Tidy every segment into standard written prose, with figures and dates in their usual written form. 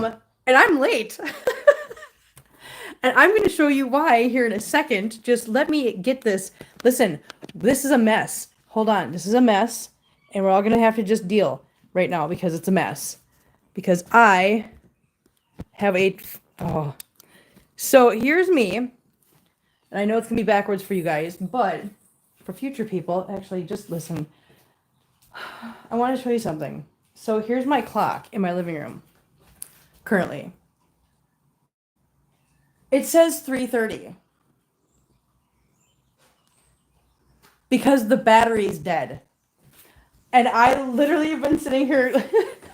and I'm late. And I'm going to show you why here in a second. Just let me get this. Listen, this is a mess. Hold on. This is a mess. And we're all going to have to just deal right now because it's a mess. Because I have a. Oh. So here's me. And I know it's going to be backwards for you guys, but for future people, actually, just listen. I want to show you something. So here's my clock in my living room currently. It says 3:30 because the battery is dead. And I literally have been sitting here.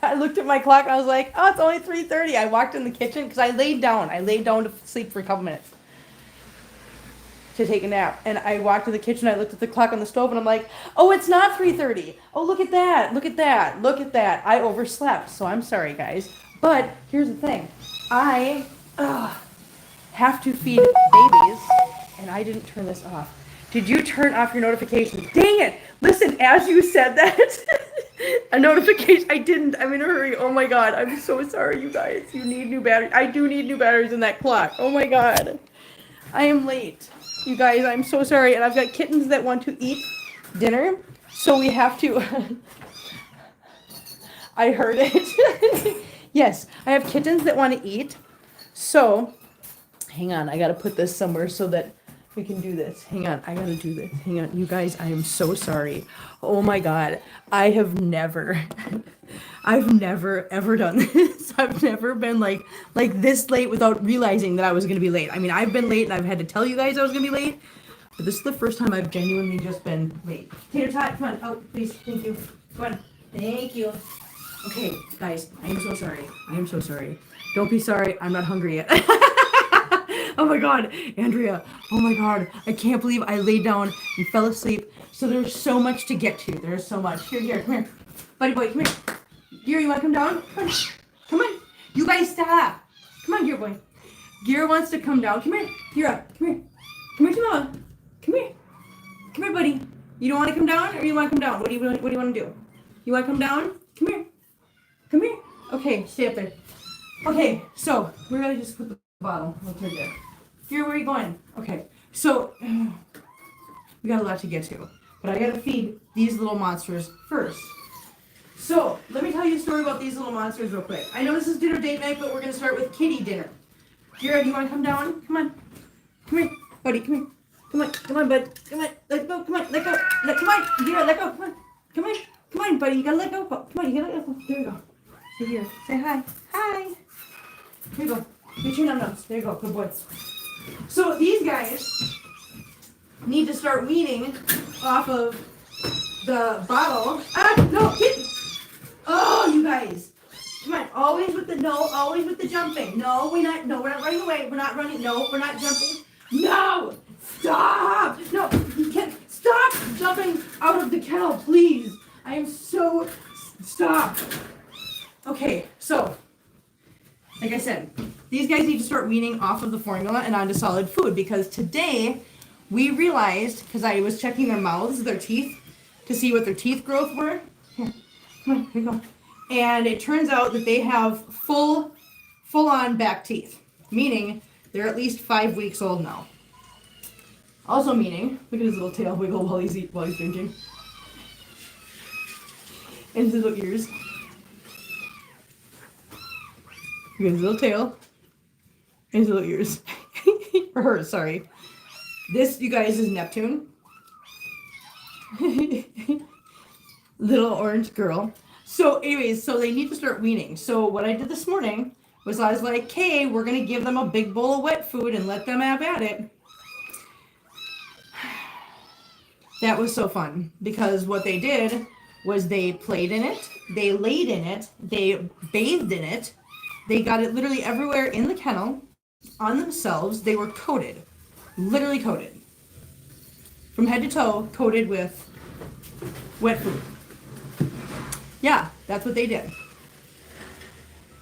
I looked at my clock and I was like, oh, it's only 3:30. I walked in the kitchen because I laid down. I laid down to sleep for a couple minutes to take a nap. And I walked to the kitchen. I looked at the clock on the stove and I'm like, oh, it's not 3:30. Oh, look at that. Look at that. Look at that. I overslept. So I'm sorry, guys. But here's the thing. I have to feed babies, and I didn't turn this off. Did you turn off your notifications? Dang it! Listen, as you said that, a notification, I didn't. I'm in a hurry. Oh my god, I'm so sorry, you guys. You need new batteries. I do need new batteries in that clock. Oh my god. I am late. You guys, I'm so sorry. And I've got kittens that want to eat dinner, so we have to... I heard it. Yes, I have kittens that want to eat, so... Hang on, I gotta put this somewhere so that we can do this. Hang on, I gotta do this. Hang on, you guys, I am so sorry. Oh my god, I've never ever done this. I've never been like this late without realizing that I was gonna be late. I mean, I've been late and I've had to tell you guys I was gonna be late, but this is the first time I've genuinely just been late. Tater tot, come on, oh please, thank you. Come on, thank you. Okay, guys, I am so sorry. I am so sorry. Don't be sorry, I'm not hungry yet. Oh my god, Andrea, oh my god, I can't believe I laid down and fell asleep. So there's so much to get to. There's so much. Here, come here. Buddy boy, come here. Gear, you want to come down? Come on. Come on. You guys stop. Come on, Gear boy. Gear wants to come down. Come here. Gear, come here. Come here to Mama. Come here. Come here, buddy. You don't want to come down or you want to come down? What do you want to do? You want to come down? Come here. Come here. Okay, stay up there. Okay, so we're going to just put the bottle. We'll turn there. Here, where are you going? Okay, so we got a lot to get to, but I gotta feed these little monsters first. So let me tell you a story about these little monsters real quick. I know this is dinner date night, but we're gonna start with kitty dinner. Jared, you wanna come down? Come on. Come here, buddy, come here. Come on, bud. Come on, let go, come on, let go. Come on, Jared, let go, come on. Come on, buddy, you gotta let go. Come on, you gotta let go. There you go. Sit here, say hi. Hi. Here you go. Get your num-nums. There you go, good boy. So these guys need to start weaning off of the bottle. Ah, no, kitten. Oh, you guys. Come on, always with the jumping. No, we're not running away. We're not running. No, we're not jumping. No, stop. No, you can't. Stop jumping out of the kennel, please. I am so, stop. Okay, so, like I said, these guys need to start weaning off of the formula and onto solid food because today we realized, because I was checking their mouths, their teeth, to see what their teeth growth were. Here, come on, here you go. And it turns out that they have full-on back teeth, meaning they're at least 5 weeks old now. Also meaning, look at his little tail wiggle while he's drinking. And his little ears. Look at his little tail. And his little ears. Or her, sorry. This, you guys, is Neptune. Little orange girl. So anyways, so they need to start weaning. So what I did this morning was I was like, okay, we're going to give them a big bowl of wet food and let them have at it. That was so fun because what they did was they played in it, they laid in it, they bathed in it, they got it literally everywhere in the kennel, on themselves. They were coated, literally coated, from head to toe, coated with wet food. Yeah, that's what they did.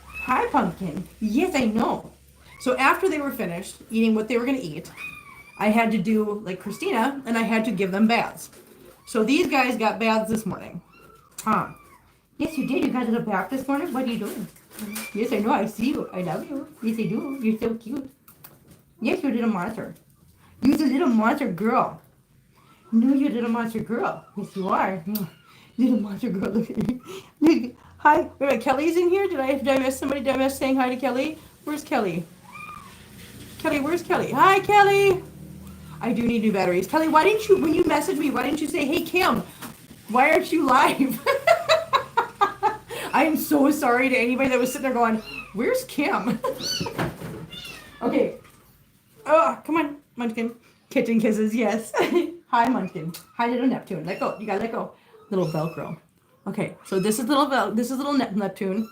Hi, Pumpkin. Yes, I know. So after they were finished eating what they were going to eat, I had to do like Christina, and I had to give them baths. So these guys got baths this morning. Yes, you did. You guys got a bath this morning? What are you doing? Yes, I know. I see you. I love you. Yes, I do. You're so cute. Yes, you're a little monster. You're a little monster girl. No, you're a little monster girl. Yes, you are. Yeah. Little monster girl. Look at me. Look. Hi. Wait a minute. Kelly's in here. Did I miss somebody? Did I miss saying hi to Kelly? Where's Kelly? Kelly, where's Kelly? Hi, Kelly. I do need new batteries. Kelly, why didn't you, when you messaged me, why didn't you say, hey, Kim, why aren't you live? I am so sorry to anybody that was sitting there going, where's Kim? Okay. Oh, come on, Munchkin. Kitchen kisses, yes. Hi, Munchkin. Hi, little Neptune. Let go. You gotta let go. Little Velcro. Okay, so this is little Neptune.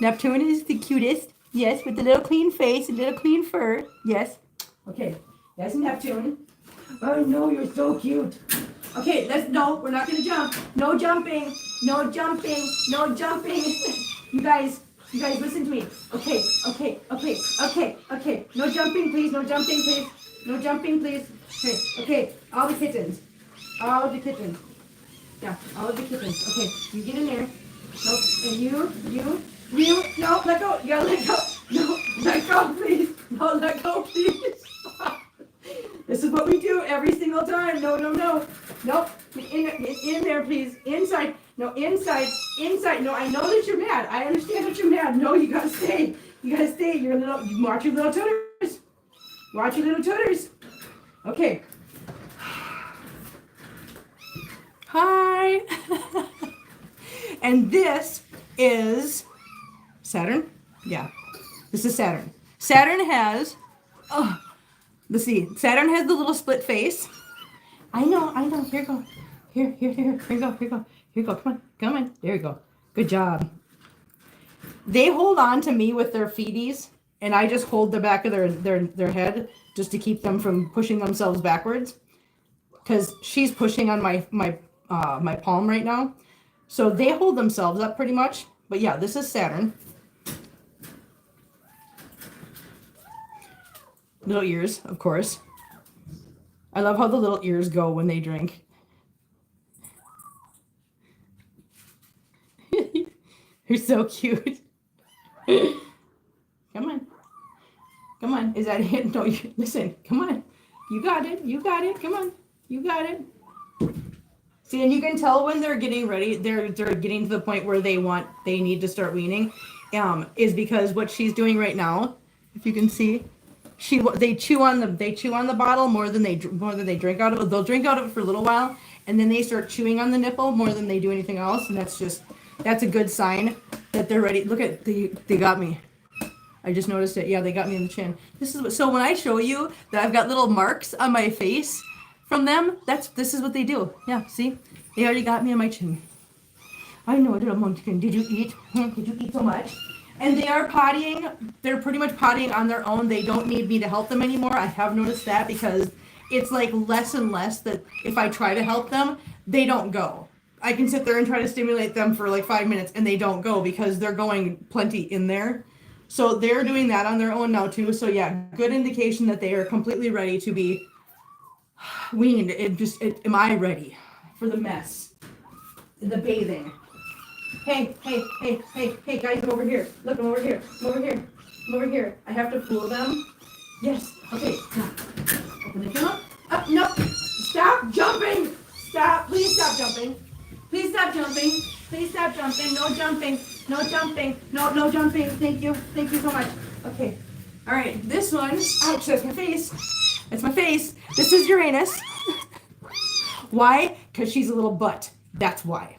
Neptune is the cutest. Yes, with the little clean face and little clean fur. Yes. Okay, that's Neptune. Oh no, you're so cute. Okay, no, we're not gonna jump. No jumping. No jumping. No jumping. You guys, listen to me. Okay. No jumping, please. No jumping, please. No jumping, please. Okay. All the kittens. Yeah, all of the kittens. Okay, you get in there. Nope. And you. No, let go. You gotta let go. No, let go, please. No, let go, please. This is what we do every single time. No. Nope. Get in there, please. Inside. No, inside. No, I know that you're mad. I understand that you're mad. No, you gotta stay. You watch your little tooters. Watch your little tooters. Okay. Hi. And this is Saturn. Yeah. This is Saturn. Saturn has, let's see. Saturn has the little split face. I know. Here you go. Here you go. Come on. There you go. Good job. They hold on to me with their feeties, and I just hold the back of their head just to keep them from pushing themselves backwards. Because she's pushing on my palm right now. So they hold themselves up pretty much. But yeah, this is Saturn. Little ears, of course. I love how the little ears go when they drink. You're so cute. Come on. Is that it? No, listen. Come on. You got it. Come on. You got it. See, and you can tell when they're getting ready, they're getting to the point where they need to start weaning, is because what she's doing right now, if you can see, they chew on the bottle more than they drink out of it. They'll drink out of it for a little while, and then they start chewing on the nipple more than they do anything else, and that's a good sign that they're ready. Look at they got me. I just noticed it. Yeah, they got me in the chin. So when I show you that I've got little marks on my face from them, this is what they do. Yeah, see? They already got me on my chin. I know, little munchkin. Did you eat? Did you eat so much? And they are pottying. They're pretty much pottying on their own. They don't need me to help them anymore. I have noticed that because it's like less and less that if I try to help them, they don't go. I can sit there and try to stimulate them for like 5 minutes and they don't go because they're going plenty in there. So they're doing that on their own now too. So yeah, good indication that they are completely ready to be weaned. Am I ready for the mess? The bathing. Hey, guys, come over here. Look, come over here. I have to fool them. Yes. Okay. Now, open the camera. Up. No. Stop jumping. Stop. Please stop jumping. No jumping. No jumping. Thank you so much. Okay. All right. This one. Ouch, that's my face. This is Uranus. Why? Because she's a little butt. That's why.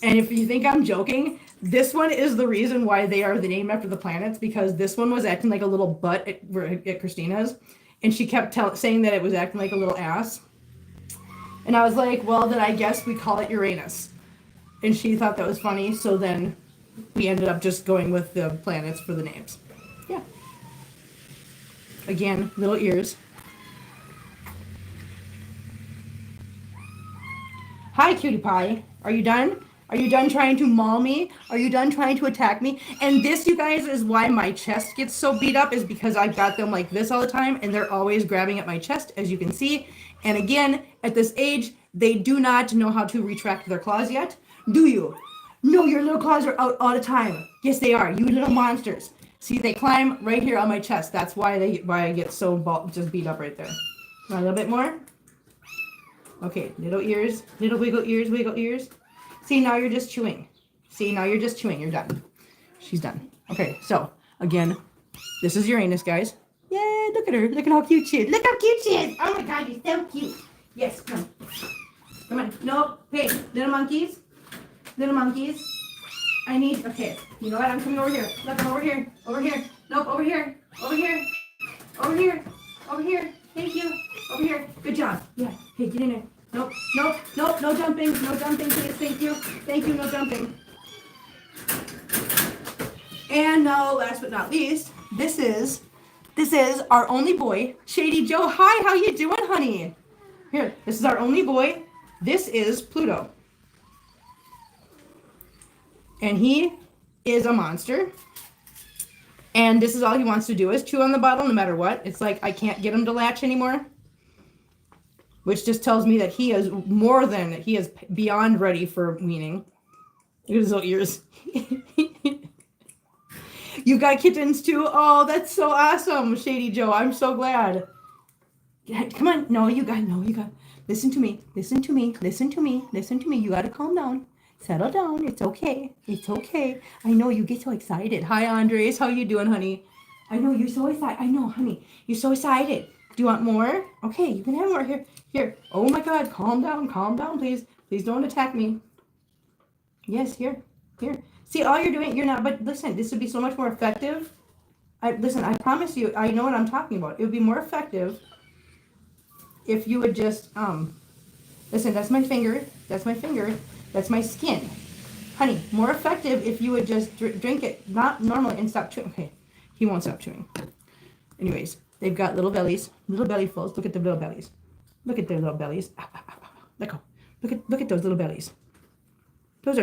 And if you think I'm joking, this one is the reason why they are the name after the planets, because this one was acting like a little butt at Christina's, and she kept saying that it was acting like a little ass. And I was like, well, then I guess we call it Uranus. And she thought that was funny, so then we ended up just going with the planets for the names. Yeah. Again, little ears. Hi, cutie pie. Are you done? Are you done trying to maul me? Are you done trying to attack me? And this, you guys, is why my chest gets so beat up, is because I've got them like this all the time, and they're always grabbing at my chest, as you can see. And again, at this age, they do not know how to retract their claws yet. Do you? No, your little claws are out all the time. Yes, they are. You little monsters. See, they climb right here on my chest. That's why I get so just beat up right there. Want a little bit more? Okay, little ears, little wiggle ears, wiggle ears. See, now you're just chewing. See, now you're just chewing. You're done. She's done. Okay, so again, this is Uranus, guys. Yay, look at her. Look at how cute she is. Look how cute she is. Oh my God, you're so cute. Yes, come on. Come on. No, hey, little monkeys. Little monkeys. I need, okay, you know what? I'm coming over here. Look, I'm over here. Over here. Nope, over here. Over here. Over here. Over here. Thank you. Over here. Good job. Yeah. Hey, get in there. Nope, nope, nope, no jumping. No jumping, please. Thank you. Thank you, no jumping. And now, last but not least, this is our only boy, Shady Joe. Hi, how you doing, honey? Here, this is our only boy. This is Pluto. And he is a monster. And this is all he wants to do is chew on the bottle no matter what. It's like I can't get him to latch anymore. Which just tells me that he is beyond ready for weaning. Look at his little ears. You got kittens too? Oh, that's so awesome, Shady Joe. I'm so glad. Come on. No, you got. Listen to me. Listen to me. Listen to me. Listen to me. You got to calm down. Settle down. It's okay. It's okay. I know you get so excited. Hi, Andres. How you doing, honey? I know you're so excited. I know, honey. You're so excited. Do you want more? Okay, you can have more. Here. Here. Oh, my God. Calm down. Calm down, please. Please don't attack me. Yes, here. Here. See, all you're doing, you're not, but listen, this would be so much more effective. Listen, I promise you, I know what I'm talking about. It would be more effective if you would just, listen, that's my finger. That's my finger. That's my skin. Honey, more effective if you would just drink it, not normally, and stop chewing. Okay, he won't stop chewing. Anyways, they've got little bellies, little bellyfuls. Look at the little bellies. Look at their little bellies. Ow, ow, ow, ow. Let go. Look at those little bellies. Those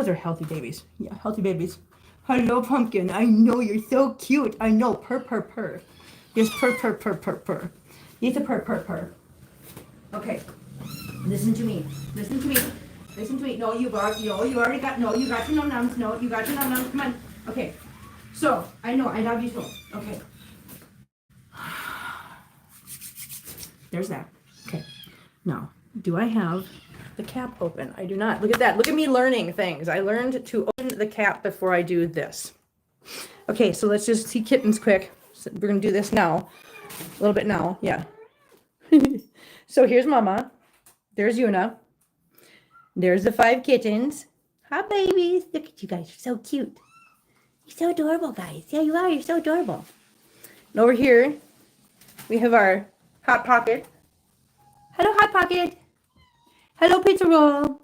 are healthy babies. Yeah, healthy babies. Hello, Pumpkin. I know you're so cute. I know. Purr, purr, purr. Yes, purr, purr, purr, purr, purr. Need to purr, purr, purr. Okay. Listen to me. Listen to me. Listen to me. No, you already got. No, you got your num-nums. No, you got your num-nums. Come on. Okay. So I know I love you so. Okay. There's that. Okay. Now, do I have the cap open? I do not. Look at that. Look at me learning things. I learned to open the cap before I do this. Okay, so let's just see kittens quick. So we're going to do this now. A little bit now. Yeah. So here's Mama. There's Yuna. There's the 5 kittens. Hi, babies. Look at you guys. You're so cute. You're so adorable, guys. Yeah, you are. You're so adorable. And over here, we have our Hot Pocket. Hello, Hot Pocket. Hello, Pizza Roll.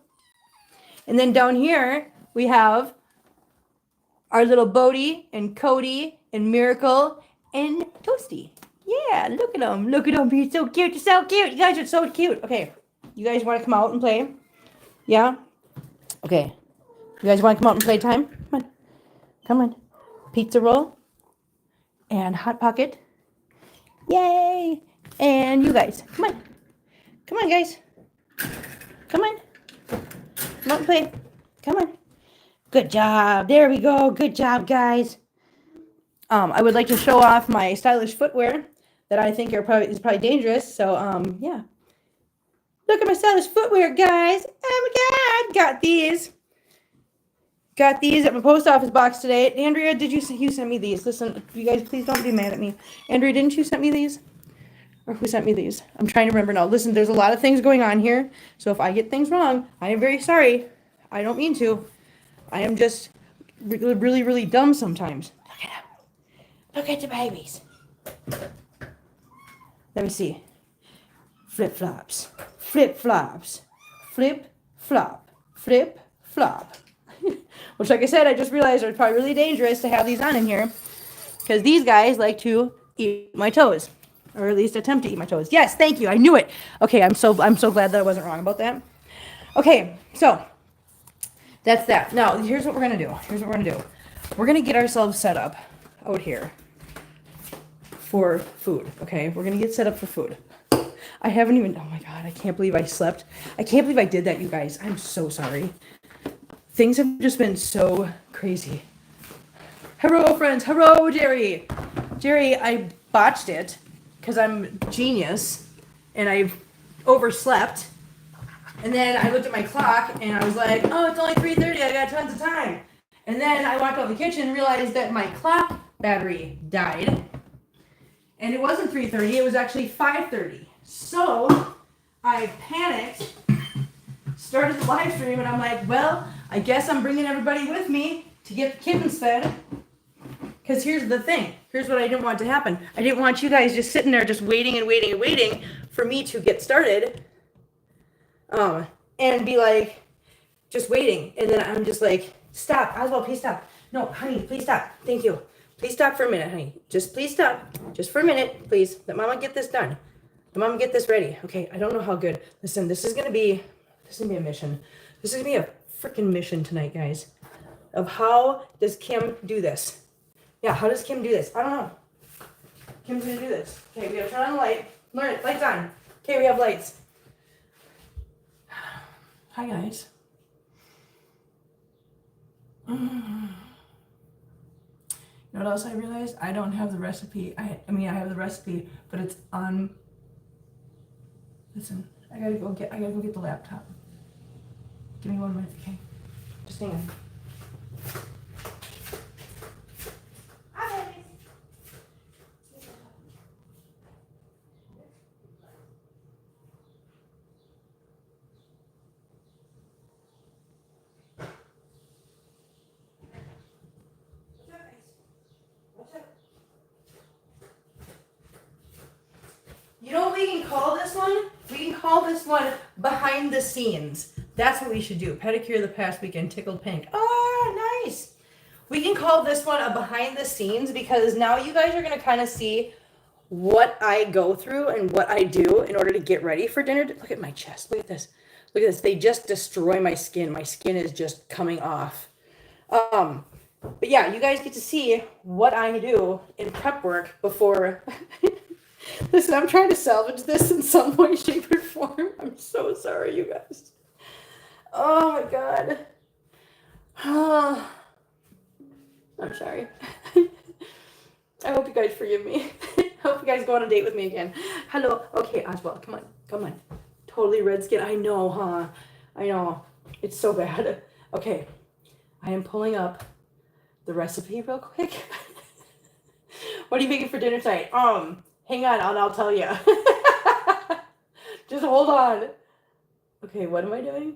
And then down here, we have our little Bodie and Cody and Miracle and Toasty. Yeah, look at them. Look at them. You're so cute. You're so cute. You guys are so cute. Okay, you guys want to come out and play? Yeah? Okay. You guys want to come out and play time? Come on. Come on. Pizza Roll and Hot Pocket. Yay. And you guys. Come on. Come on, guys. Come on. Come on and play. Come on. Good job. There we go. Good job, guys. I would like to show off my stylish footwear that I think is probably dangerous. So, yeah. Look at my stylish footwear, guys. Oh my God. Got these. Got these at my post office box today. Andrea, you sent me these? Listen, you guys, please don't be mad at me. Andrea, didn't you send me these? Or who sent me these? I'm trying to remember now. Listen, there's a lot of things going on here. So if I get things wrong, I am very sorry. I don't mean to. I am just really, really dumb sometimes. Look at them. Look at the babies. Let me see. Flip-flops. Flip-flops. Flip-flop. Flip-flop. Which, like I said, I just realized are probably really dangerous to have these on in here. Because these guys like to eat my toes. Or at least attempt to eat my toes. Yes, thank you. I knew it. Okay, I'm so glad that I wasn't wrong about that. Okay, so that's that. Now, here's what we're going to do. We're going to get ourselves set up out here for food, okay? We're going to get set up for food. I haven't even, oh my God, I can't believe I slept. I can't believe I did that, you guys. I'm so sorry. things have just been so crazy. Hello, friends. Hello, Jerry. Jerry, I botched it because I'm genius and I overslept. And then I looked at my clock and I was like, oh, it's only 3:30. I got tons of time. And then I walked out in the kitchen and realized that my clock battery died. And it wasn't 3:30. It was actually 5:30. So I panicked, started the live stream, and I'm like, well, I guess I'm bringing everybody with me to get the kittens fed. Because here's the thing. Here's what I didn't want to happen. I didn't want you guys just sitting there just waiting and waiting and waiting for me to get started. And be like, just waiting. And then I'm just like, stop. Oswald, please stop. No, honey, please stop. Thank you. Please stop for a minute, honey. Just please stop. Just for a minute, please. Let Mama get this done. Let Mama get this ready. Okay, I don't know how good. Listen, this is gonna be a mission. This is gonna be a freaking mission tonight, guys. Of how does Kim do this? Yeah, how does Kim do this? I don't know. Kim's gonna do this. Okay, we gotta turn on the light. Learn it. Lights on. Okay, we have lights. Hi, guys. You know what else I realized? I don't have the recipe. I have the recipe, but it's on. Listen, I gotta go get the laptop. Give me 1 minute, okay? Just hang on. You know what we can call this one? We can call this one behind the scenes. That's what we should do. Pedicure the past weekend, tickled pink. Oh, nice. We can call this one a behind the scenes because now you guys are going to kind of see what I go through and what I do in order to get ready for dinner. Look at my chest. Look at this. Look at this. They just destroy my skin. My skin is just coming off. But yeah, you guys get to see what I do in prep work before... Listen, I'm trying to salvage this in some way, shape, or form. I'm so sorry, you guys. Oh, my God. Oh, I'm sorry. I hope you guys forgive me. I hope you guys go on a date with me again. Hello. Okay, Oswald, come on. Come on. Totally red skin. I know, huh? I know. It's so bad. Okay. I am pulling up the recipe real quick. What are you making for dinner tonight? Hang on, and I'll tell you. Just hold on. Okay, what am I doing?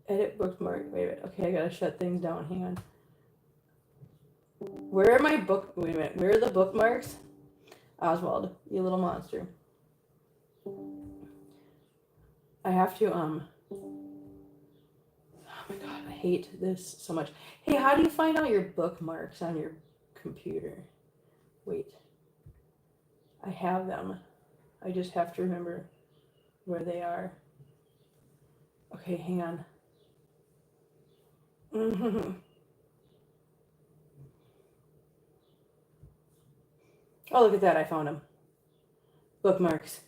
Edit bookmark. Wait a minute. Okay, I gotta shut things down. Hang on. Where are my wait a minute. Where are the bookmarks? Oswald, you little monster. I have to, oh my God, I hate this so much. Hey, how do you find out your bookmarks on your computer? Wait. I have them. I just have to remember where they are. Okay, hang on. Oh, look at that. I found them. Bookmarks.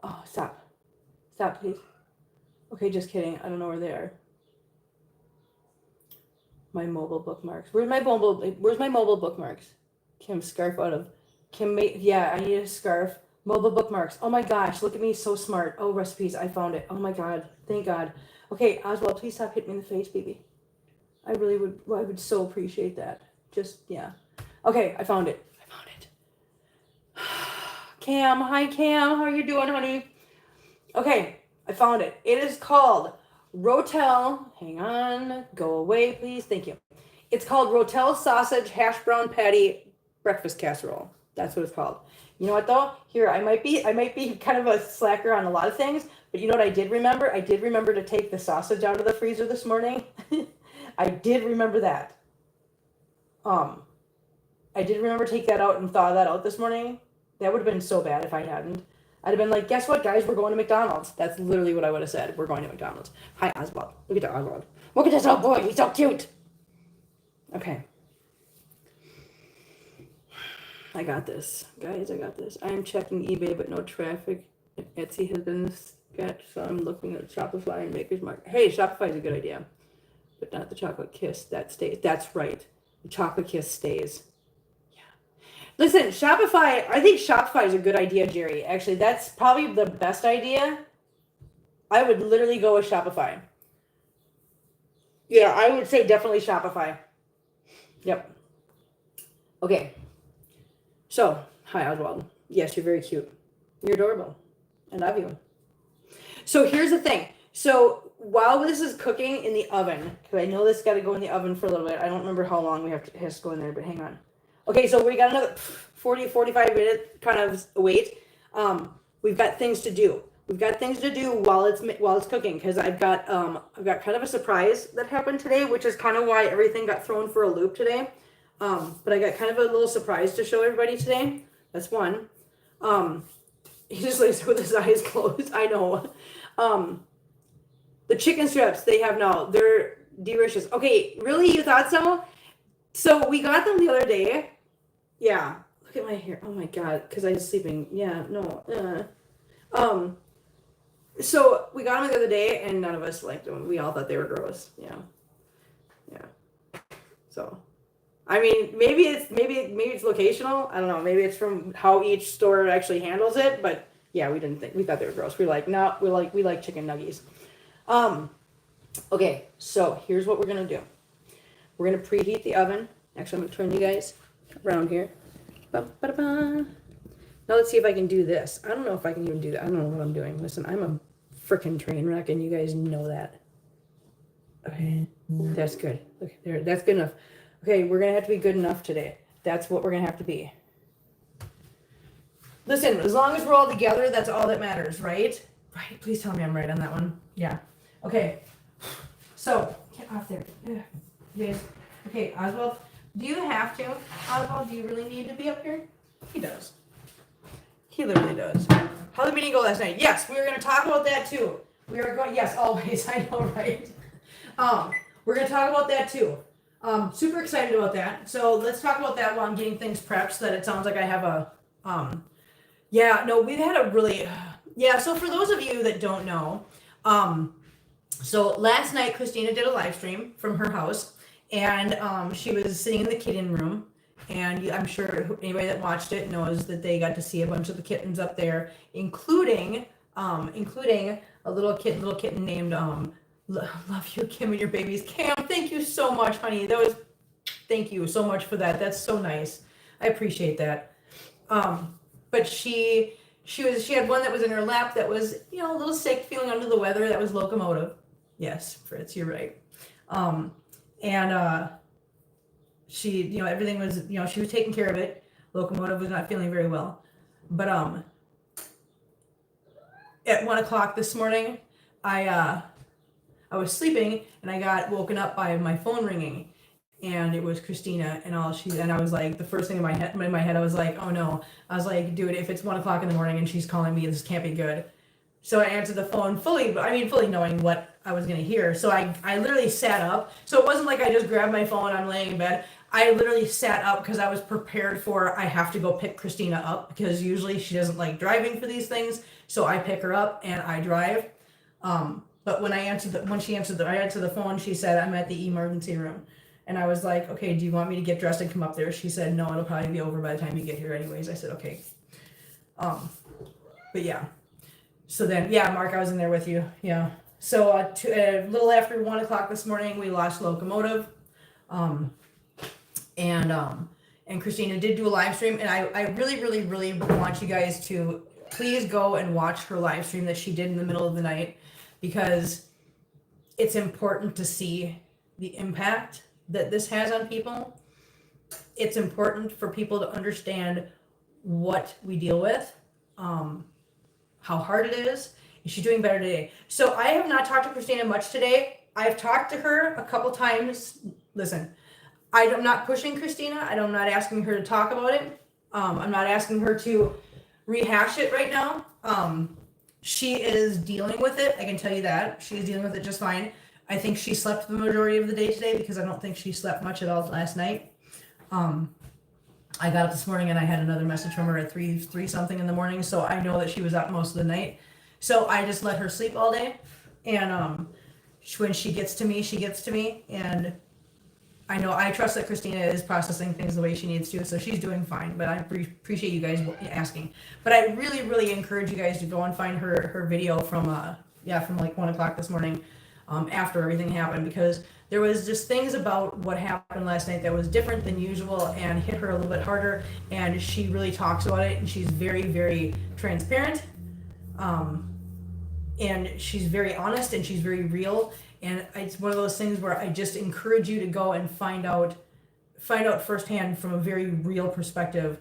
Oh, stop. Stop, please. Okay, just kidding. I don't know where they are. My mobile bookmarks. Where's my mobile bookmarks? Kim, scarf out of... Kim, yeah, I need a scarf. Mobile bookmarks. Oh my gosh, look at me, so smart. Oh, recipes, I found it. Oh my God, thank God. Okay, Oswald, please stop hitting me in the face, baby. I would so appreciate that. Just, yeah. Okay, I found it. Cam, hi Cam, how are you doing, honey? Okay, I found it. It is called Rotel. Hang on, go away, please. Thank you. It's called Rotel Sausage Hash Brown Patty Breakfast Casserole. That's what it's called. You know what though? Here, I might be kind of a slacker on a lot of things, but you know what I did remember? I did remember to take the sausage out of the freezer this morning. I did remember that. I did remember to take that out and thaw that out this morning. That would have been so bad if I hadn't. I'd have been like, guess what, guys? We're going to McDonald's. That's literally what I would have said. We're going to McDonald's. Hi, Oswald. Look at that Oswald. Look at this little boy. He's so cute. Okay. I got this. Guys, I got this. I am checking eBay, but no traffic. Etsy has been sketched, so I'm looking at Shopify and Maker's Mark. Hey, Shopify is a good idea. but not the chocolate kiss. That stays. That's right. The chocolate kiss stays. Yeah. Listen, Shopify, I think Shopify is a good idea, Jerry. Actually, that's probably the best idea. I would literally go with Shopify. Yeah, I would say definitely Shopify. Yep. Okay. So, hi, Oswald. Yes, you're very cute. You're adorable. I love you. So here's the thing. So while this is cooking in the oven, because I know this got to go in the oven for a little bit. I don't remember how long we have to, has to go in there, but hang on. Okay, so we got another 40, 45 minute kind of wait. We've got things to do. We've got things to do while it's cooking, because I've got kind of a surprise that happened today, which is kind of why everything got thrown for a loop today. But I got kind of a little surprise to show everybody today. That's one. He just lays with his eyes closed. I know. The chicken strips they have now, they're delicious. Okay, really? You thought so? So we got them the other day. Yeah. Look at my hair. Oh my God. Because I was sleeping. Yeah, no. So we got them the other day and none of us liked them. We all thought they were gross. Yeah. So, I mean, maybe it's locational. I don't know. Maybe it's from how each store actually handles it. But yeah, we thought they were gross. We like chicken nuggies. Okay, so here's what we're gonna do. We're gonna preheat the oven. Actually, I'm gonna turn you guys around here. Ba-ba-da-ba. Now let's see if I can do this. I don't know if I can even do that. I don't know what I'm doing. Listen, I'm a freaking train wreck, and you guys know that. Okay, that's good. Look there, that's good enough. Okay, we're gonna have to be good enough today. That's what we're gonna have to be. Listen, as long as we're all together, that's all that matters, right? Right? Please tell me I'm right on that one. Yeah. Okay. So, get off there. Yes. Okay, Oswald, do you have to? Oswald, do you really need to be up here? He does. He literally does. How did the meeting go last night? Yes, we were going to talk about that too. We are going, yes, always. I know, right? We're going to talk about that too. Super excited about that. So let's talk about that while I'm getting things prepped so that it sounds like I have a, yeah, no, we've had a really, yeah, so for those of you that don't know, so last night Christina did a live stream from her house, and she was sitting in the kitten room, and I'm sure anybody that watched it knows that they got to see a bunch of the kittens up there, including a little kitten named Love You Kim and your babies. Cam, thank you so much, honey. Thank you so much for that. That's so nice. I appreciate that. But she had one that was in her lap that was, a little sick, feeling under the weather. That was Locomotive. Yes, Fritz, you're right. And she, everything was, she was taking care of it. Locomotive was not feeling very well. But at 1:00 this morning, I was sleeping and I got woken up by my phone ringing. And it was Christina, and I was like, the first thing in my head, I was like, oh no. I was like, dude, if it's 1:00 in the morning and she's calling me, this can't be good. So I answered the phone fully knowing what I was gonna hear. So I literally sat up. So it wasn't like I just grabbed my phone, I'm laying in bed. I literally sat up because I was prepared for, I have to go pick Christina up, because usually she doesn't like driving for these things. So I pick her up and I drive. But when I answered the phone, she said, I'm at the emergency room. And I was like, okay, do you want me to get dressed and come up there? She said, no, it'll probably be over by the time you get here anyways. I said, okay. But yeah. So then, yeah, Mark, I was in there with you. Yeah. So a little after 1:00 this morning, we lost Locomotive. And Christina did do a live stream. And I really, really, really want you guys to please go and watch her live stream that she did in the middle of the night, because it's important to see the impact that this has on people. It's important for people to understand what we deal with, how hard it is. And she's doing better today. So I have not talked to Christina much today. I've talked to her a couple times. Listen, I'm not pushing Christina. I'm not asking her to talk about it. I'm not asking her to rehash it right now. She is dealing with it. I can tell you that. She's dealing with it just fine. I think she slept the majority of the day today, because I don't think she slept much at all last night. I got up this morning and I had another message from her at 3 something in the morning, so I know that she was up most of the night. So I just let her sleep all day, and when she gets to me, she gets to me. And I trust that Christina is processing things the way she needs to, so she's doing fine. But I appreciate you guys asking. But I really, really encourage you guys to go and find her video from like 1 o'clock this morning, after everything happened, because there was just things about what happened last night that was different than usual and hit her a little bit harder. And she really talks about it, and she's very, very transparent, and she's very honest, and she's very real. And it's one of those things where I just encourage you to go and find out firsthand from a very real perspective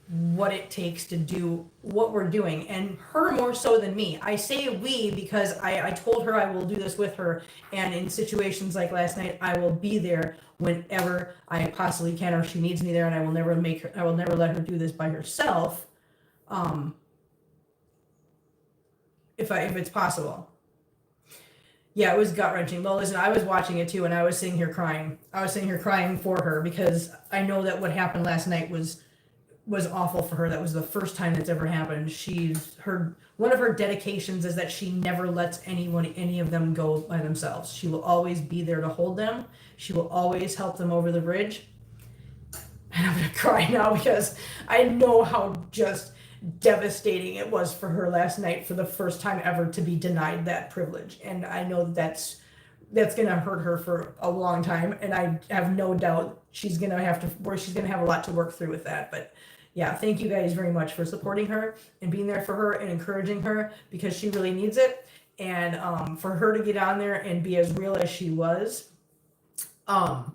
what it takes to do what we're doing, and her more so than me. I say we because I told her I will do this with her, and in situations like last night, I will be there whenever I possibly can, or she needs me there, and I will never let her do this by herself, if it's possible. Yeah, it was gut-wrenching. Well, listen, I was watching it too, and I was sitting here crying. I was sitting here crying for her, because I know that what happened last night was awful for her. That was the first time that's ever happened. One of her dedications is that she never lets any of them go by themselves. She will always be there to hold them. She will always help them over the bridge. And I'm gonna cry now, because I know how just devastating it was for her last night, for the first time ever, to be denied that privilege. And I know that's gonna hurt her for a long time, and I have no doubt she's gonna have a lot to work through with that. But yeah, thank you guys very much for supporting her and being there for her and encouraging her, because she really needs it. And for her to get on there and be as real as she was, took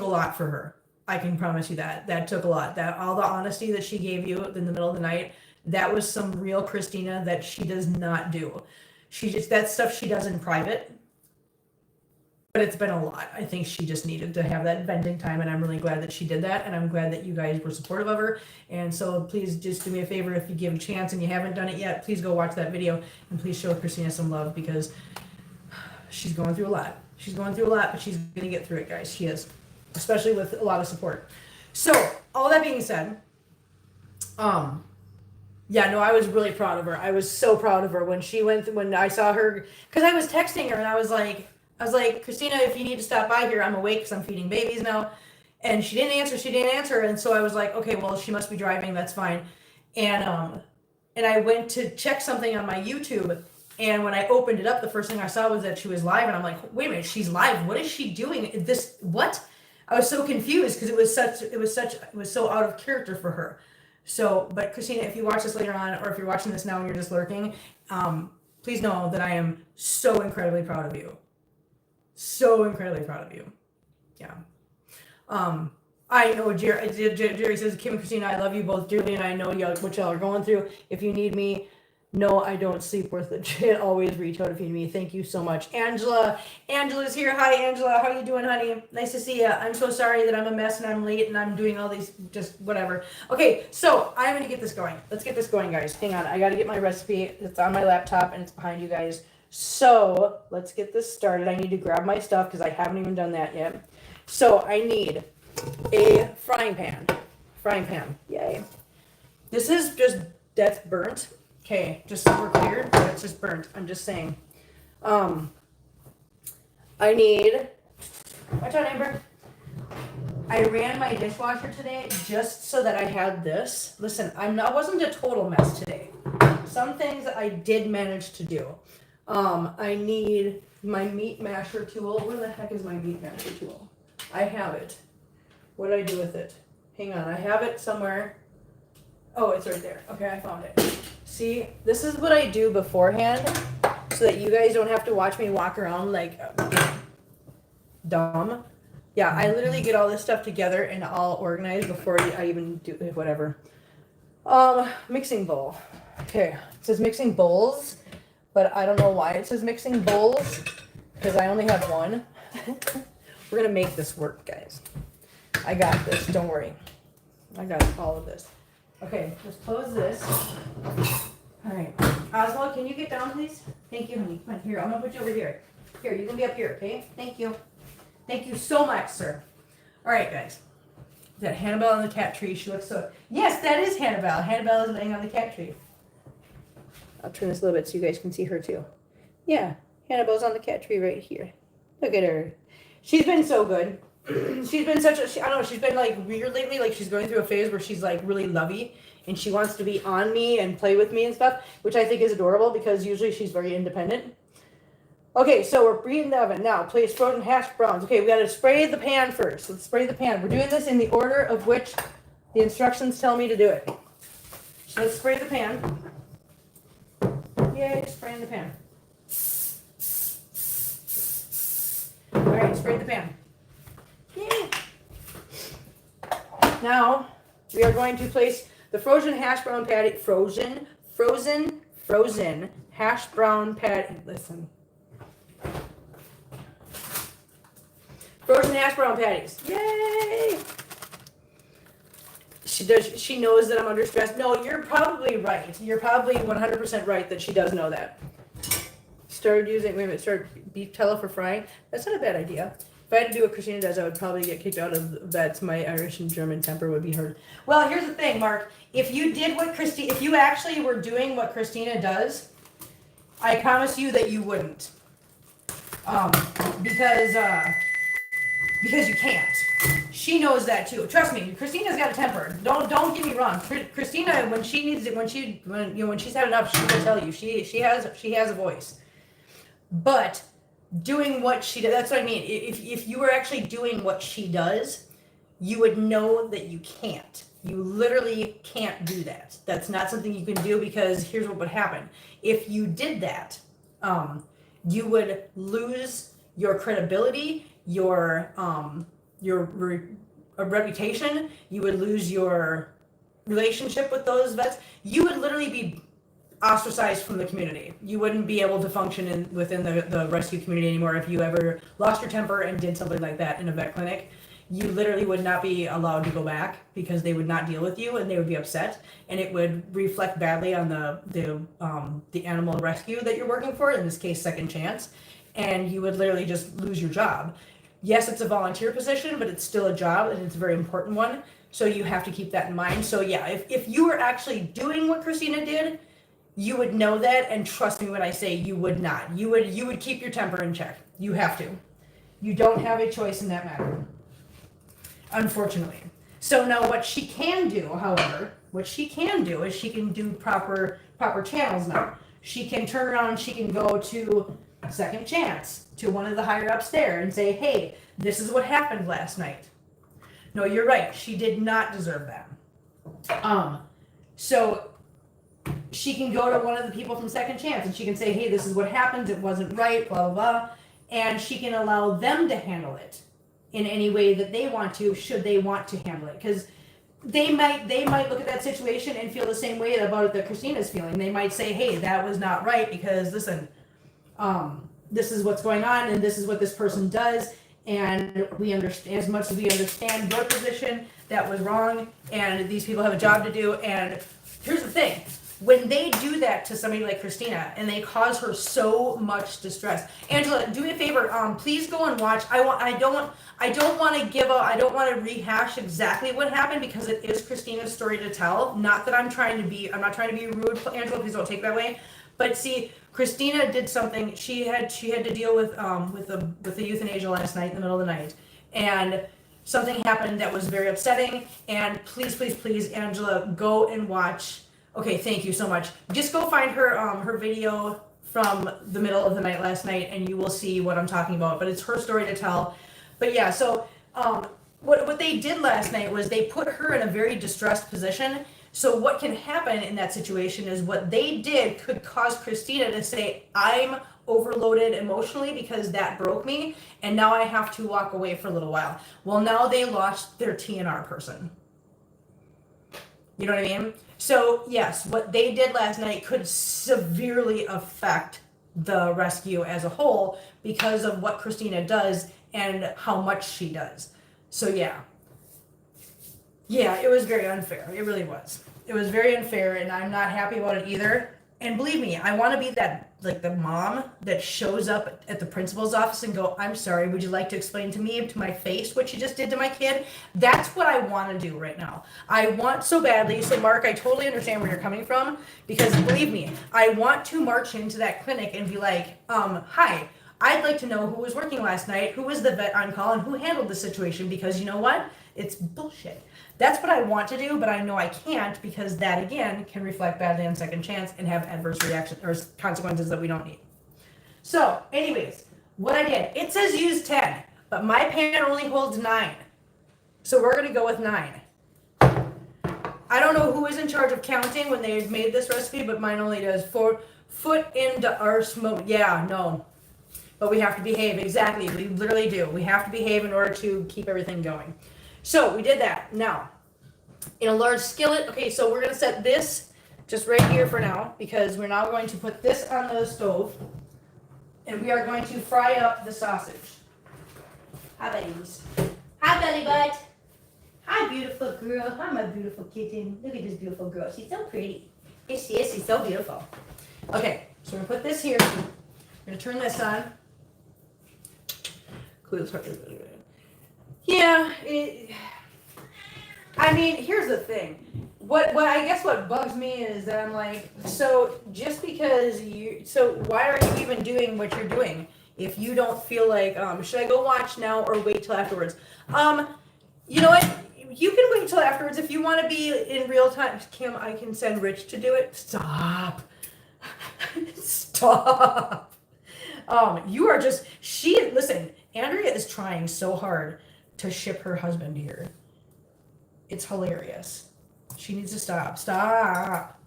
a lot for her. I can promise you that took a lot. That all the honesty that she gave you in the middle of the night, that was some real Christina that she does not do. That's stuff she does in private. But it's been a lot. I think she just needed to have that venting time, and I'm really glad that she did that, and I'm glad that you guys were supportive of her. And so please just do me a favor, if you give a chance and you haven't done it yet, please go watch that video, and please show Christina some love, because she's going through a lot. She's going through a lot, but she's going to get through it, guys. She is, especially with a lot of support. So all that being said, yeah, no, I was really proud of her. I was so proud of her when I saw her, because I was texting her, and I was like, Christina, if you need to stop by here, I'm awake because I'm feeding babies now. And she didn't answer. And so I was like, okay, well, she must be driving. That's fine. And I went to check something on my YouTube. And when I opened it up, the first thing I saw was that she was live. And I'm like, wait a minute, she's live. What is she doing? What? I was so confused, because it was so out of character for her. So, but Christina, if you watch this later on, or if you're watching this now and you're just lurking, please know that I am so incredibly proud of you. So incredibly proud of you. Yeah. I know Jerry says, Kim and Christina, I love you both dearly, and I know what y'all are going through. If you need me, no, I don't sleep worth it. Always reach out if you need me. Thank you so much. Angela's here. Hi, Angela. How you doing, honey? Nice to see you. I'm so sorry that I'm a mess and I'm late and I'm doing all these, just whatever. Okay, so I'm going to get this going. Let's get this going, guys. Hang on. I got to get my recipe. It's on my laptop and it's behind you guys. So let's get this started. I need to grab my stuff because I haven't even done that yet. So I need a frying pan. Yay. This is that's burnt. Okay, just so we're clear, that's just burnt. I'm just saying. I need, watch out, Amber. I ran my dishwasher today just so that I had this. Listen, I wasn't a total mess today. Some things I did manage to do. I need my meat masher tool. Where the heck is my meat masher tool? I have it. What did I do with it? Hang on, I have it somewhere. Oh, it's right there. Okay, I found it. See, this is what I do beforehand so that you guys don't have to watch me walk around like dumb. Yeah, I literally get all this stuff together and all organized before I even do whatever. Mixing bowl. Okay, it says mixing bowls, but I don't know why it says mixing bowls because I only have one. We're going to make this work, guys. I got this. Don't worry. I got all of this. Okay, let's close this. All right. Oswald, can you get down, please? Thank you, honey. Come on, here. I'm going to put you over here. Here, you can be up here, okay? Thank you. Thank you so much, sir. All right, guys. Is that Hannibal on the cat tree? She looks so... Yes, that is Hannibal. Hannibal is laying on the cat tree. I'll turn this a little bit so you guys can see her, too. Yeah, Hannibal's on the cat tree right here. Look at her. She's been so good. She's been such a, I don't know, she's been like weird lately. Like she's going through a phase where she's like really lovey and she wants to be on me and play with me and stuff, which I think is adorable because usually she's very independent. Okay, so we're preheating the oven. Now, place frozen hash browns. Okay, we gotta spray the pan first. Let's spray the pan. We're doing this in the order of which the instructions tell me to do it. So let's spray the pan. Yay, spraying the pan. Alright, spray the pan. Yay. Now, we are going to place the frozen hash brown patty, frozen hash brown patty, listen. Frozen hash brown patties. Yay! She knows that I'm under stress. No, you're probably right. You're probably 100% right that she does know that. Started beef tallow for frying. That's not a bad idea. If I had to do what Christina does, I would probably get kicked out of that's my Irish and German temper would be hurt. Well, here's the thing, Mark. If you actually were doing what Christina does, I promise you that you wouldn't. Because you can't. She knows that too. Trust me, Christina's got a temper. Don't get me wrong. Christina, when she needs it, when she's had enough, she will tell you. She has a voice. But doing what she does, that's what I mean. If you were actually doing what she does, you would know that you can't. You literally can't do that. That's not something you can do because here's what would happen. If you did that, you would lose your credibility, your reputation. You would lose your relationship with those vets. You would literally be ostracized from the community. You wouldn't be able to function within the rescue community anymore if you ever lost your temper and did something like that in a vet clinic. You literally would not be allowed to go back because they would not deal with you and they would be upset, and it would reflect badly on the animal rescue that you're working for, in this case Second Chance, and you would literally just lose your job. Yes, it's a volunteer position, but it's still a job and it's a very important one. So you have to keep that in mind. So yeah, if you were actually doing what Christina did, you would know that, and trust me when I say you would not. You would keep your temper in check. You have to. You don't have a choice in that matter, unfortunately. So now what she can do, however, is she can do proper channels now. She can turn around, she can go to Second Chance, to one of the higher ups there and say, hey, this is what happened last night. No, you're right. She did not deserve that. So she can go to one of the people from Second Chance and she can say, hey, this is what happened. It wasn't right, blah, blah, blah. And she can allow them to handle it in any way that they want to, should they want to handle it. Because they might look at that situation and feel the same way about it that Christina's feeling. They might say, hey, that was not right because, listen, this is what's going on and this is what this person does. And we understand, as much as we understand your position, that was wrong. And these people have a job to do. And here's the thing. When they do that to somebody like Christina and they cause her so much distress, Angela, do me a favor. Please go and watch. I don't want to rehash exactly what happened because it is Christina's story to tell. I'm not trying to be rude, Angela. Please don't take it that way. But see, Christina did something. She had to deal with the euthanasia last night in the middle of the night, and something happened that was very upsetting. And please, Angela, go and watch. Okay, thank you so much. Just go find her video from the middle of the night last night, and you will see what I'm talking about. But it's her story to tell. But yeah, so what they did last night was they put her in a very distressed position. So what can happen in that situation is what they did could cause Christina to say, I'm overloaded emotionally because that broke me, and now I have to walk away for a little while. Well, now they lost their TNR person. You know what I mean? So yes, what they did last night could severely affect the rescue as a whole because of what Christina does and how much she does. So yeah, it was very unfair. It really was. It was very unfair, and I'm not happy about it either. And believe me, I want to be that like the mom that shows up at the principal's office and go, I'm sorry, would you like to explain to me, to my face, what you just did to my kid? That's what I want to do right now. I want so badly. So Mark, I totally understand where you're coming from, because believe me, I want to march into that clinic and be like, hi, I'd like to know who was working last night, who was the vet on call, and who handled the situation, because you know what? It's bullshit. That's what I want to do, but I know I can't, because that again can reflect badly on second chance and have adverse reactions or consequences that we don't need. So, anyways, what I did, it says use 10, but my pan only holds 9. So we're gonna go with 9. I don't know who is in charge of counting when they made this recipe, but mine only does 4 foot into our smoke. Yeah, no. But we have to behave, exactly, we literally do. We have to behave in order to keep everything going. So we did that. Now, in a large skillet, okay, so we're gonna set this just right here for now, because we're now going to put this on the stove, and we are going to fry up the sausage. Hi, buddies. Hi, belly butt. Hi, beautiful girl. Hi, my beautiful kitten. Look at this beautiful girl. She's so pretty. Yes, she is. She's so beautiful. Okay, so we're gonna put this here. We're gonna turn this on. Yeah, I mean, here's the thing. What I guess what bugs me is that I'm like, so just because so why are you even doing what you're doing if you don't feel like, should I go watch now or wait till afterwards? You know what? You can wait till afterwards if you want to be in real time. Kim, I can send Rich to do it. Stop. Stop. You are just, listen, Andrea is trying so hard to ship her husband here. It's hilarious. She needs to stop. Stop.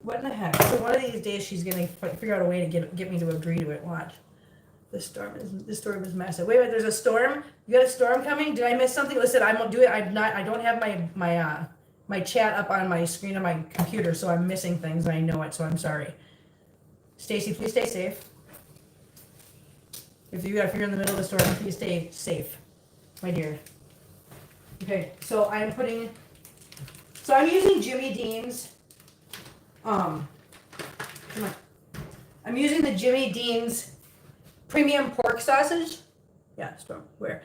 What in the heck? So one of these days she's gonna figure out a way to get me to agree to it. Watch. This storm is massive. Wait, there's a storm? You got a storm coming? Did I miss something? Listen, I won't do it. I don't have my chat up on my screen on my computer, so I'm missing things and I know it, so I'm sorry. Stacy, please stay safe. If you're in the middle of the storm, please stay safe, my dear. Okay, so I'm using Jimmy Dean's, come on. I'm using the Jimmy Dean's premium pork sausage. Yeah, storm, where?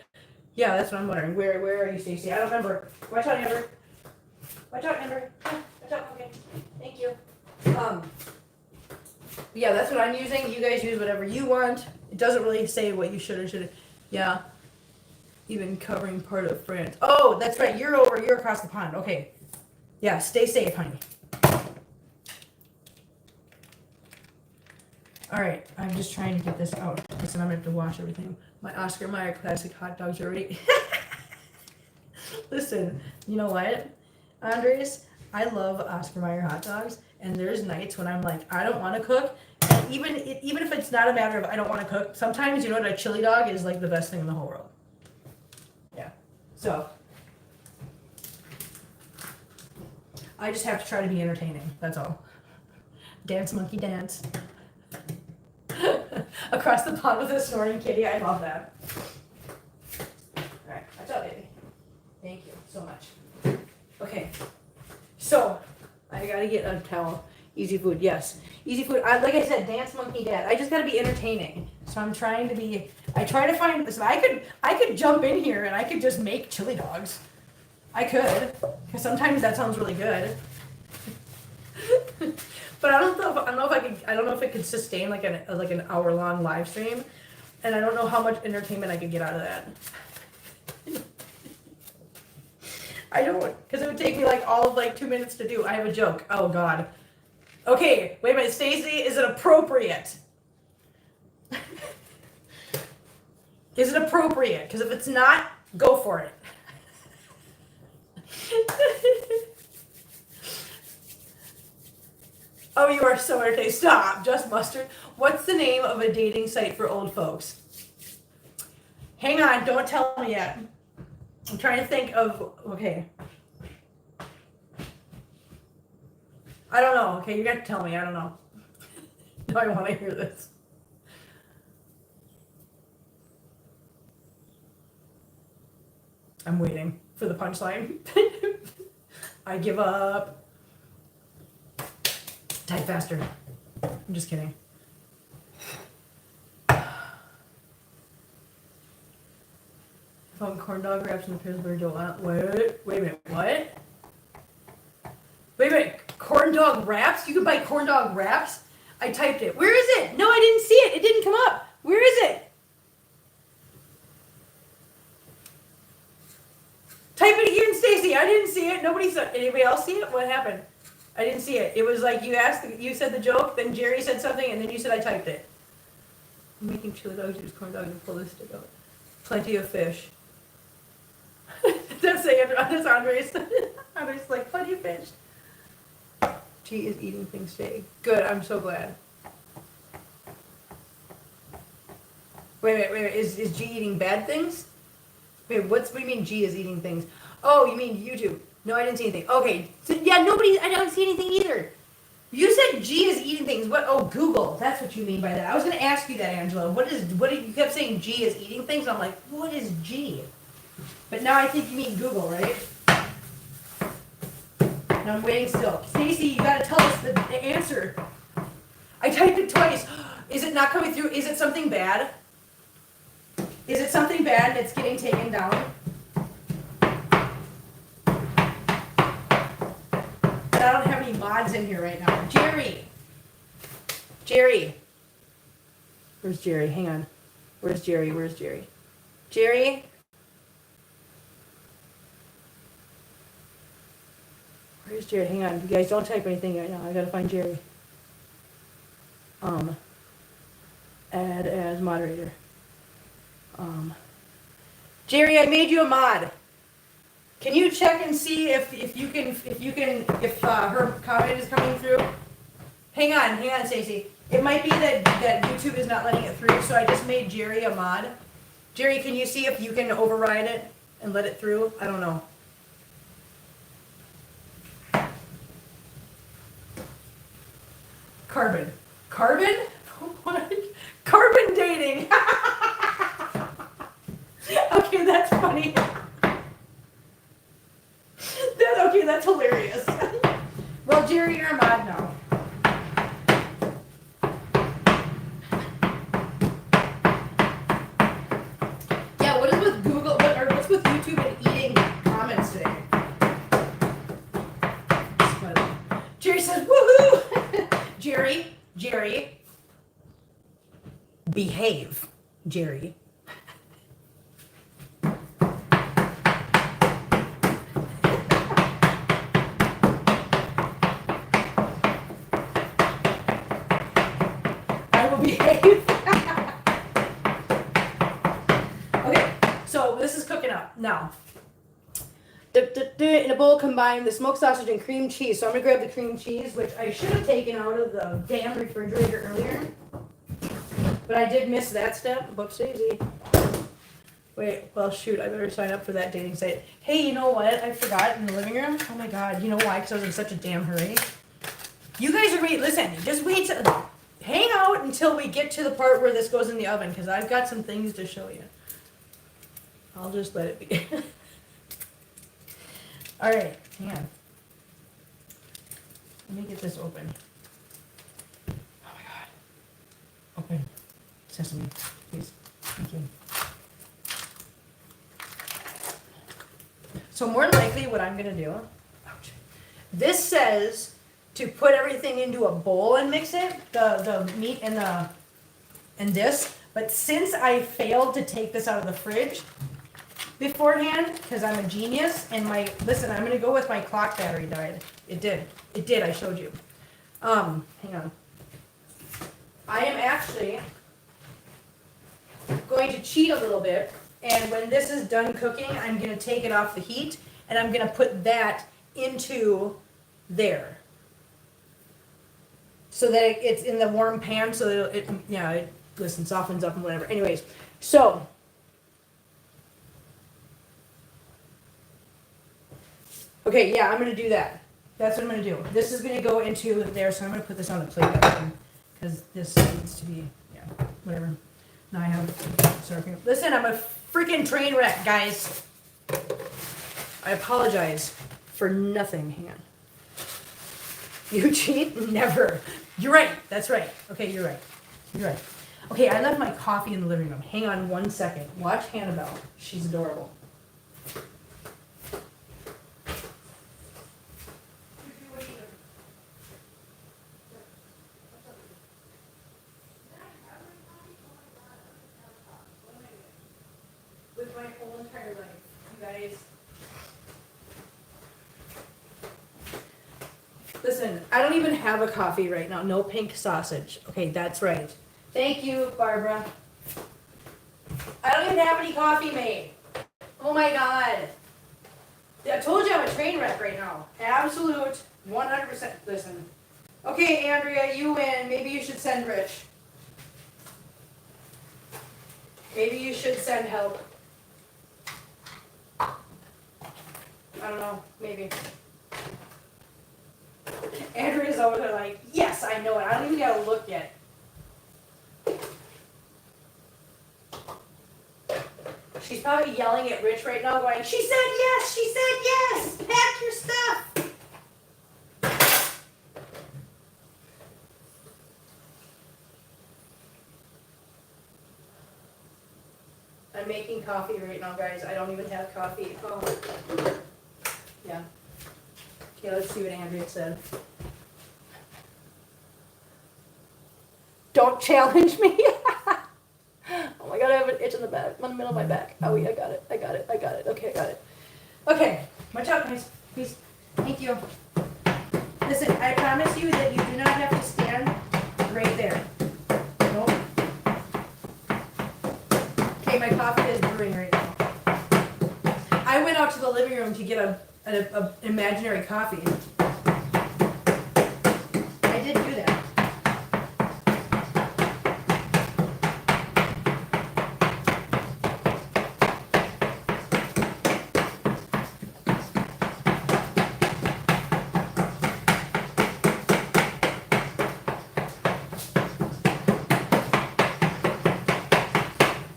Yeah, that's what I'm wondering. Where are you, Stacy? I don't remember. Watch out, Amber. Watch out, Amber. Watch out, okay. Thank you. Yeah, that's what I'm using. You guys use whatever you want. It doesn't really say what you should or shouldn't. Yeah. Even covering part of France. Oh, that's right. You're across the pond. Okay. Yeah, stay safe, honey. All right. I'm just trying to get this out. Listen, I'm going to have to wash everything. My Oscar Mayer classic hot dogs are ready. Listen, you know what, Andres? I love Oscar Mayer hot dogs. And there's nights when I'm like, I don't want to cook. And even if it's not a matter of I don't want to cook, sometimes, you know what, a chili dog is like the best thing in the whole world. Yeah. So I just have to try to be entertaining. That's all. Dance, monkey, dance. Across the pond with a snoring kitty. I love that. All right. Watch out, baby. Thank you so much. Okay. So I gotta get a towel. Easy food, yes. Easy food. Like I said, dance monkey dad. I just gotta be entertaining. So I'm trying to be. I try to find this. I could jump in here and I could just make chili dogs. I could, because sometimes that sounds really good. But I don't know if it could sustain like an hour-long live stream, and I don't know how much entertainment I could get out of that. I don't, because it would take me like all of like 2 minutes to do. I have a joke. Oh God. Okay, wait a minute, Stacy. Is it appropriate? Is it appropriate? Because if it's not, go for it. Oh, you are so entertaining. Stop. Just mustard. What's the name of a dating site for old folks? Hang on. Don't tell me yet. I'm trying to think of, okay. I don't know. Okay, you got to tell me. I don't know. No, I want to hear this. I'm waiting for the punchline. I give up. Type faster. I'm just kidding. Found corn dog wraps in the Pittsburgh dough. Wait a minute, what? Wait a minute, corn dog wraps? You could buy corn dog wraps? I typed it. Where is it? No, I didn't see it. It didn't come up. Where is it? Type it again, Stacy. I didn't see it. Nobody saw it. Anybody else see it? What happened? I didn't see it. It was like you said the joke, then Jerry said something, and then you said I typed it. I'm making chili dogs, use corn dogs, and pull this stick out. Plenty of fish. That's Andres. Andres like, plenty of fish. G is eating things today. Good, I'm so glad. Wait a minute. Is G eating bad things? Wait, what do you mean G is eating things? Oh, you mean YouTube. No, I didn't see anything. Okay. So, yeah, I don't see anything either. You said G is eating things. What? Oh, Google. That's what you mean by that. I was going to ask you that, Angela. You kept saying G is eating things. I'm like, what is G? But now I think you mean Google, right? And I'm waiting still. Stacy, you got to tell us the answer. I typed it twice. Is it not coming through? Is it something bad? Is it something bad that's getting taken down? I don't have any mods in here right now. Jerry. Where's Jerry? Hang on. Where's Jerry? Jerry? Where's Jerry? Hang on. You guys don't type anything right now. I gotta find Jerry. Add as moderator. Jerry, I made you a mod. Can you check and see if her comment is coming through? Hang on, Stacey. It might be that YouTube is not letting it through, so I just made Jerry a mod. Jerry, can you see if you can override it and let it through? I don't know. Carbon? What? Carbon dating. Okay, that's funny. That's hilarious. Well, Jerry, you're a mod now. Yeah, what is with Google? What's with YouTube and eating comments today? Jerry says, "Woohoo!" Jerry, behave, Jerry. Now, in a bowl, combine the smoked sausage and cream cheese. So I'm going to grab the cream cheese, which I should have taken out of the damn refrigerator earlier. But I did miss that step. Whoops daisy. Wait, well, shoot, I better sign up for that dating site. Hey, you know what? I forgot in the living room. Oh, my God. You know why? Because I was in such a damn hurry. You guys are wait. Listen, just wait. Hang out until we get to the part where this goes in the oven, because I've got some things to show you. I'll just let it be. All right, hang on. Let me get this open. Oh my God. Open. Sesame, please. Thank you. So more than likely what I'm going to do, ouch, this says to put everything into a bowl and mix it, the meat and this. But since I failed to take this out of the fridge beforehand, because I'm a genius, and listen, I'm going to go with my clock battery died. It did, I showed you. Hang on. I am actually going to cheat a little bit, and when this is done cooking, I'm going to take it off the heat, and I'm going to put that into there. So that it's in the warm pan, so that it softens up and whatever. Anyways, so okay, yeah, I'm going to do that. That's what I'm going to do. This is going to go into there, so I'm going to put this on the plate because this needs to be, whatever. Now I have, sorry. Listen, I'm a freaking train wreck, guys. I apologize for nothing. Hang on. You cheat? Never. You're right. That's right. Okay, you're right. Okay, I left my coffee in the living room. Hang on 1 second. Watch Hannibal. She's adorable. With my whole entire life, you guys. Listen, I don't even have a coffee right now. No pink sausage. Okay, that's right. Thank you, Barbara. I don't even have any coffee made. Oh my God. I told you I'm a train wreck right now. Absolute 100%. Listen. Okay, Andrea, you win. Maybe you should send Rich. Maybe you should send help. I don't know. Maybe. Andrea's over there like, yes, I know it. I don't even gotta look yet. She's probably yelling at Rich right now going, she said yes, she said yes, pack your stuff. I'm making coffee right now, guys. I don't even have coffee. Oh. Yeah. Okay, let's see what Andrea said. Don't challenge me. Oh my God, I have an itch in the back, in the middle of my back. Oh, I got it. Okay, I got it. Okay, watch out, guys. Please. Thank you. Listen, I promise you that you do not have to stand right there. Nope. Okay, my coffee is brewing right now. I went out to the living room to get an imaginary coffee. I did do that.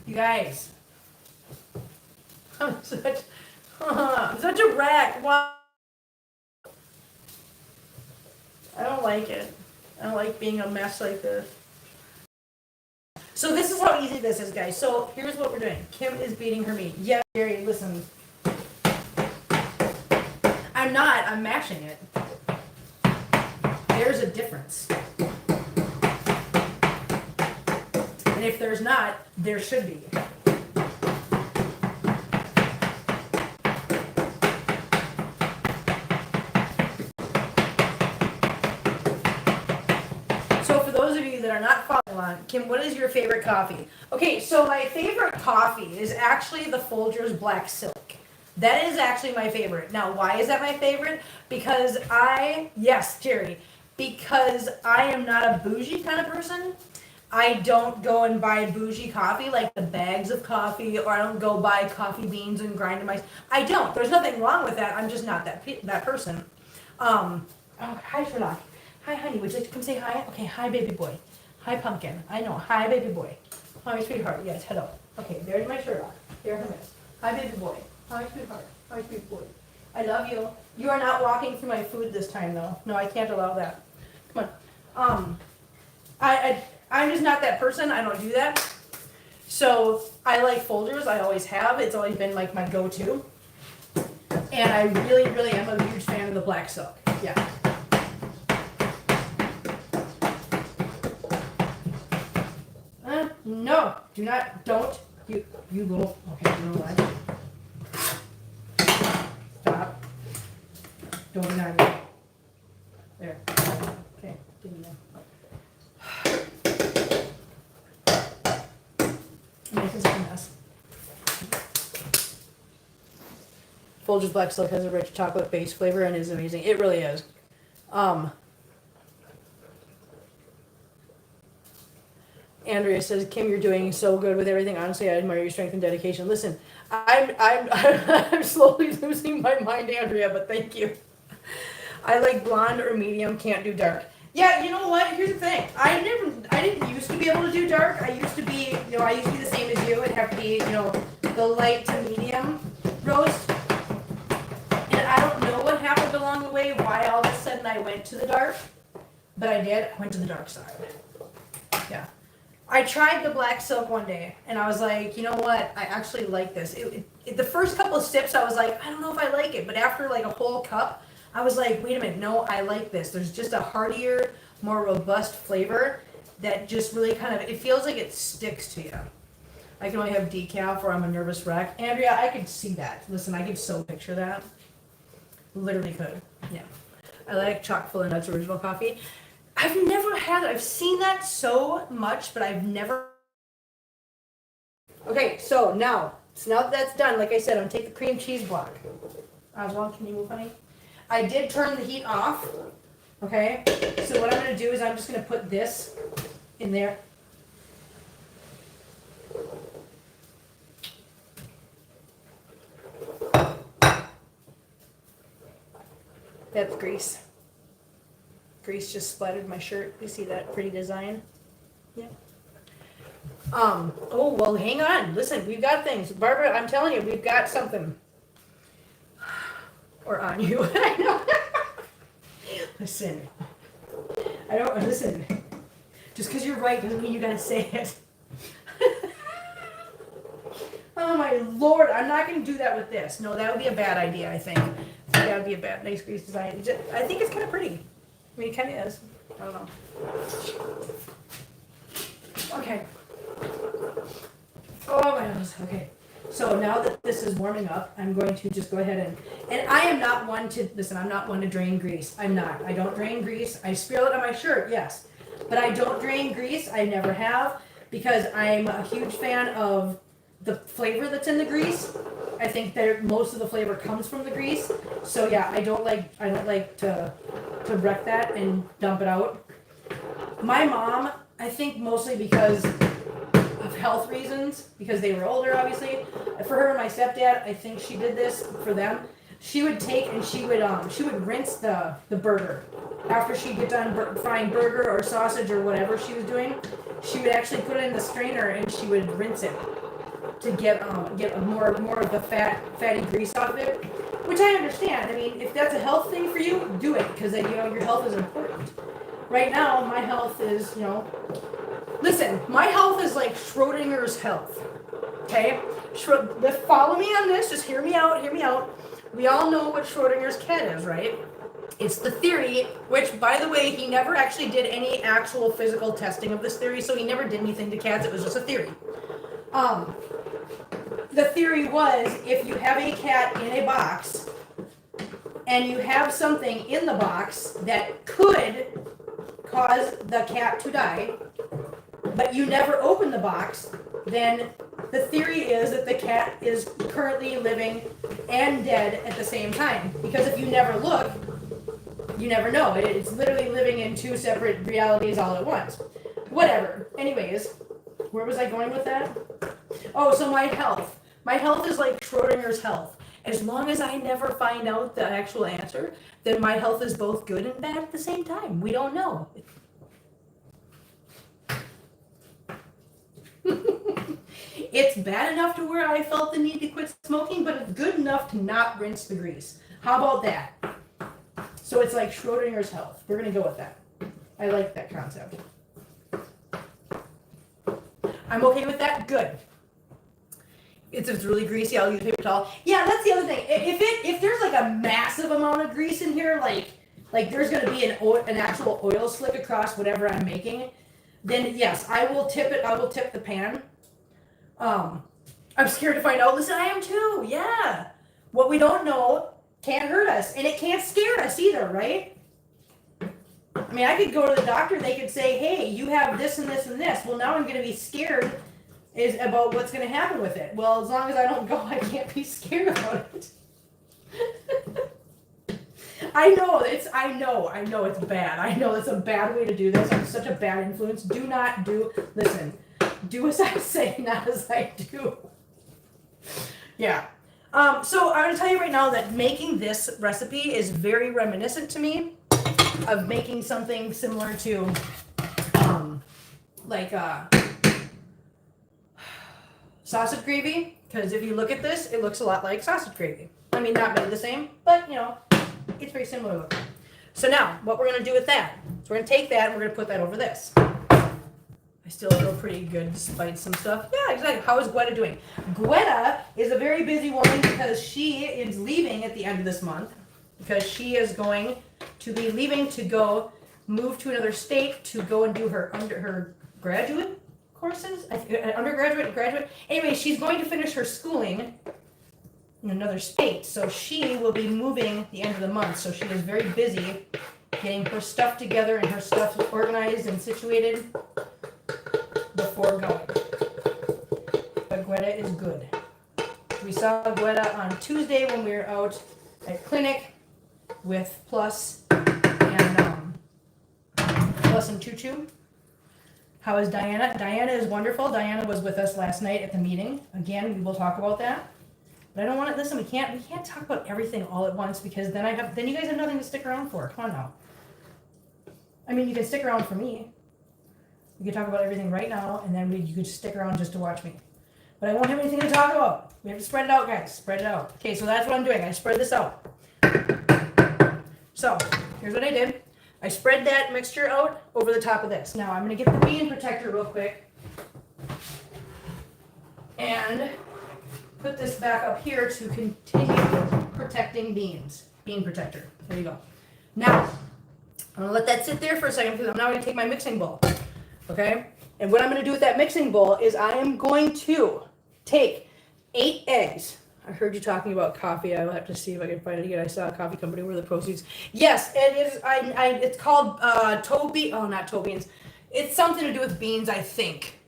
You guys, I'm such a wreck. Wow. I don't like it. I don't like being a mess like this. So this is how easy this is, guys. So here's what we're doing. Kim is beating her meat. Yeah, Gary, listen. I'm not. I'm mashing it. There's a difference. And if there's not, there should be. So for those of you that are not following along, Kim, what is your favorite coffee? Okay, so my favorite coffee is actually the Folgers Black Silk. That is actually my favorite. Now, why is that my favorite? Because yes, Jerry, because I am not a bougie kind of person. I don't go and buy bougie coffee, like the bags of coffee, or I don't go buy coffee beans and grind them myself. I don't. There's nothing wrong with that. I'm just not that person. Oh, hi, Sherlock. Hi, honey. Would you like to come say hi? Okay, hi, baby boy. Hi, pumpkin. I know. Hi, baby boy. Hi, sweetheart. Yes, hello. Okay, there's my Sherlock. There he is. Hi, baby boy. Hi, sweetheart. Hi, sweet boy. I love you. You are not walking through my food this time, though. No, I can't allow that. Come on. I'm just not that person. I don't do that. So I like Folgers. I always have. It's always been like my go-to. And I really, really am a huge fan of the Black Silk. Yeah. No, do not, don't. You little, okay, you know what? Stop. Don't deny me. There. Okay, give me that. Making such a mess. Folgers Black Silk has a rich chocolate base flavor and is amazing. It really is. Andrea says, Kim, you're doing so good with everything. Honestly, I admire your strength and dedication. Listen, I'm slowly losing my mind, Andrea, but thank you. I like blonde or medium, can't do dark. Yeah, you know what? Here's the thing. I didn't used to be able to do dark. I used to be the same as you. It'd have to be, the light to medium roast. And I don't know what happened along the way, why all of a sudden I went to the dark. But I did. I went to the dark side. Yeah. I tried the black silk one day, and I was like, you know what? I actually like this. The first couple of sips, I was like, I don't know if I like it. But after like a whole cup, I was like, wait a minute, no, I like this. There's just a heartier, more robust flavor that just really kind of, it feels like it sticks to you. I can only have decaf or I'm a nervous wreck. Andrea, I could see that. Listen, I could so picture that. Literally could. Yeah. I like chock-full of nuts original coffee. I've never had it. I've seen that so much, but I've never. Okay, so now that that's done, like I said, I'm gonna take the cream cheese block. Oswald, can you move, honey? I did turn the heat off. Okay, so what I'm gonna do is I'm just gonna put this in there. That's grease. Grease just splattered my shirt. You see that pretty design? Yeah. Oh, well, hang on. Listen, we've got things. Barbara, I'm telling you, we've got something. Or on you. I know. Listen. Listen. Just because you're right doesn't mean you gotta say it. Oh my Lord, I'm not gonna do that with this. No, that would be a bad idea, I think. That would be a bad, nice grease design. I think it's kind of pretty. I mean, it kind of is. I don't know. Okay. Oh my goodness. Okay. So now that this is warming up, I'm going to just go ahead and I am not one to, listen, I'm not one to drain grease. I'm not. I don't drain grease. I spill it on my shirt, yes. But I don't drain grease. I never have, because I'm a huge fan of the flavor that's in the grease. I think that most of the flavor comes from the grease. So yeah, I don't like to wreck that and dump it out. My mom, I think mostly because of health reasons, because they were older, obviously. For her and my stepdad, I think she did this for them. She would take and she would rinse the burger after she'd get done frying burger or sausage or whatever she was doing. She would actually put it in the strainer and she would rinse it to get more of the fatty grease off of it, which I understand. I mean, if that's a health thing for you, do it, because your health is important. Right now, my health is, listen, my health is like Schrodinger's health. Okay, follow me on this. Just hear me out. Hear me out. We all know what Schrodinger's cat is, right? It's the theory, which, by the way, he never actually did any actual physical testing of this theory, so he never did anything to cats. It was just a theory. The theory was, if you have a cat in a box and you have something in the box that could cause the cat to die, but you never open the box, then the theory is that the cat is currently living and dead at the same time. Because if you never look, you never know. It's literally living in two separate realities all at once. Whatever. Anyways, where was I going with that? Oh, so my health. My health is like Schrodinger's health. As long as I never find out the actual answer, then my health is both good and bad at the same time. We don't know. It's bad enough to where I felt the need to quit smoking, but it's good enough to not rinse the grease. How about that? So it's like Schrodinger's health. We're going to go with that. I like that concept. I'm okay with that? Good. If it's really greasy, I'll use a paper towel. Yeah, that's the other thing. If there's like a massive amount of grease in here, like there's going to be an actual oil slick across whatever I'm making, then yes, I will tip it. I will tip the pan. I'm scared to find out. Listen, I am too. Yeah. What we don't know can't hurt us, and it can't scare us either, right? I mean, I could go to the doctor. They could say, "Hey, you have this and this and this." Well, now I'm going to be scared about what's going to happen with it. Well, as long as I don't go, I can't be scared about it. I know it's bad. I know it's a bad way to do this. I'm such a bad influence. Listen, do as I say, not as I do. Yeah. So I'm going to tell you right now that making this recipe is very reminiscent to me of making something similar to, sausage gravy. Because if you look at this, it looks a lot like sausage gravy. I mean, not made the same, but, it's very similar looking. So now, what we're going to do with that, so we're going to take that and we're going to put that over this. I still feel pretty good despite some stuff. Yeah, exactly. How is Gwetta doing? Gwetta is a very busy woman because she is leaving at the end of this month because she is going to be leaving to go move to another state to go and do her graduate courses, undergraduate, graduate. Anyway, she's going to finish her schooling in another state, so she will be moving at the end of the month. So she is very busy getting her stuff together and her stuff organized and situated before going. But Gwetta is good. We saw Gwetta on Tuesday when we were out at clinic with Plus and Choo Choo. How is Diana? Diana is wonderful. Diana was with us last night at the meeting. Again, we will talk about that. But I don't want to listen. We can't talk about everything all at once because then you guys have nothing to stick around for. Come on now. I mean, you can stick around for me. We can talk about everything right now, and then you could stick around just to watch me. But I won't have anything to talk about. We have to spread it out, guys. Spread it out. Okay, so that's what I'm doing. I spread this out. So here's what I did. I spread that mixture out over the top of this. Now I'm going to get the bean protector real quick and put this back up here to continue protecting beans. Bean protector. There you go. Now, I'm going to let that sit there for a second because I'm now going to take my mixing bowl. Okay? And what I'm going to do with that mixing bowl is I am going to take 8 eggs. I heard you talking about coffee. I will have to see if I can find it again. I saw a coffee company where the proceeds. Yes, it is. It's called toe bean. Oh, not toe beans. It's something to do with beans, I think,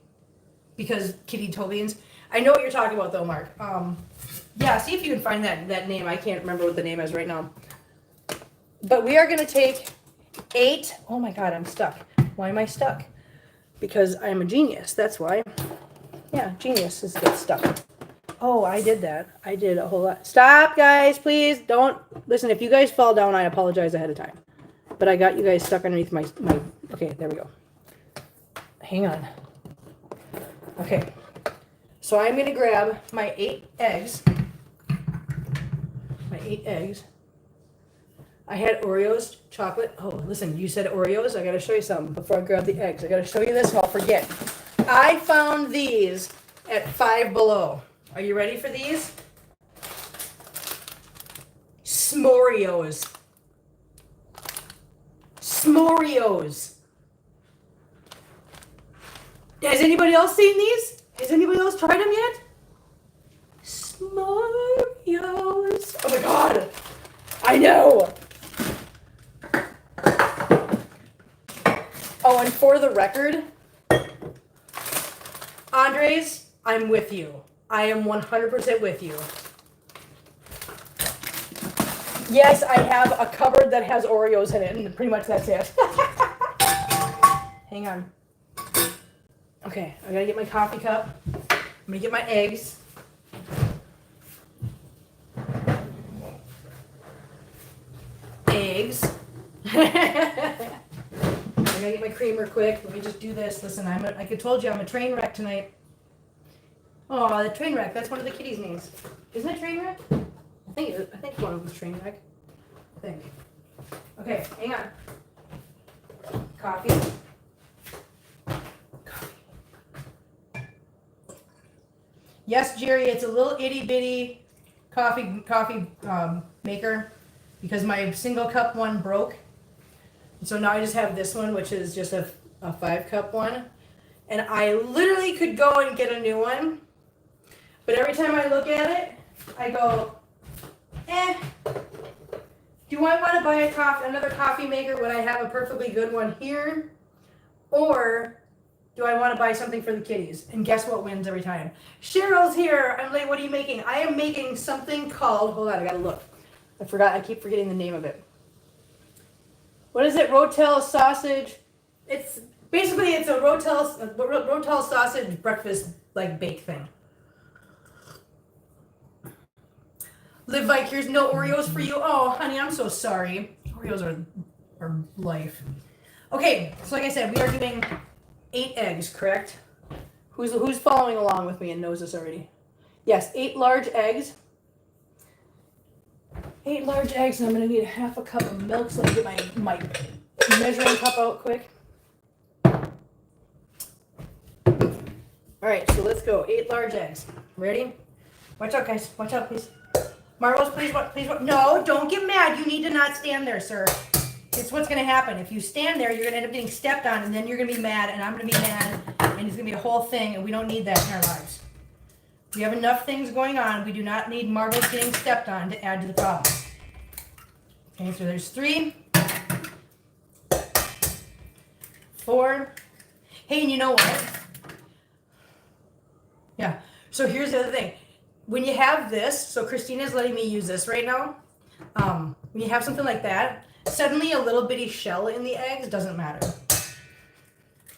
because kitty toe beans. I know what you're talking about, though, Mark. Yeah, see if you can find that name. I can't remember what the name is right now. But we are going to take 8. Oh my God, I'm stuck. Why am I stuck? Because I'm a genius. That's why. Yeah, geniuses get stuck. Oh, I did that. I did a whole lot. Stop, guys, please. Don't. Listen, if you guys fall down, I apologize ahead of time. But I got you guys stuck underneath my... Okay, there we go. Hang on. Okay. So I'm going to grab my 8 eggs. My 8 eggs. I had Oreos, chocolate. Oh, listen, you said Oreos. I got to show you something before I grab the eggs. I got to show you this or I'll forget. I found these at Five Below. Are you ready for these? S'moreos. S'moreos. Has anybody else seen these? Has anybody else tried them yet? S'moreos. Oh my God. I know. Oh, and for the record, Andres, I'm with you. I am 100% with you. Yes, I have a cupboard that has Oreos in it, and pretty much that's it. Hang on. Okay, I gotta get my coffee cup. I'm gonna get my eggs. Eggs. I gotta get my creamer quick. Let me just do this. Listen, I told you I'm a train wreck tonight. Oh, the train wreck. That's one of the kitties' names. Isn't it train wreck? I think one of them's train wreck. I think. Okay, hang on. Coffee. Yes, Jerry, it's a little itty bitty coffee maker because my single cup one broke. And so now I just have this one, which is just a 5-cup one. And I literally could go and get a new one. But every time I look at it, I go, do I want to buy another coffee maker when I have a perfectly good one here? Or do I want to buy something for the kitties? And guess what wins every time? Cheryl's here. I'm like, what are you making? I am making something called, hold on, I gotta look. I keep forgetting the name of it. What is it? Rotel sausage. It's a Rotel sausage breakfast like bake thing. Live Vike, here's no Oreos for you. Oh, honey, I'm so sorry. Oreos are life. Okay, so like I said, we are doing 8 eggs, correct? Who's following along with me and knows this already? Yes, 8 large eggs. 8 large eggs, and I'm gonna need half a cup of milk, so let me get my measuring cup out quick. All right, so let's go. 8 large eggs. Ready? Watch out, guys. Watch out, please. Marbles, please, please. No, don't get mad. You need to not stand there, sir. It's what's going to happen. If you stand there, you're going to end up getting stepped on, and then you're going to be mad, and I'm going to be mad, and it's going to be a whole thing, and we don't need that in our lives. We have enough things going on. We do not need marbles getting stepped on to add to the problem. Okay, so there's 3, 4. Hey, and you know what? Yeah. So here's the other thing. When you have this, so Christina's letting me use this right now. When you have something like that, suddenly a little bitty shell in the eggs doesn't matter.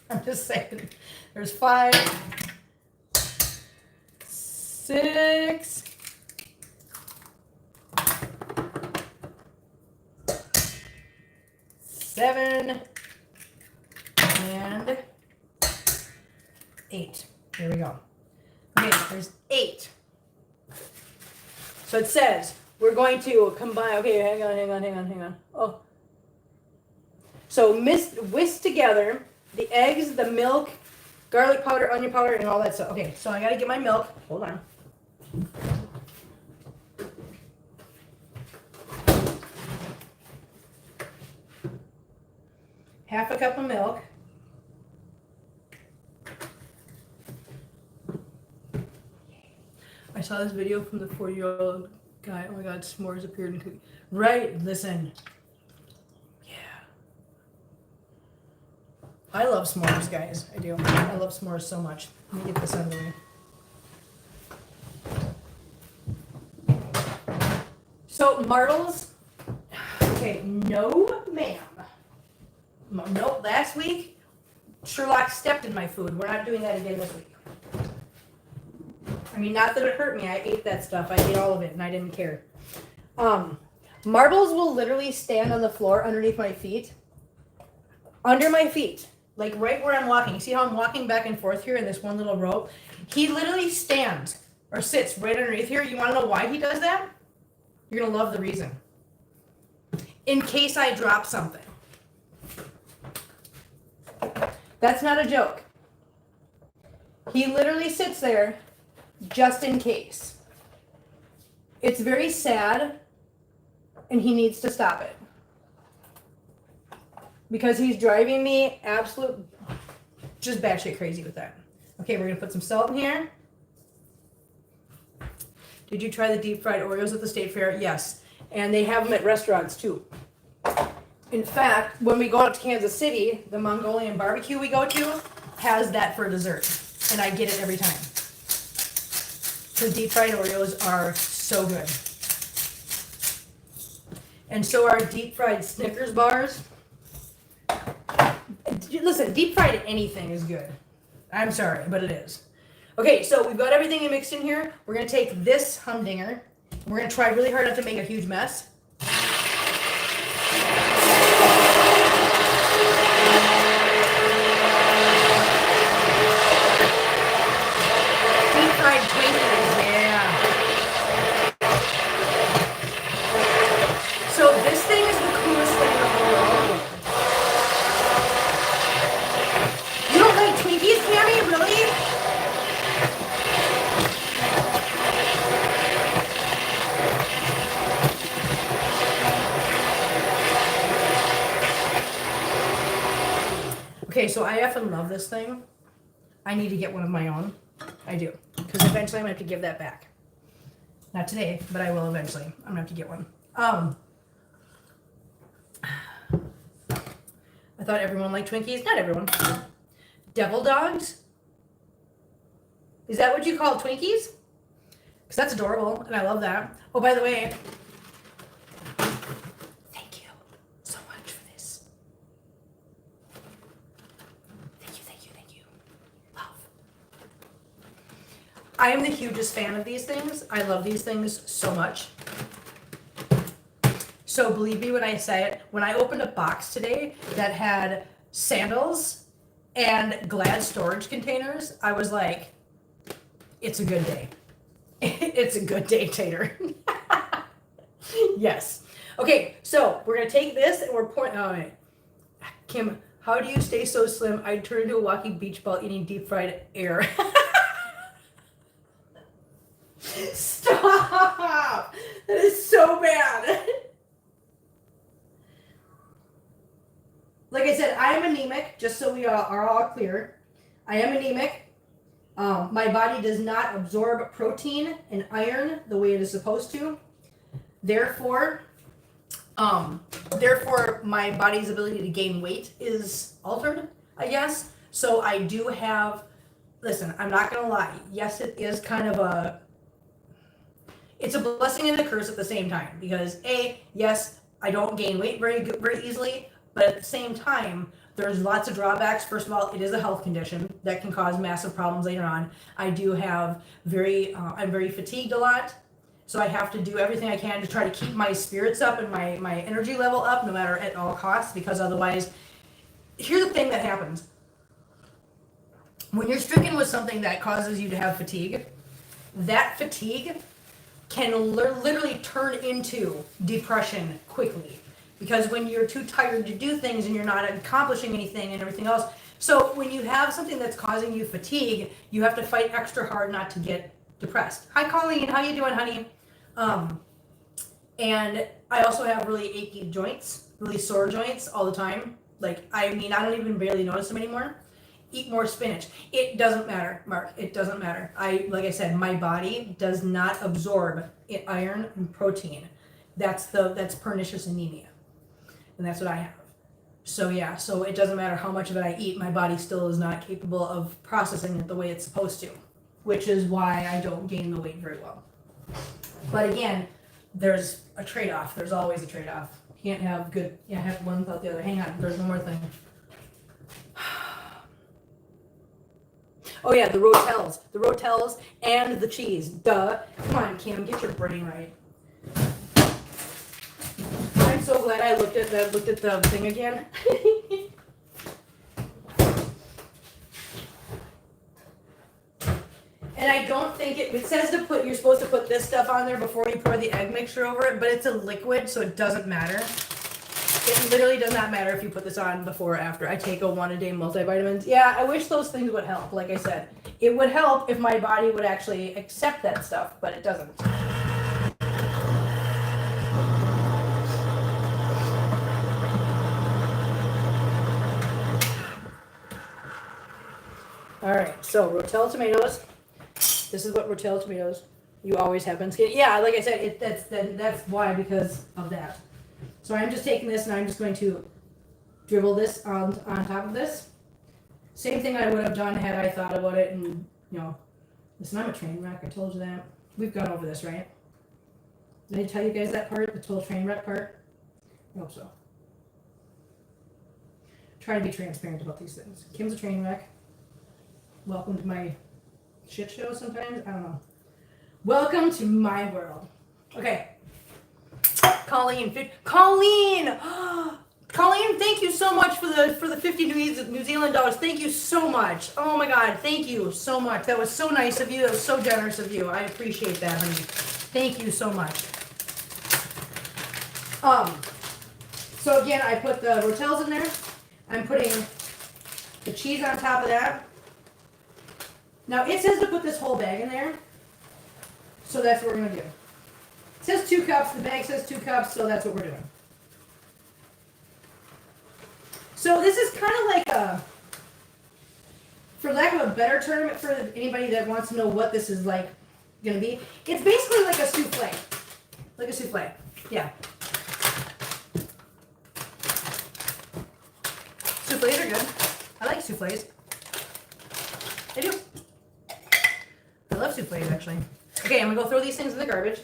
I'm just saying. There's 5, 6, 7, and 8. Here we go. Okay, there's 8. So it says we're going to combine. Okay, hang on. Oh. So whisk together the eggs, the milk, garlic powder, onion powder, and all that stuff. Okay, so I got to get my milk. Hold on. Half a cup of milk. I saw this video from the 40-year-old guy. Oh my God, s'mores appeared in cookie. Right, listen. Yeah. I love s'mores, guys. I do. I love s'mores so much. Let me get this out of the way. So, marbles. Okay, no ma'am. No, last week, Sherlock stepped in my food. We're not doing that again this week. I mean, not that it hurt me. I ate that stuff. I ate all of it, and I didn't care. Marbles will literally stand on the floor underneath my feet. Under my feet. Like right where I'm walking. See how I'm walking back and forth here in this one little row? He literally stands or sits right underneath here. You want to know why he does that? You're going to love the reason. In case I drop something. That's not a joke. He literally sits there just in case. It's very sad, and he needs to stop it. Because he's driving me just batshit crazy with that. Okay, we're going to put some salt in here. Did you try the deep fried Oreos at the State Fair? Yes. And they have them at restaurants too. In fact, when we go out to Kansas City, the Mongolian barbecue we go to has that for dessert. And I get it every time. The deep fried Oreos are so good. And so are deep fried Snickers bars. Listen, deep fried anything is good. I'm sorry, but it is. Okay, so we've got everything mixed in here. We're going to take this humdinger. We're going to try really hard not to make a huge mess. Deep fried Twinkies, yeah. So this thing is the coolest thing in the whole world. You don't like Twinkies, Tammy? Really? Okay, so I effing love this thing. I need to get one of my own. I do. Because eventually I'm going to have to give that back. Not today, but I will eventually. I'm going to have to get one. I thought everyone liked Twinkies. Not everyone. Devil dogs? Is that what you call Twinkies? Because that's adorable, and I love that. Oh, by the way, thank you so much for this. Thank you. Love. I am the hugest fan of these things. I love these things so much. So believe me when I say it, when I opened a box today that had sandals and Glad storage containers, I was like, it's a good day. It's a good day, Tater. Yes. Okay, so we're going to take this and we're pouring. All right. Kim, how do you stay so slim? I'd turn into a walking beach ball eating deep fried air. That is so bad. Like I said, I am anemic, just so we are all clear. I am anemic. My body does not absorb protein and iron the way it is supposed to. Therefore, my body's ability to gain weight is altered, I guess. So I do have, listen, I'm not gonna lie. Yes, it is kind of it's a blessing and a curse at the same time, because yes, I don't gain weight very easily, but at the same time, there's lots of drawbacks. First of all, it is a health condition that can cause massive problems later on. I do have I'm very fatigued a lot, so I have to do everything I can to try to keep my spirits up and my energy level up, no matter at all costs, because otherwise, here's the thing that happens. When you're stricken with something that causes you to have fatigue, that fatigue can literally turn into depression quickly. Because when you're too tired to do things and you're not accomplishing anything and everything else. So when you have something that's causing you fatigue, you have to fight extra hard not to get depressed. Hi, Colleen. How you doing, honey? And I also have really achy joints, really sore joints all the time. Like, I mean, I don't even barely notice them anymore. Eat more spinach. It doesn't matter, Mark. It doesn't matter. Like I said, my body does not absorb iron and protein. That's pernicious anemia. And that's what I have. So yeah, so it doesn't matter how much of it I eat, my body still is not capable of processing it the way it's supposed to, which is why I don't gain the weight very well. But again, there's a trade-off. There's always a trade-off. You can't have have one without the other. Hang on, there's one more thing. Oh yeah, the Rotels and the cheese. Duh. Come on, Kim, get your brain right. I'm so glad I looked at the thing again. And I don't think it says you're supposed to put this stuff on there before you pour the egg mixture over it, but it's a liquid, so it doesn't matter. It literally does not matter if you put this on before or after. I take a 1-a-day multivitamins. Yeah, I wish those things would help. Like I said, it would help if my body would actually accept that stuff, but it doesn't. All right, so Rotel tomatoes. This is what Rotel tomatoes. You always have been skinny. Yeah, like I said, that's why, because of that. So I'm just taking this and I'm just going to dribble this on top of this. Same thing I would have done had I thought about it, and listen, I'm a train wreck. I told you that. We've gone over this, right? Did I tell you guys that part, the total train wreck part? I hope so. Try to be transparent about these things. Kim's a train wreck. Welcome to my shit show sometimes. I don't know. Welcome to my world. Okay. Colleen, thank you so much for the 50 New Zealand dollars. Thank you so much. Oh my God, thank you so much. That was so nice of you. That was so generous of you. I appreciate that, honey. Thank you so much. So again, I put the Rotels in there. I'm putting the cheese on top of that. Now it says to put this whole bag in there, so that's what we're gonna do. It says 2 cups, the bag says 2 cups, so that's what we're doing. So this is kind of like for lack of a better term, for anybody that wants to know what this is like gonna be, it's basically like a souffle. Like a souffle, yeah. Souffles are good. I like souffles. I do. I love souffles, actually. Okay, I'm gonna go throw these things in the garbage.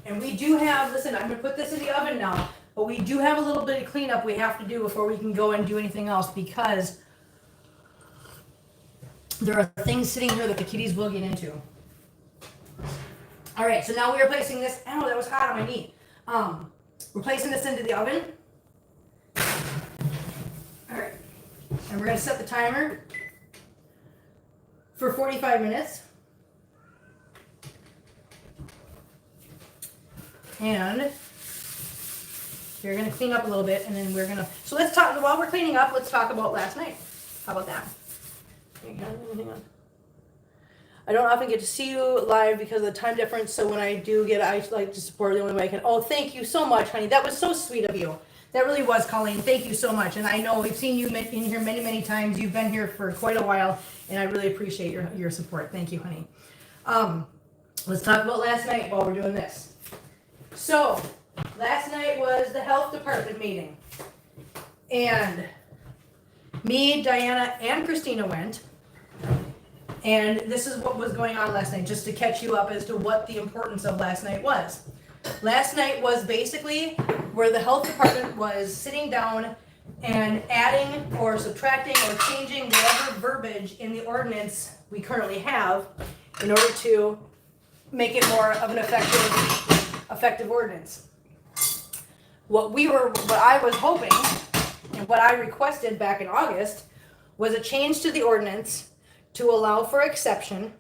And we do have, listen, I'm gonna put this in the oven now, but we do have a little bit of cleanup we have to do before we can go and do anything else, because there are things sitting here that the kitties will get into. All right, so now we are placing this, ow, that was hot on my knee. We're placing this into the oven. All right, and we're gonna set the timer for 45 minutes. And you're gonna clean up a little bit, and then we're gonna, so let's talk, while we're cleaning up, let's talk about last night. How about that? Hang on. I don't often get to see you live because of the time difference, so when I do get, I like to support the only way I can. Oh, thank you so much, honey. That was so sweet of you. That really was, Colleen. Thank you so much. And I know we've seen you in here many, many times. You've been here for quite a while, and I really appreciate your support. Thank you, honey. Let's talk about last night while we're doing this. So, last night was the health department meeting. And me, Diana, and Christina went. And this is what was going on last night, just to catch you up as to what the importance of last night was. Last night was basically where the health department was sitting down and adding or subtracting or changing whatever verbiage in the ordinance we currently have in order to make it more of an effective ordinance. What I was hoping and what I requested back in August was a change to the ordinance to allow for exception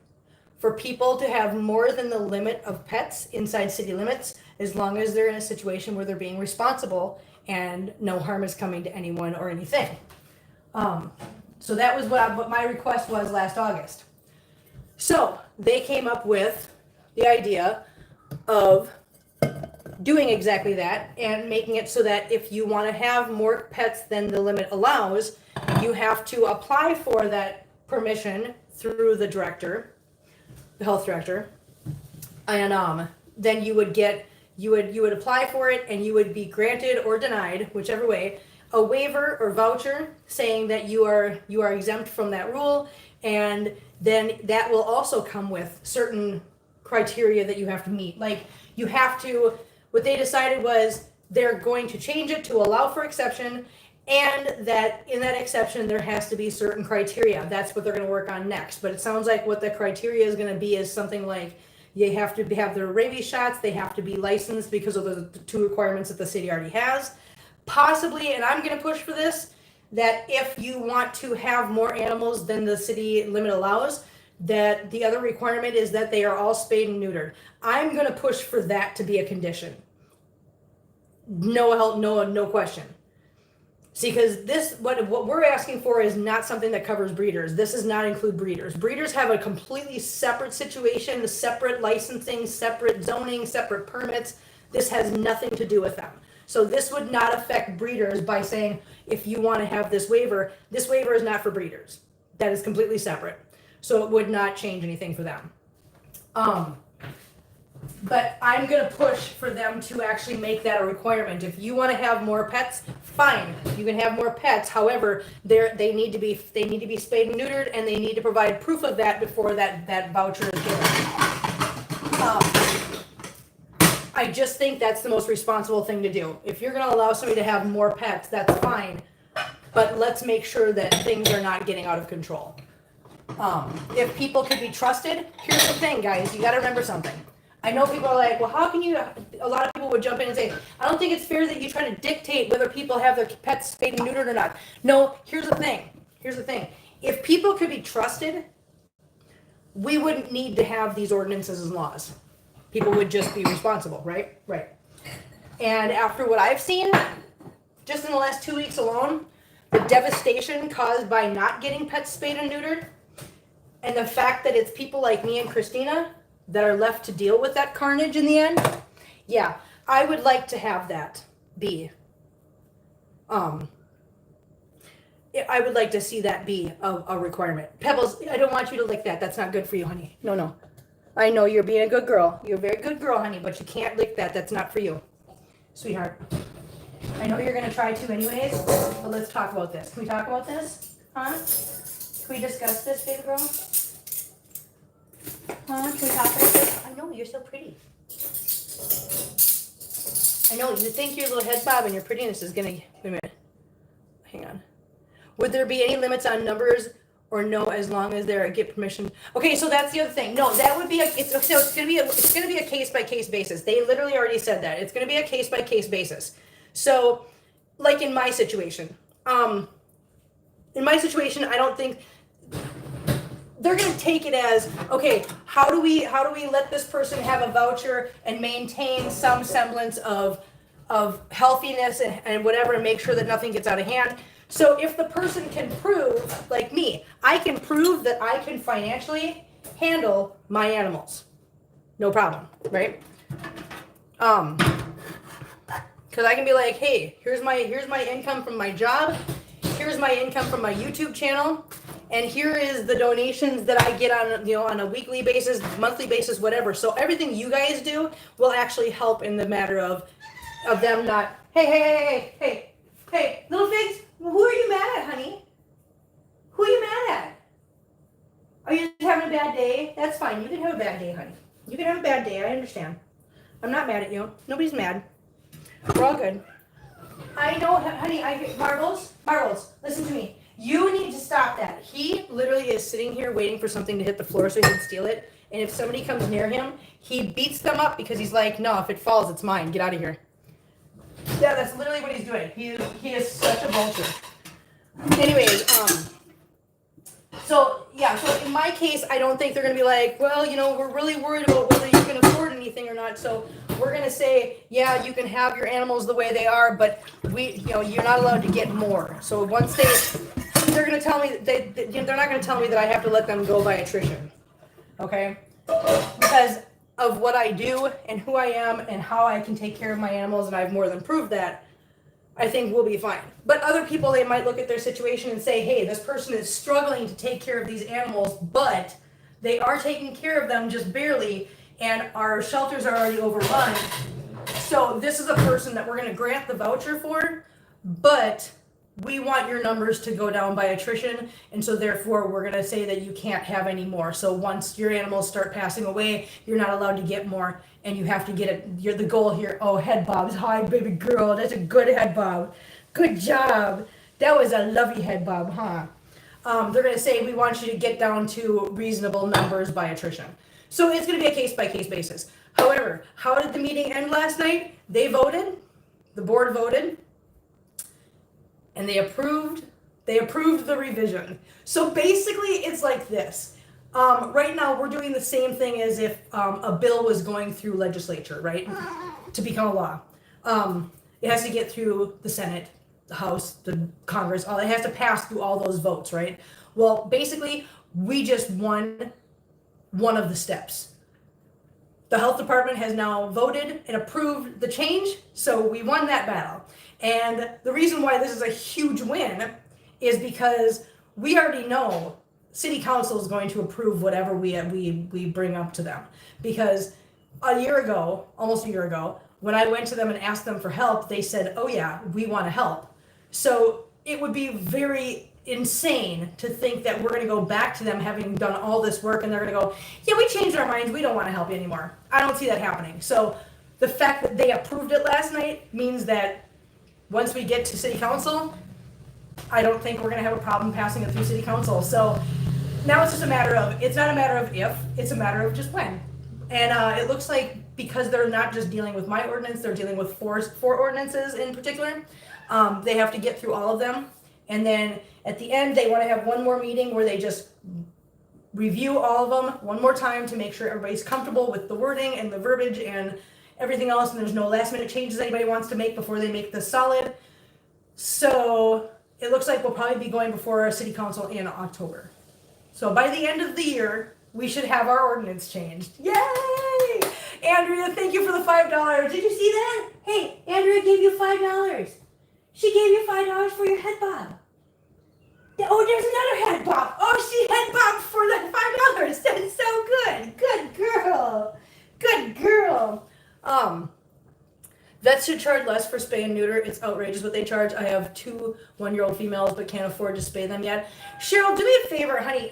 for people to have more than the limit of pets inside city limits, as long as they're in a situation where they're being responsible and no harm is coming to anyone or anything. So that was what my request was last August. So they came up with the idea of doing exactly that and making it so that if you want to have more pets than the limit allows, you have to apply for that permission through the director, the health director, and then you would apply for it, and you would be granted or denied, whichever way, a waiver or voucher saying that you are exempt from that rule, and then that will also come with certain criteria that you have to meet. Like you have to, what they decided was they're going to change it to allow for exception, and that in that exception there has to be certain criteria. That's what they're going to work on next. But it sounds like what the criteria is going to be is something like you have to have their rabies shots, they have to be licensed because of the two requirements that the city already has. Possibly, and I'm going to push for this, that if you want to have more animals than the city limit allows, that the other requirement is that they are all spayed and neutered. I'm going to push for that to be a condition. No question. See, because this, what we're asking for is not something that covers breeders. This does not include breeders. Breeders have a completely separate situation, separate licensing, separate zoning, separate permits. This has nothing to do with them. So this would not affect breeders by saying, if you want to have this waiver is not for breeders. That is completely separate. So it would not change anything for them. But I'm going to push for them to actually make that a requirement. If you want to have more pets, fine, you can have more pets. However, they need to be spayed and neutered, and they need to provide proof of that before that voucher is given. I just think that's the most responsible thing to do. If you're going to allow somebody to have more pets, that's fine. But let's make sure that things are not getting out of control. If people could be trusted, here's the thing, guys. You got to remember something. I know people are like, well, how can you, a lot of people would jump in and say, I don't think it's fair that you try to dictate whether people have their pets spayed and neutered or not. No, here's the thing. If people could be trusted, we wouldn't need to have these ordinances and laws. People would just be responsible, right? Right. And after what I've seen, just in the last 2 weeks alone, the devastation caused by not getting pets spayed and neutered, and the fact that it's people like me and Christina that are left to deal with that carnage in the end, yeah, I would like to have that be, I would like to see that be a requirement. Pebbles, I don't want you to lick that. That's not good for you, honey. No. I know you're being a good girl. You're a very good girl, honey, but you can't lick that. That's not for you, sweetheart. I know you're going to try to anyways, but let's talk about this. Can we talk about this? Huh? Can we discuss this, baby girl? Huh? Can we talk about this? I know, you're so pretty. I know, you think your little head bob and your prettiness is going to... Wait a minute. Hang on. Would there be any limits on numbers or no, as long as they get permission? Okay, so that's the other thing. No, that would be it's going to be a case-by-case basis. They literally already said that. It's going to be a case-by-case basis. So, like in my situation, I don't think they're going to take it as, okay, how do we let this person have a voucher and maintain some semblance of healthiness and whatever, and make sure that nothing gets out of hand. So if the person can prove, like me, I can prove that I can financially handle my animals. No problem, right? Because I can be like, hey, here's my income from my job, here's my income from my YouTube channel, and here is the donations that I get on a weekly basis, monthly basis, whatever. So everything you guys do will actually help in the matter of them not, hey, little figs, who are you mad at, honey? Who are you mad at? Are you just having a bad day? That's fine. You can have a bad day, honey. You can have a bad day. I understand. I'm not mad at you. Nobody's mad. We're all good. I know, honey, Marbles, listen to me. You need to stop that. He literally is sitting here waiting for something to hit the floor so he can steal it. And if somebody comes near him, he beats them up because he's like, no, if it falls, it's mine. Get out of here. Yeah, that's literally what he's doing. He is such a vulture. Anyways, so in my case, I don't think they're going to be like, well, we're really worried about whether you can afford anything or not. So we're going to say, yeah, you can have your animals the way they are, but you're not allowed to get more. So once they're going to tell me, they're not going to tell me that I have to let them go by attrition. Okay? Because of what I do and who I am and how I can take care of my animals, and I've more than proved that, I think we'll be fine. But other people, they might look at their situation and say, hey, this person is struggling to take care of these animals, but they are taking care of them just barely, and our shelters are already overrun. So this is a person that we're going to grant the voucher for, but we want your numbers to go down by attrition, and so therefore we're going to say that you can't have any more. So once your animals start passing away, you're not allowed to get more, and you have to get it. You're the goal here. Oh, head bobs. Hi, baby girl. That's a good head bob. Good job. That was a lovely head bob, huh? They're going to say we want you to get down to reasonable numbers by attrition. So it's going to be a case-by-case basis. However, how did the meeting end last night? They voted. The board voted. And they approved the revision. So basically it's like this. Right now we're doing the same thing as if a bill was going through legislature, right? To become a law. It has to get through the Senate, the House, the Congress, it has to pass through all those votes, right? Well, basically we just won one of the steps. The health department has now voted and approved the change, so we won that battle. And the reason why this is a huge win is because we already know city council is going to approve whatever we bring up to them. Because almost a year ago, when I went to them and asked them for help, they said, oh yeah, we want to help. So it would be very insane to think that we're going to go back to them having done all this work and they're going to go, yeah, we changed our minds, we don't want to help you anymore. I don't see that happening. So the fact that they approved it last night means that once we get to city council, I don't think we're going to have a problem passing it through city council. So now it's just it's not a matter of if, it's a matter of just when. And it looks like because they're not just dealing with my ordinance, they're dealing with four ordinances in particular. They have to get through all of them. And then at the end, they want to have one more meeting where they just review all of them one more time to make sure everybody's comfortable with the wording and the verbiage and everything else, and there's no last minute changes anybody wants to make before they make this solid. So it looks like we'll probably be going before our city council in October. So by the end of the year, we should have our ordinance changed. Yay! Andrea, thank you for the $5. Did you see that? Hey, Andrea gave you $5. She gave you $5 for your head bob. Oh, there's another head bob. Oh, she head bobbed for the $5. That's so good. Good girl. Good girl. Vets should charge less for spay and neuter. It's outrageous what they charge. I have 2 one-year-old females but can't afford to spay them yet. Cheryl, do me a favor, honey.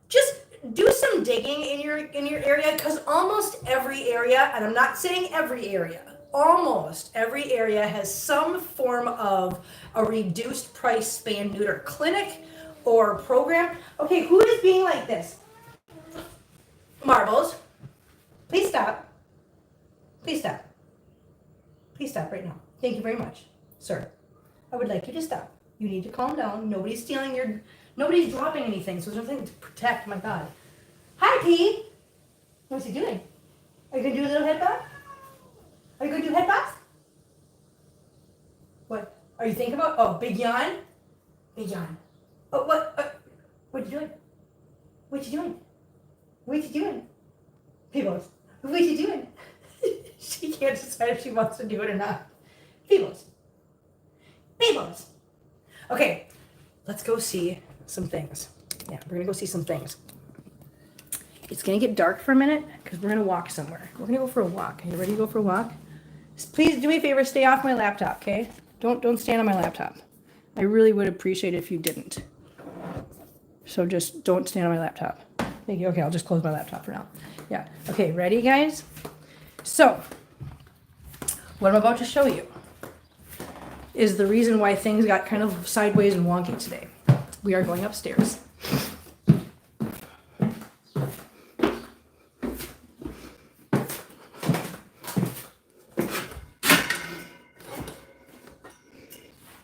Just do some digging in your area, because almost every area, and I'm not saying every area, almost every area has some form of a reduced price spay and neuter clinic or program. Okay, who is being like this? Marbles, please stop. Please stop. Please stop right now. Thank you very much, sir. I would like you to stop. You need to calm down. Nobody's stealing nobody's dropping anything, so there's nothing to protect, my God. Hi, P. What's he doing? Are you going to do a little head bob? Are you going to do head bobs? What are you thinking about? Oh, big yawn? Big yawn. Oh, what? What you doing? What you doing? What you doing? Peebles. What you doing? She can't decide if she wants to do it or not. Peebles. Peebles. Okay, let's go see some things. Yeah, we're gonna go see some things. It's gonna get dark for a minute because we're gonna walk somewhere. We're gonna go for a walk. Are you ready to go for a walk? Please do me a favor, stay off my laptop, okay? Don't stand on my laptop. I really would appreciate it if you didn't. So just don't stand on my laptop. Thank you. Okay, I'll just close my laptop for now. Yeah. Okay, ready, guys? So, what I'm about to show you is the reason why things got kind of sideways and wonky today. We are going upstairs.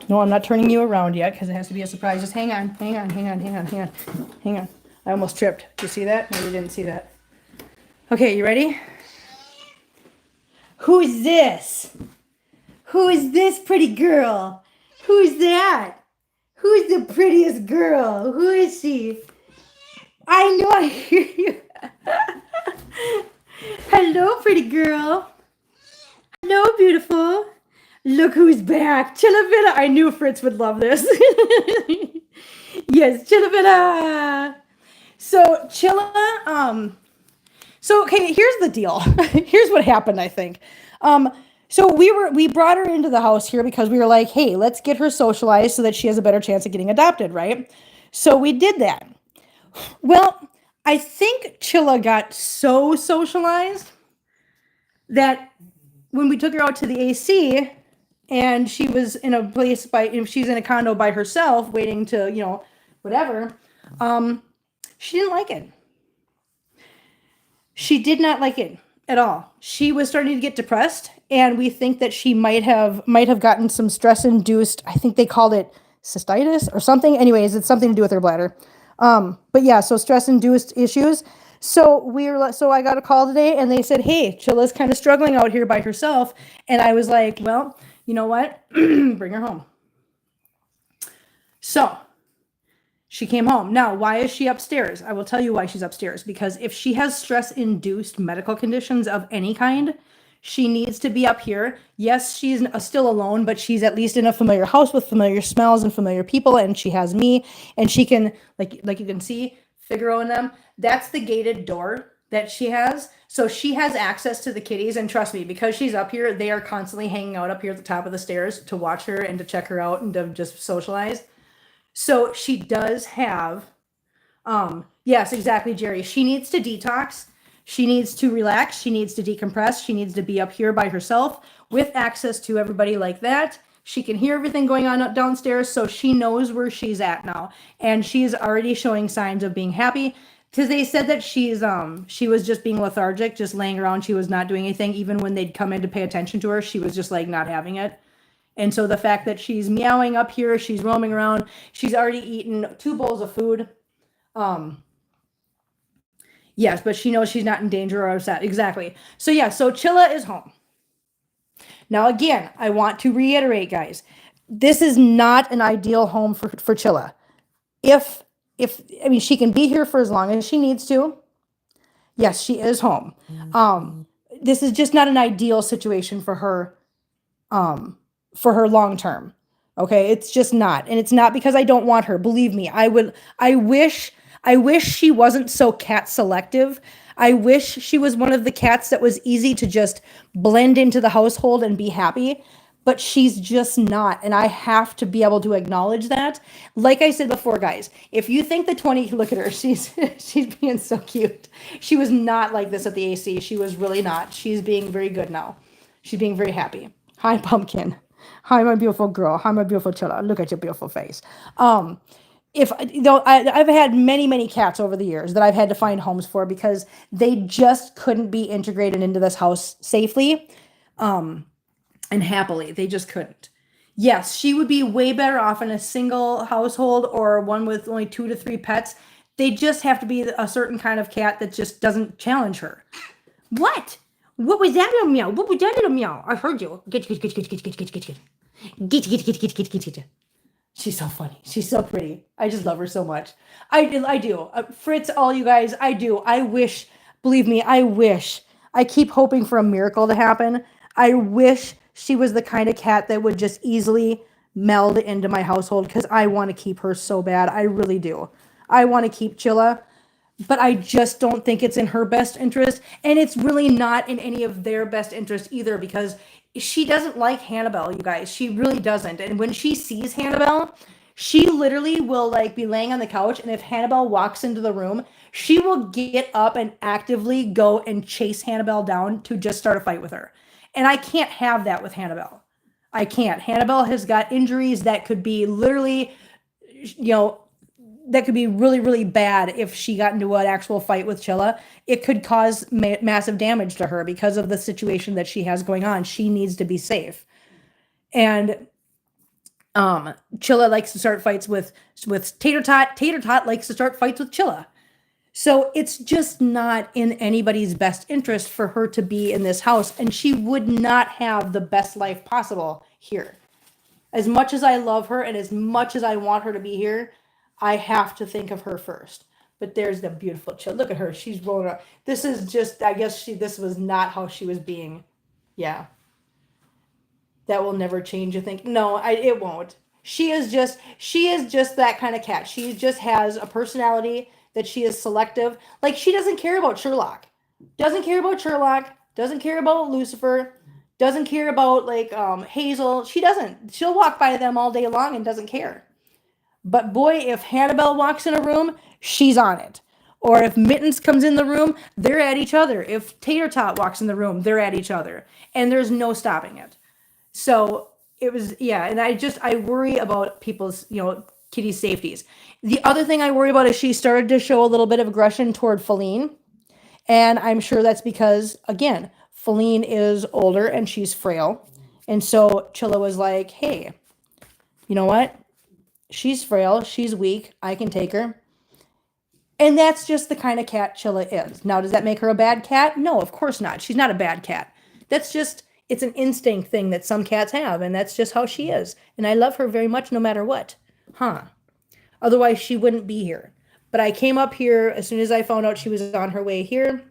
No, I'm not turning you around yet because it has to be a surprise. Just hang on. I almost tripped. Did you see that? No, you didn't see that. Okay, you ready? Who is this? Who is this pretty girl? Who is that? Who is the prettiest girl? Who is she? I know I hear you. Hello, pretty girl. Hello, beautiful. Look who's back. Chillavilla. I knew Fritz would love this. Yes, Chillavilla. So, Chilla, so, okay, here's the deal. Here's what happened, I think. So we brought her into the house here because we were like, hey, let's get her socialized so that she has a better chance of getting adopted, right? So we did that. Well, I think Chilla got so socialized that when we took her out to the AC and she was in a place she's in a condo by herself waiting to, whatever, she didn't like it. She did not like it at all. She was starting to get depressed, and we think that she might have gotten some stress-induced, I think they called it cystitis or something. Anyways, it's something to do with her bladder. But yeah, so stress-induced issues. So I got a call today, and they said, hey, Chilla's kind of struggling out here by herself. And I was like, well, you know what? Bring her home. So she came home. Now, why is she upstairs? I will tell you why she's upstairs. Because if she has stress-induced medical conditions of any kind, she needs to be up here. Yes, she's still alone, but she's at least in a familiar house with familiar smells and familiar people, and she has me, and she can, like you can see, Figaro and them, that's the gated door that she has. So she has access to the kitties, and trust me, because she's up here, they are constantly hanging out up here at the top of the stairs to watch her and to check her out and to just socialize. So she does have, yes, exactly, Jerry. She needs to detox. She needs to relax. She needs to decompress. She needs to be up here by herself with access to everybody like that. She can hear everything going on up downstairs, so she knows where she's at now. And she's already showing signs of being happy. Because they said that she was just being lethargic, just laying around. She was not doing anything. Even when they'd come in to pay attention to her, she was just like not having it. And so the fact that she's meowing up here, she's roaming around, she's already eaten 2 bowls of food. Yes, but she knows she's not in danger or upset. Exactly. So yeah, so Chilla is home. Now again, I want to reiterate, guys, this is not an ideal home for Chilla. She can be here for as long as she needs to. Yes, she is home. This is just not an ideal situation for her long term. Okay, it's just not. And it's not because I don't want her. Believe me, I wish she wasn't so cat selective. I wish she was one of the cats that was easy to just blend into the household and be happy, but she's just not. And I have to be able to acknowledge that. Like I said before, guys, if you think look at her, she's being so cute. She was not like this at the AC. She was really not. She's being very good now. She's being very happy. Hi, Pumpkin. Hi, my beautiful girl. Hi, my beautiful Chilla. Look at your beautiful face. I've had many cats over the years that I've had to find homes for because they just couldn't be integrated into this house safely, and happily. They just couldn't. Yes, she would be way better off in a single household or one with only 2 to 3 pets. They just have to be a certain kind of cat that just doesn't challenge her. What? What was that little meow? What was that little meow? I heard you. Get. She's so funny. She's so pretty. I just love her so much. I do. Fritz, all you guys, I do. I wish, believe me, I wish. I keep hoping for a miracle to happen. I wish she was the kind of cat that would just easily meld into my household because I want to keep her so bad. I really do. I want to keep Chilla, but I just don't think it's in her best interest. And it's really not in any of their best interest either because she doesn't like Hannibal, you guys. She really doesn't. And when she sees Hannibal, she literally will like be laying on the couch. And if Hannibal walks into the room, she will get up and actively go and chase Hannibal down to just start a fight with her. And I can't have that with Hannibal. I can't. Hannibal has got injuries that could be literally, you know, that could be really, really bad if she got into an actual fight with Chilla. It could cause massive damage to her because of the situation that she has going on. She needs to be safe. And Chilla likes to start fights with Tater Tot. Tater Tot likes to start fights with Chilla. So it's just not in anybody's best interest for her to be in this house. And she would not have the best life possible here. As much as I love her and as much as I want her to be here, I have to think of her first. But there's the beautiful Chilla. Look at her. She's rolling up. This is just, I guess this was not how she was being. Yeah. That will never change, you think? No, it won't. She is just that kind of cat. She just has a personality that she is selective. Like, she doesn't care about Sherlock. Doesn't care about Sherlock. Doesn't care about Lucifer. Doesn't care about, like, Hazel. She doesn't. She'll walk by them all day long and doesn't care. But boy, if Hannibal walks in a room, she's on it. Or if Mittens comes in the room, they're at each other. If Tater Tot walks in the room, they're at each other. And there's no stopping it. So it was, yeah. And I worry about people's, kitty safeties. The other thing I worry about is she started to show a little bit of aggression toward Feline. And I'm sure that's because, again, Feline is older and she's frail. And so Chilla was like, hey, you know what? She's frail. She's weak. I can take her. And that's just the kind of cat Chilla is. Now, does that make her a bad cat? No, of course not. She's not a bad cat. That's just, it's an instinct thing that some cats have. And that's just how she is. And I love her very much no matter what. Otherwise, she wouldn't be here. But I came up here as soon as I found out she was on her way here.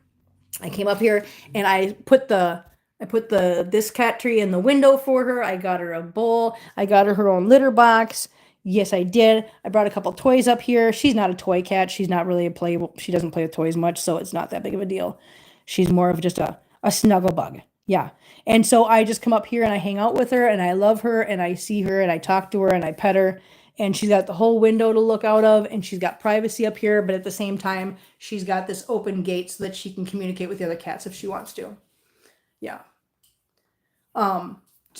I came up here and I put this cat tree in the window for her. I got her a bowl. I got her own litter box. Yes, I did. I brought a couple toys up here. She's not a toy cat. She's not really she doesn't play with toys much, so it's not that big of a deal. She's more of just a snuggle bug. Yeah. And so I just come up here and I hang out with her and I love her and I see her and I talk to her and I pet her. And she's got the whole window to look out of and she's got privacy up here, but at the same time, she's got this open gate so that she can communicate with the other cats if she wants to. Yeah.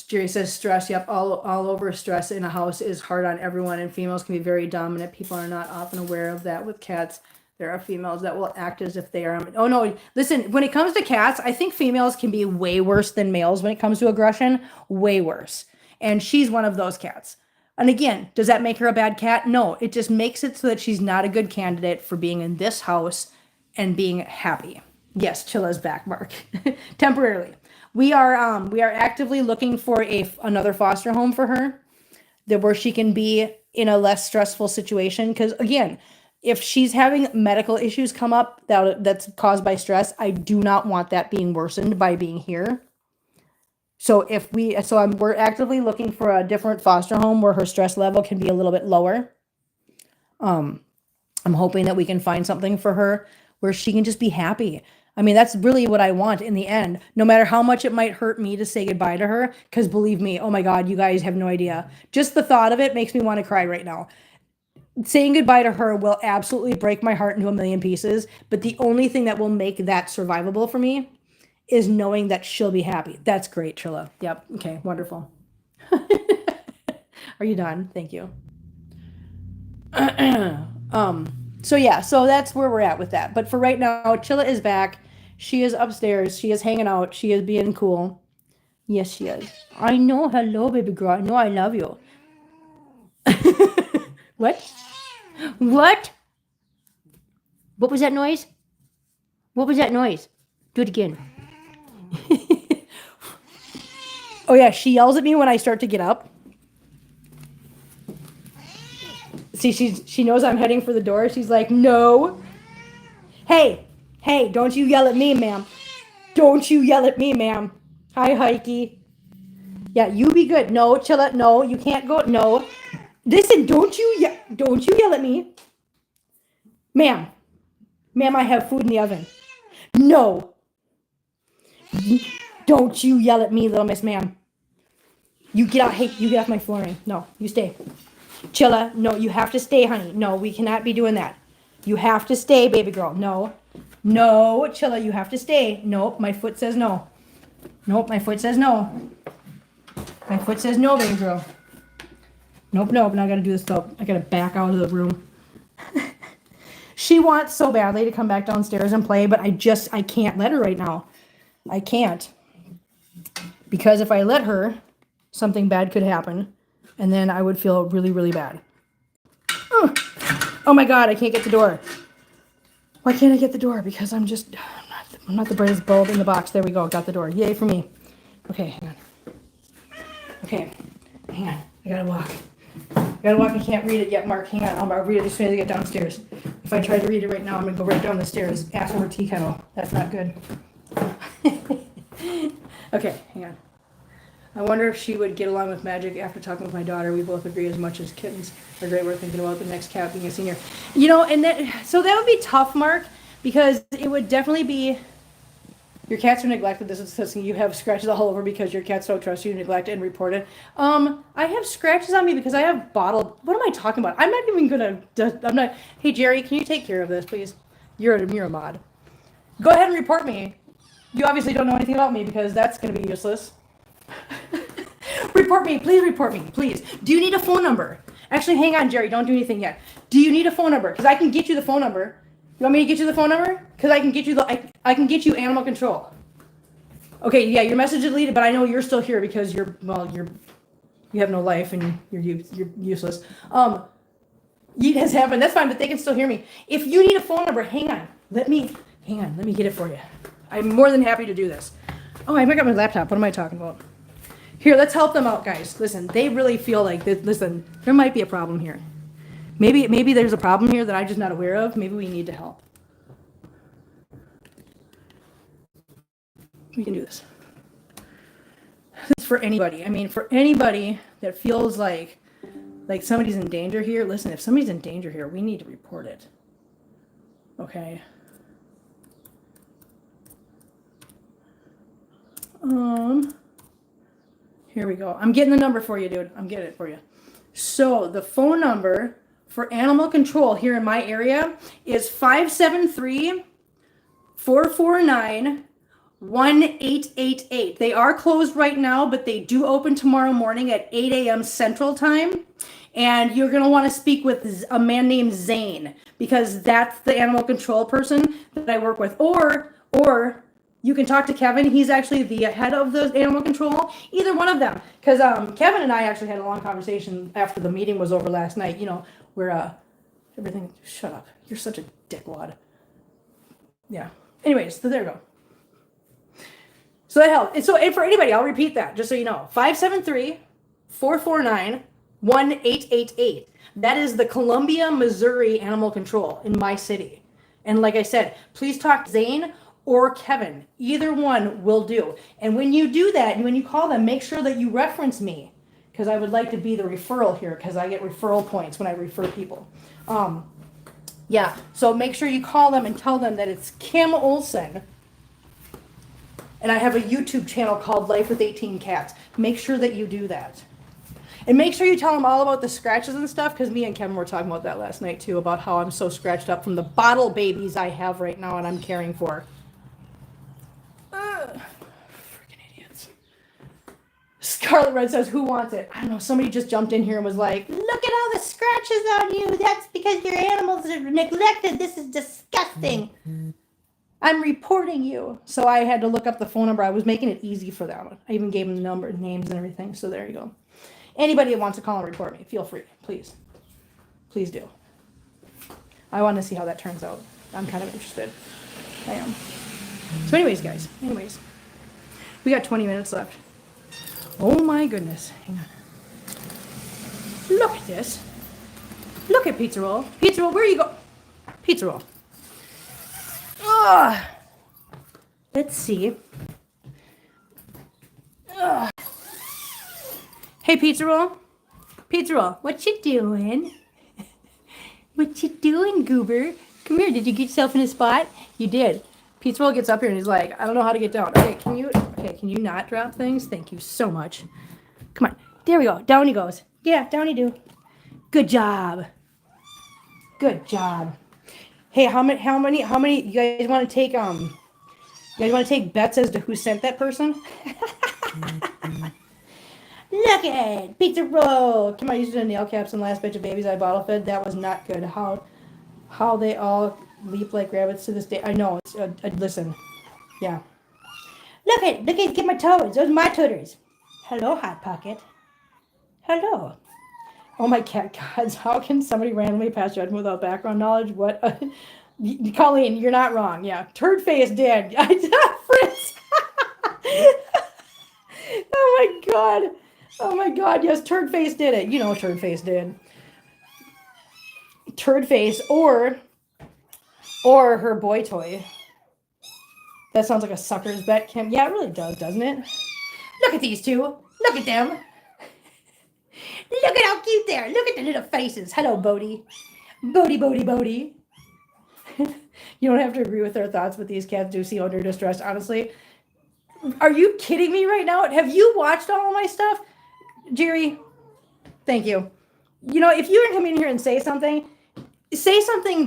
Jerry says stress. Yep, all over stress in a house is hard on everyone, and females can be very dominant. People are not often aware of that with cats. There are females that will act as if they are. Oh no, listen, when it comes to cats, I think females can be way worse than males when it comes to aggression. Way worse. And she's one of those cats. And again, does that make her a bad cat? No, it just makes it so that she's not a good candidate for being in this house and being happy. Yes, Chilla's back, Mark. Temporarily. We are actively looking for another foster home for her where she can be in a less stressful situation. Because again, if she's having medical issues come up that's caused by stress, I do not want that being worsened by being here. So we're actively looking for a different foster home where her stress level can be a little bit lower. I'm hoping that we can find something for her where she can just be happy. I mean, that's really what I want in the end, no matter how much it might hurt me to say goodbye to her, because believe me, oh my God, you guys have no idea. Just the thought of it makes me want to cry right now. Saying goodbye to her will absolutely break my heart into a million pieces, but the only thing that will make that survivable for me is knowing that she'll be happy. That's great, Trilla. Yep. Okay, wonderful. Are you done? Thank you. So that's where we're at with that. But for right now, Chilla is back. She is upstairs. She is hanging out. She is being cool. Yes, she is. I know. Hello, baby girl. I know I love you. What? What? What was that noise? What was that noise? Do it again. Oh, yeah. She yells at me when I start to get up. See, she knows I'm heading for the door. She's like, no. Hey, don't you yell at me, ma'am. Don't you yell at me, ma'am. Hi, Heike. Yeah, you be good. No, chill out. No, you can't go. No. Listen, don't you yell at me. Ma'am, I have food in the oven. No. Don't you yell at me, little miss, ma'am. You get out. Hey, you get off my flooring. No, you stay. Chilla, no, you have to stay, honey. No, we cannot be doing that. You have to stay, baby girl. No, Chilla, you have to stay. Nope, my foot says no. Nope, my foot says no. My foot says no, baby girl. Nope, now I gotta do this though. I gotta back out of the room. She wants so badly to come back downstairs and play, but I can't let her right now. I can't. Because if I let her, something bad could happen. And then I would feel really, really bad. Oh my God, I can't get the door. Why can't I get the door? Because I'm not the brightest bulb in the box. There we go, got the door. Yay for me. Okay, hang on. Okay, hang on. I gotta walk. I can't read it yet, Mark. Hang on, I'll read it as soon as I get downstairs. If I try to read it right now, I'm gonna go right down the stairs. Ask for a tea kettle. That's not good. Okay, hang on. I wonder if she would get along with Magic after talking with my daughter. We both agree as much as kittens are great. We're thinking about the next cat being a senior. You know, and so that would be tough, Mark, because it would definitely be, your cats are neglected. This is something you have scratches all over because your cats don't trust you, neglect it, and report it. I have scratches on me because I have bottled, what am I talking about? I'm not even gonna, hey Jerry, can you take care of this, please? You're a mod. Go ahead and report me. You obviously don't know anything about me because that's gonna be useless. Report me, please. Do you need a phone number? Actually, hang on, Jerry, don't do anything yet. Do you need a phone number? Because I can get you the phone number. You want me to get you the phone number? Because I can get you I can get you animal control. Okay, yeah, your message is deleted, but I know you're still here because you have no life and you're useless. You guys haven't. That's fine, but they can still hear me. If you need a phone number, hang on. Let me get it for you. I'm more than happy to do this. Oh, I got my laptop. What am I talking about? Here, let's help them out, guys. Listen, they really feel like this. Listen, there might be a problem here. Maybe there's a problem here that I'm just not aware of. Maybe we need to help. We can do this. This is for anybody. I mean, for anybody that feels like somebody's in danger here. Listen, if somebody's in danger here, we need to report it. Okay. Here we go. I'm getting the number for you, dude. I'm getting it for you. So the phone number for animal control here in my area is 573-449-1888. They are closed right now, but they do open tomorrow morning at 8 a.m. Central Time. And you're going to want to speak with a man named Zane because that's the animal control person that I work with. Or you can talk to Kevin. He's actually the head of the animal control. Either one of them. Because Kevin and I actually had a long conversation after the meeting was over last night. You know, where everything... Shut up. You're such a dickwad. Yeah. Anyways, so there you go. So that helped. And for anybody, I'll repeat that, just so you know. 573-449-1888. That is the Columbia, Missouri Animal Control in my city. And like I said, please talk to Zane or Kevin. Either one will do. And when you do that, and when you call them, make sure that you reference me, because I would like to be the referral here, because I get referral points when I refer people. Yeah, so make sure you call them and tell them that it's Kim Olson, and I have a YouTube channel called Life with 18 Cats. Make sure that you do that. And make sure you tell them all about the scratches and stuff, because me and Kevin were talking about that last night too, about how I'm so scratched up from the bottle babies I have right now and I'm caring for. Freaking idiots. Scarlet Red says, who wants it? I don't know, somebody just jumped in here and was like, look at all the scratches on you. That's because your animals are neglected. This is disgusting. I'm reporting you. So I had to look up the phone number. I was making it easy for them. I even gave them the number, names, and everything. So there you go. Anybody that wants to call and report me, feel free. Please. Please do. I want to see how that turns out. I'm kind of interested. I am. So anyways, guys. We got 20 minutes left. Oh my goodness. Hang on. Look at this. Look at Pizza Roll. Pizza Roll, where you go? Pizza Roll. Ugh. Let's see. Ugh. Hey, Pizza Roll. Pizza Roll, what you doing? What you doing, Goober? Come here, did you get yourself in a spot? You did. Pizza Roll gets up here and he's like, I don't know how to get down. Okay, can you not drop things? Thank you so much. Come on. There we go. Down he goes. Yeah, down he do. Good job. Good job. Hey, how many you guys want to take bets as to who sent that person? Look at it, Pizza Roll. Come on, I used the nail caps and last batch of babies I bottle fed. That was not good. How they all leap like rabbits to this day. I know. It's listen. Yeah. Look at get my toes. Those are my tooters. Hello, Hot Pocket. Hello. Oh my cat gods! How can somebody randomly pass judgment without background knowledge? What? Colleen, you're not wrong. Yeah, Turd Face did. Fritz. Oh my god. Oh my god, yes, Turd Face did it. You know Turd Face did. Turd Face or her boy toy. That sounds like a sucker's bet, Kim. Yeah, it really does, doesn't it? Look at these two. Look at them. Look at how cute they are. Look at the little faces. Hello, Bodie. Bodie. You don't have to agree with their thoughts, but these cats do seem under distress, honestly. Are you kidding me right now? Have you watched all of my stuff? Jerry, thank you. You know, if you come in here and say something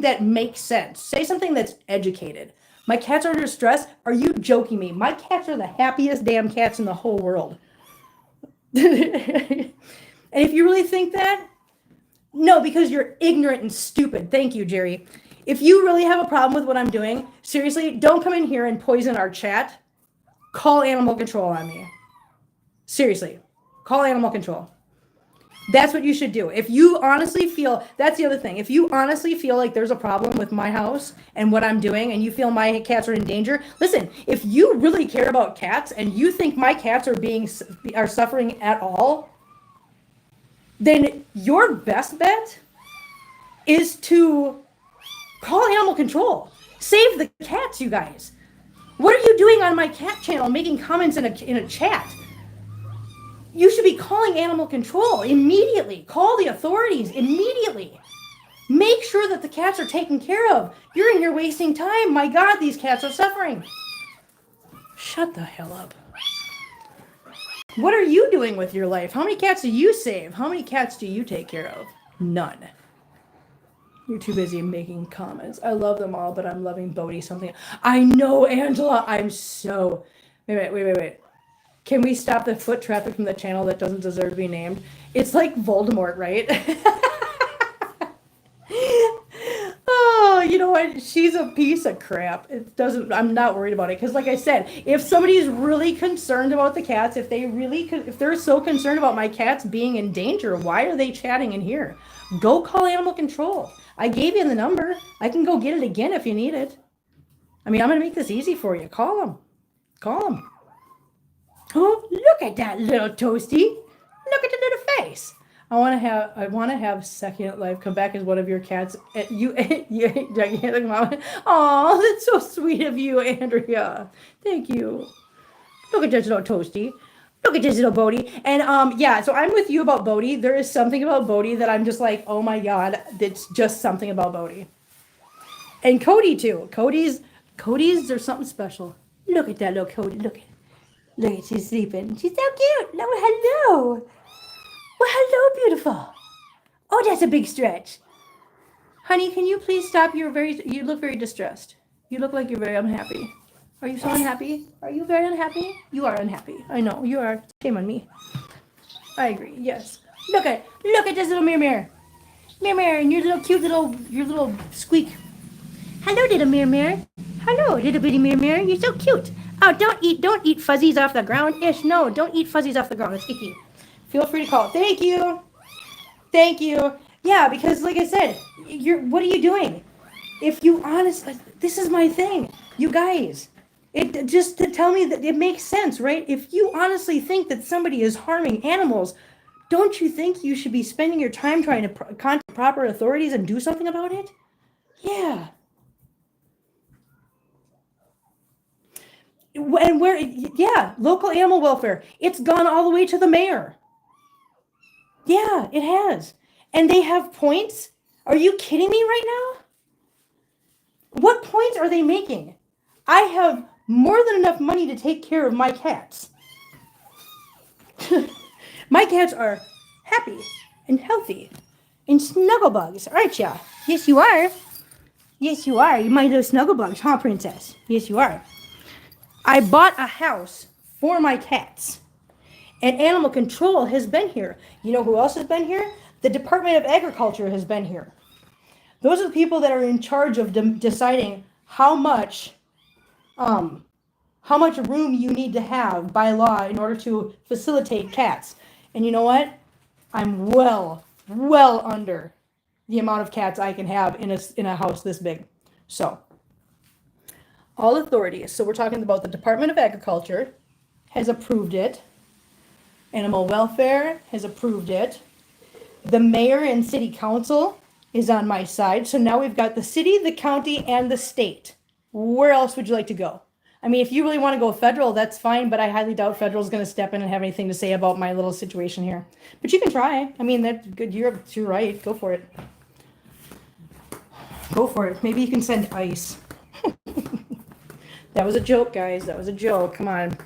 that makes sense. Say something that's educated. My cats are under stress? Are you joking me? My cats are the happiest damn cats in the whole world. And if you really think that, no, because you're ignorant and stupid. Thank you, Jerry. If you really have a problem with what I'm doing, seriously, don't come in here and poison our chat. Call animal control on me. Seriously, call animal control. That's what you should do. If you honestly feel, that's the other thing. If you honestly feel like there's a problem with my house and what I'm doing and you feel my cats are in danger, listen, if you really care about cats and you think my cats are suffering at all, then your best bet is to call animal control. Save the cats, you guys. What are you doing on my cat channel making comments in a chat? You should be calling animal control immediately. Call the authorities immediately. Make sure that the cats are taken care of. You're in here wasting time. My God, these cats are suffering. Shut the hell up. What are you doing with your life? How many cats do you save? How many cats do you take care of? None. You're too busy making comments. I love them all, but I'm loving Bodie something. I know, Angela. I'm so... Wait. Can we stop the foot traffic from the channel that doesn't deserve to be named? It's like Voldemort, right? Oh, you know what? She's a piece of crap. I'm not worried about it. Because like I said, if somebody's really concerned about the cats, if they're so concerned about my cats being in danger, why are they chatting in here? Go call animal control. I gave you the number. I can go get it again if you need it. I mean, I'm going to make this easy for you. Call them. Oh, look at that little toasty. Look at the little face. I want to have Second Life come back as one of your cats. You gigantic mom. Oh, that's so sweet of you, Andrea. Thank you. Look at this little toasty. Look at this little Bodie. And yeah, so I'm with you about Bodie. There is something about Bodie that I'm just like, oh my God, it's just something about Bodie. And Cody too. Cody's there's something special. Look at that little Cody. Look, she's sleeping. She's so cute. No, hello. Well, hello, beautiful. Oh, that's a big stretch. Honey, can you please stop? You look very distressed. You look like you're very unhappy. Are you so unhappy? Are you very unhappy? You are unhappy. I know, you are. Shame on me. I agree, yes. Look at this little mirror. Mirror, and your little squeak. Hello, little mirror. Hello, little bitty mirror. You're so cute. Oh, don't eat fuzzies off the ground. Ish, no, don't eat fuzzies off the ground. It's icky. Feel free to call. Thank you. Yeah, because like I said, what are you doing? If you honestly, this is my thing. You guys, it just to tell me that it makes sense, right? If you honestly think that somebody is harming animals, don't you think you should be spending your time trying to contact proper authorities and do something about it? Yeah. And where, yeah, local animal welfare. It's gone all the way to the mayor. Yeah, it has. And they have points? Are you kidding me right now? What points are they making? I have more than enough money to take care of my cats. My cats are happy and healthy and snugglebugs, aren't ya? Yes, you are. Yes, you are. You my little snugglebugs, huh, princess? Yes, you are. I bought a house for my cats. And animal control has been here. You know who else has been here? The Department of Agriculture has been here. Those are the people that are in charge of deciding how much room you need to have by law in order to facilitate cats. And you know what? I'm well under the amount of cats I can have in a house this big. So, all authorities. So we're talking about the Department of Agriculture has approved it. Animal Welfare has approved it. The mayor and city council is on my side. So now we've got the city, the county, and the state. Where else would you like to go? I mean, if you really want to go federal, that's fine, but I highly doubt federal is going to step in and have anything to say about my little situation here. But you can try. I mean, that's good. You're right. Go for it. Go for it. Maybe you can send ice. That was a joke, guys. That was a joke. Come on.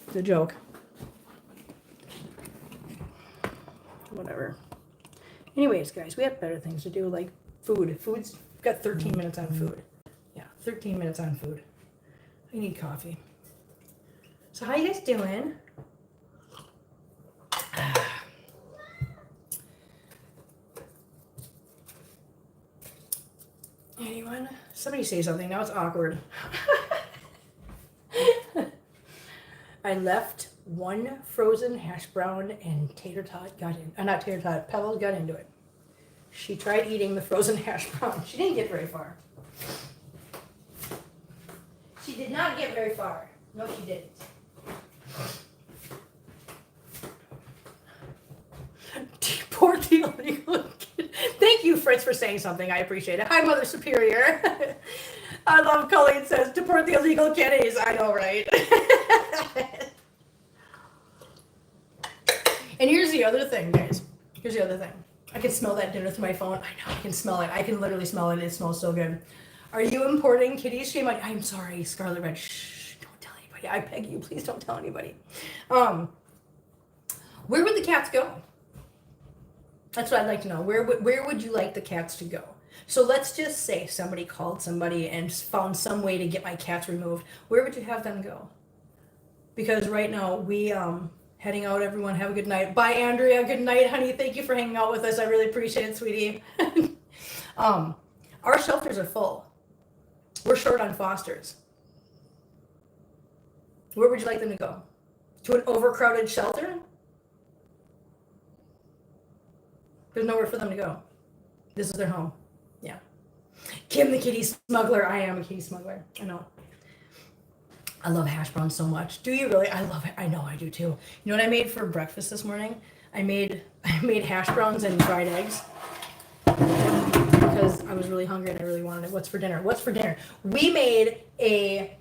It's a joke. Whatever. Anyways, guys, we have better things to do, like food. Food's got 13 minutes on food. Yeah, 13 minutes on food. I need coffee. So how you guys doing? Anyone? Somebody say something. Now it's awkward. I left one frozen hash brown and tater tot got in. Not tater tot, Pebbles got into it. She tried eating the frozen hash brown. She didn't get very far. She did not get very far. No, she didn't. Poor the illegal kid. Thank you, Fritz, for saying something. I appreciate it. Hi, Mother Superior. I love Colleen says, deport the illegal kitties. I know, right? And here's the other thing, guys. Here's the other thing. I can smell that dinner through my phone. I know, I can smell it. I can literally smell it. It smells so good. Are you importing kitties? Shame on, I'm sorry, Scarlet Red. Shh, don't tell anybody. I beg you, please don't tell anybody. Where would the cats go? That's what I'd like to know. Where would you like the cats to go? So let's just say somebody called somebody and found some way to get my cats removed. Where would you have them go? Because right now we heading out, everyone. Have a good night. Bye, Andrea. Good night, honey. Thank you for hanging out with us. I really appreciate it, sweetie. Our shelters are full. We're short on fosters. Where would you like them to go? To an overcrowded shelter? There's nowhere for them to go. This is their home. Yeah. Kim, the kitty smuggler. I am a kitty smuggler. I know. I love hash browns so much. Do you really? I love it. I know I do too. You know what I made for breakfast this morning? I made hash browns and fried eggs because I was really hungry and I really wanted it. What's for dinner? What's for dinner? We made a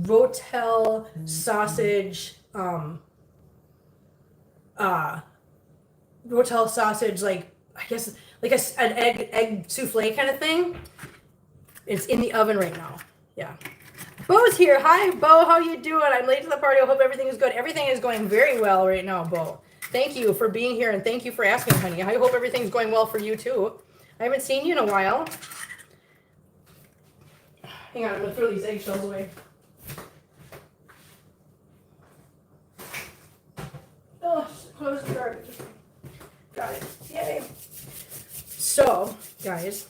Rotel sausage, Rotel sausage, like, I guess, like an egg souffle kind of thing. It's in the oven right now. Yeah. Bo's here. Hi, Bo. How you doing? I'm late to the party. I hope everything is good. Everything is going very well right now, Bo. Thank you for being here, and thank you for asking, honey. I hope everything's going well for you, too. I haven't seen you in a while. Hang on. I'm going to throw these eggshells away. Oh, close the garbage. Got it. Yay. So, guys.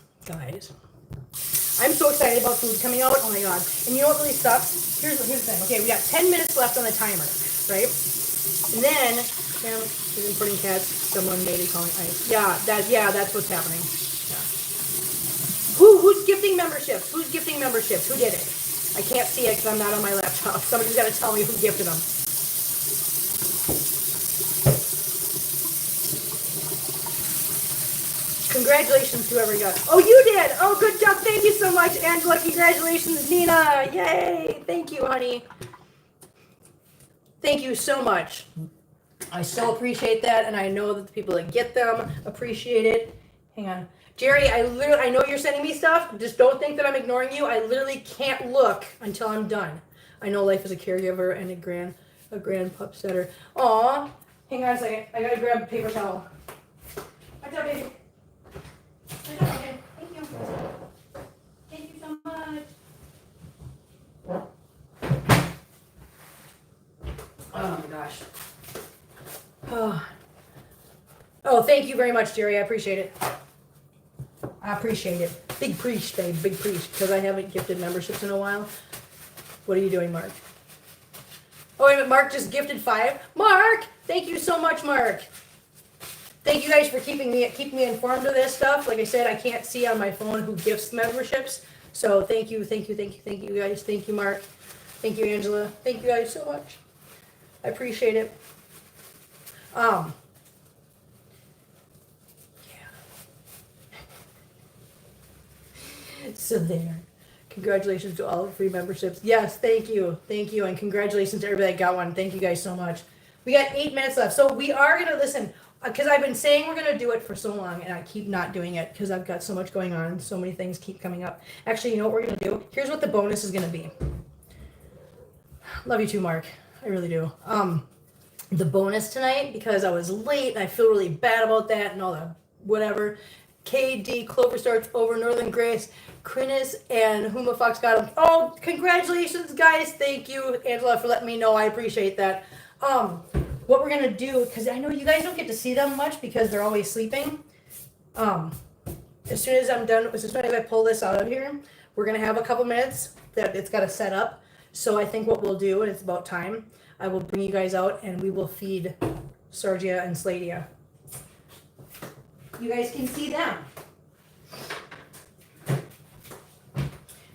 I'm so excited about food coming out. Oh my god. And you know what really sucks? Here's the thing. Okay, we got 10 minutes left on the timer, right? And then, he's importing cats. Someone may be calling ice. Yeah, that's what's happening. Yeah. Who's gifting memberships? Who's gifting memberships? Who did it? I can't see it because I'm not on my laptop. Somebody's got to tell me who gifted them. Congratulations to whoever got. Oh, you did. Oh, good job. Thank you so much, Angela. Congratulations, Nina. Yay. Thank you, honey. Thank you so much. I so appreciate that, and I know that the people that get them appreciate it. Hang on. Jerry, I know you're sending me stuff. Just don't think that I'm ignoring you. I literally can't look until I'm done. I know life as a caregiver and a grand pup setter. Aw. Hang on a second. I gotta grab a paper towel. Hi, baby. Thank you. Thank you so much. Oh my gosh. Oh, thank you very much, Jerry. I appreciate it. I appreciate it. Big preach, babe. Big preach. Because I haven't gifted memberships in a while. What are you doing, Mark? Oh, wait a minute. Mark just gifted 5. Mark! Thank you so much, Mark. Thank you guys for keeping me informed of this stuff. Like I said, I can't see on my phone who gifts memberships. So thank you guys. Thank you, Mark. Thank you, Angela. Thank you guys so much. I appreciate it. Yeah. So there. Congratulations to all the free memberships. Yes, thank you. Thank you. And congratulations to everybody that got one. Thank you guys so much. We got 8 minutes left. So we are going to listen, because I've been saying we're going to do it for so long, and I keep not doing it because I've got so much going on. So many things keep coming up. Actually, you know what we're going to do? Here's what the bonus is going to be. Love you too, Mark. I really do. The bonus tonight, because I was late and I feel really bad about that and all that whatever. KD, Clover Starts Over, Northern Grace, Crinus, and Huma Fox got them. Oh, congratulations, guys. Thank you, Angela, for letting me know. I appreciate that. What we're going to do, because I know you guys don't get to see them much because they're always sleeping. As soon as I'm done, as soon as I pull this out of here, we're going to have a couple minutes that it's got to set up. So I think what we'll do, and it's about time, I will bring you guys out and we will feed Sargia and Sladia. You guys can see them.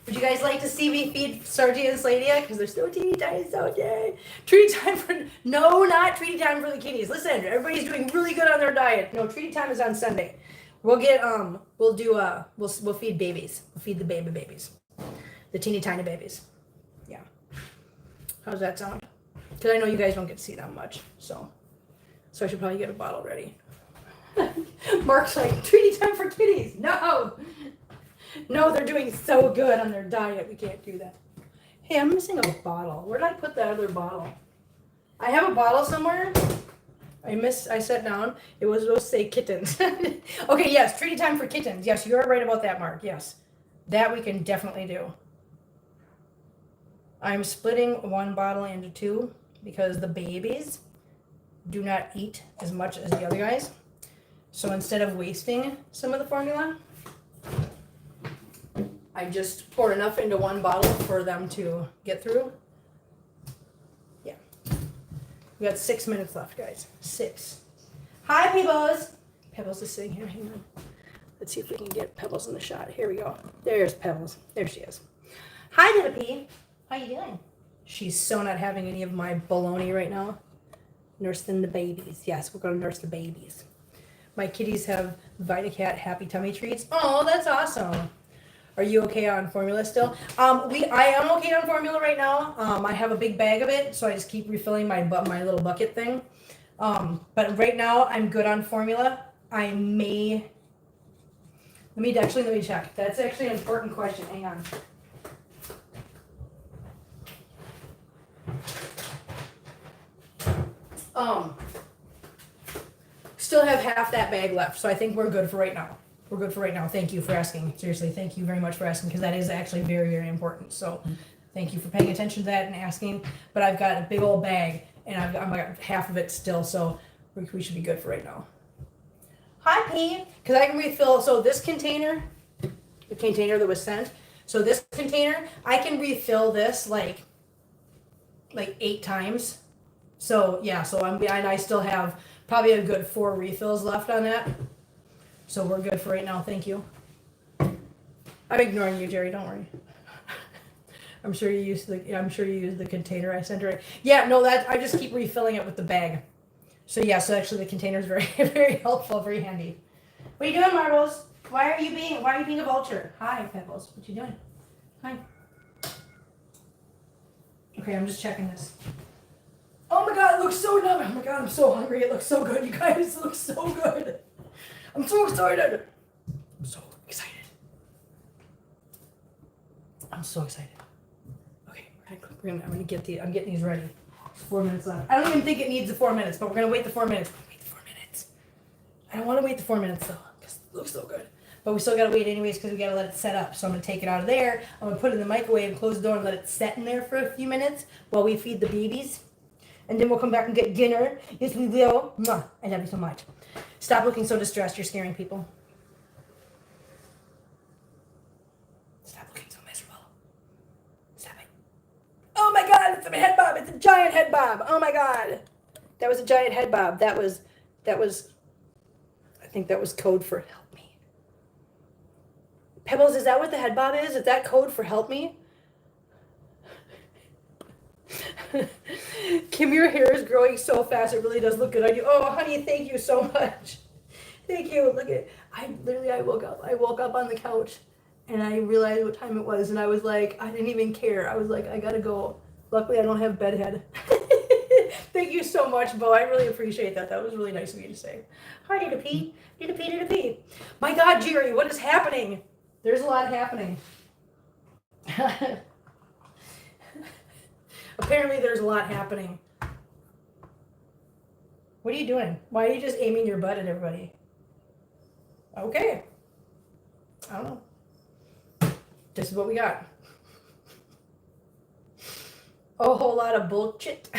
Would you guys like to see me feed Sargia and Sladia? Because they're so teeny tiny, so yay. Treaty time for, no, not treaty time for the kitties. Listen, everybody's doing really good on their diet. No, treaty time is on Sunday. We'll get, we'll feed babies. We'll feed the babies. The teeny tiny babies. Yeah. How's that sound? Because I know you guys don't get to see them much, so I should probably get a bottle ready. Mark's like, treaty time for kitties. No, they're doing so good on their diet. We can't do that. Hey, I'm missing a bottle. Where did I put that other bottle? I have a bottle somewhere. I set down. It was supposed to say kittens. Okay, yes, treaty time for kittens. Yes, you are right about that, Mark. Yes, that we can definitely do. I'm splitting one bottle into 2 because the babies do not eat as much as the other guys. So instead of wasting some of the formula, I just poured enough into one bottle for them to get through. Yeah. We got 6 minutes left, guys. 6. Hi, Pebbles. Pebbles is sitting here. Hang on. Let's see if we can get Pebbles in the shot. Here we go. There's Pebbles. There she is. Hi, little P. How you doing? She's so not having any of my baloney right now. Nursing the babies. Yes, we're going to nurse the babies. My kitties have VitaCat Happy Tummy Treats. Oh, that's awesome. Are you okay on formula still? I am okay on formula right now. I have a big bag of it, so I just keep refilling my little bucket thing. But right now, I'm good on formula. I may... Let me check. That's actually an important question. Hang on. Still have half that bag left, so I think we're good for right now. Thank you for asking. Seriously, thank you very much for asking, because that is actually very, very important. So thank you for paying attention to that and asking. But I've got a big old bag, and I've got half of it still, so we should be good for right now. Hi, P. Because I can refill. So this container, the container that was sent, so this container, I can refill this like 8 times. So yeah, I still have probably a good 4 refills left on that. So we're good for right now. Thank you. I'm ignoring you, Jerry. Don't worry. I'm sure you used the container I sent her. Yeah, no, that I just keep refilling it with the bag. So yeah, so actually the container is very, very helpful, very handy. What are you doing, Marbles? Why are you being a vulture? Hi, Pebbles. What you doing? Hi. Okay, I'm just checking this. Oh my god, it looks so numb. Oh my god, I'm so hungry. It looks so good, you guys. It looks so good. I'm so excited. I'm so excited. I'm so excited. Okay, I'm gonna get I'm getting these ready. 4 minutes left. I don't even think it needs the 4 minutes, but we're gonna wait the 4 minutes. Wait the 4 minutes. I don't want to wait the 4 minutes though, because it looks so good. But we still gotta wait anyways because we gotta let it set up. So I'm gonna take it out of there. I'm gonna put it in the microwave, close the door, and let it set in there for a few minutes while we feed the babies. And then we'll come back and get dinner. Yes, we will. Mwah. I love you so much. Stop looking so distressed. You're scaring people. Stop looking so miserable. Stop it. Oh my god, it's a head bob. It's a giant head bob. Oh my god. That was a giant head bob. That was, I think that was code for help me. Pebbles, is that what the head bob is? Is that code for help me? Kim, your hair is growing so fast. It really does look good on you. Oh, honey, thank you so much. Thank you. Look at, I woke up on the couch and I realized what time it was. And I was like, I didn't even care. I was like, I gotta go. Luckily, I don't have bedhead. Thank you so much, Bo. I really appreciate that. That was really nice of you to say. Hi, need a pee. Need a pee, need a pee. My God, Jerry, what is happening? There's a lot happening. Apparently there's a lot happening. What are you doing? Why are you just aiming your butt at everybody? Okay. I don't know. This is what we got. A whole lot of bullshit.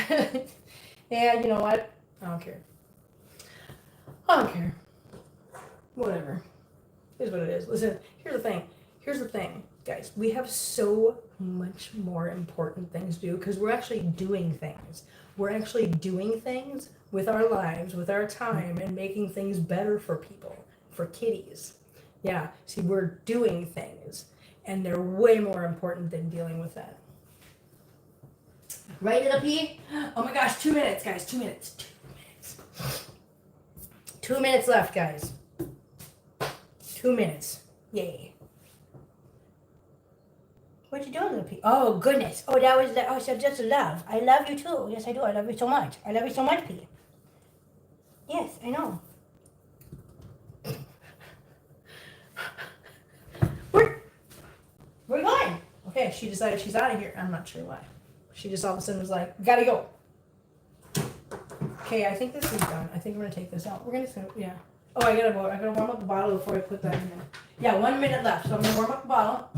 Yeah, you know what? I don't care. I don't care. Whatever. Here's what it is. Listen, here's the thing. Here's the thing, guys. We have so much more important things to do because we're actually doing things. We're actually doing things with our lives, with our time, and making things better for people, for kitties. Yeah, see, we're doing things, and they're way more important than dealing with that. Right, little pea? Oh my gosh, 2 minutes, guys. 2 minutes. 2 minutes. 2 minutes left, guys. 2 minutes. Yay. What you doing, little pea? Oh, goodness. Oh, that was so just love. I love you too. Yes, I do. I love you so much. I love you so much, Pea. Yes, I know. Where are you going? Okay, she decided she's out of here. I'm not sure why. She just all of a sudden was like, gotta go. Okay, I think this is done. I think we're gonna take this out. We're gonna, yeah. Oh, I gotta warm up the bottle before I put that in there. Yeah, 1 minute left, so I'm gonna warm up the bottle.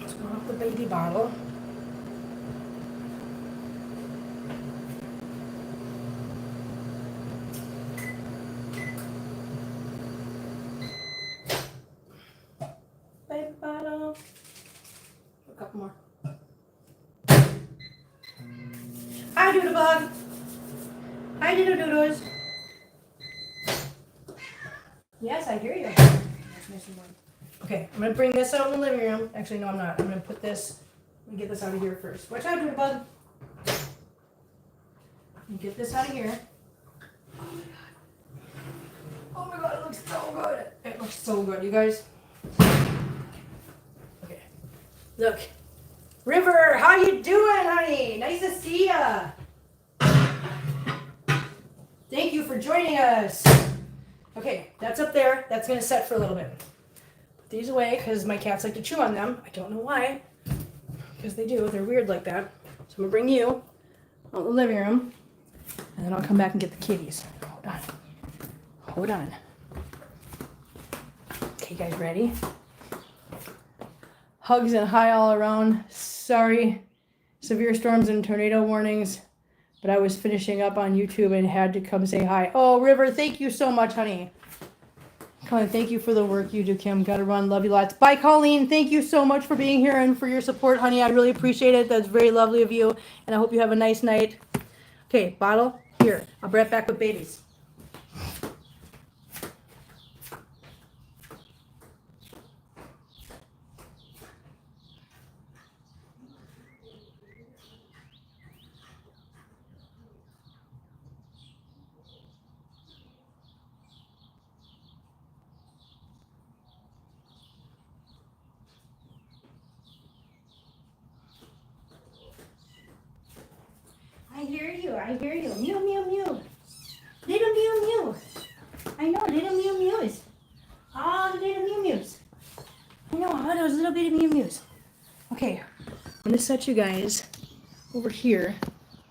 Let's warm up the baby bottle. Baby bottle. A couple more. Hi, Doodlebug. Hi, Doodle-Doodles. Yes, I hear you. Okay, I'm going to bring this out in the living room. Actually, no, I'm not. I'm going to put this, let me get this out of here first. Watch out, Doodlebug. Get this out of here. Oh my God. Oh my God, it looks so good. It looks so good, you guys. Okay. Look. River, how you doing, honey? Nice to see ya. Thank you for joining us. Okay, that's up there. That's going to set for a little bit. Put these away because my cats like to chew on them. I don't know why. Because they do. They're weird like that. So I'm going to bring you out in the living room. And then I'll come back and get the kitties. Hold on. Hold on. Okay, guys, ready? Hugs and hi all around. Sorry. Severe storms and tornado warnings. But I was finishing up on YouTube and had to come say hi. Oh, River, thank you so much, honey. Colleen, thank you for the work you do, Kim. Gotta run. Love you lots. Bye, Colleen. Thank you so much for being here and for your support, honey. I really appreciate it. That's very lovely of you. And I hope you have a nice night. Okay, bottle. Here. I'll be right back with babies. hear you. I hear you. Mew, mew, mew. Little mew, mew. I know, little mew, mews. Oh, the little mew, mews. I know, all those little bitty mew, mews. Okay, I'm going to set you guys over here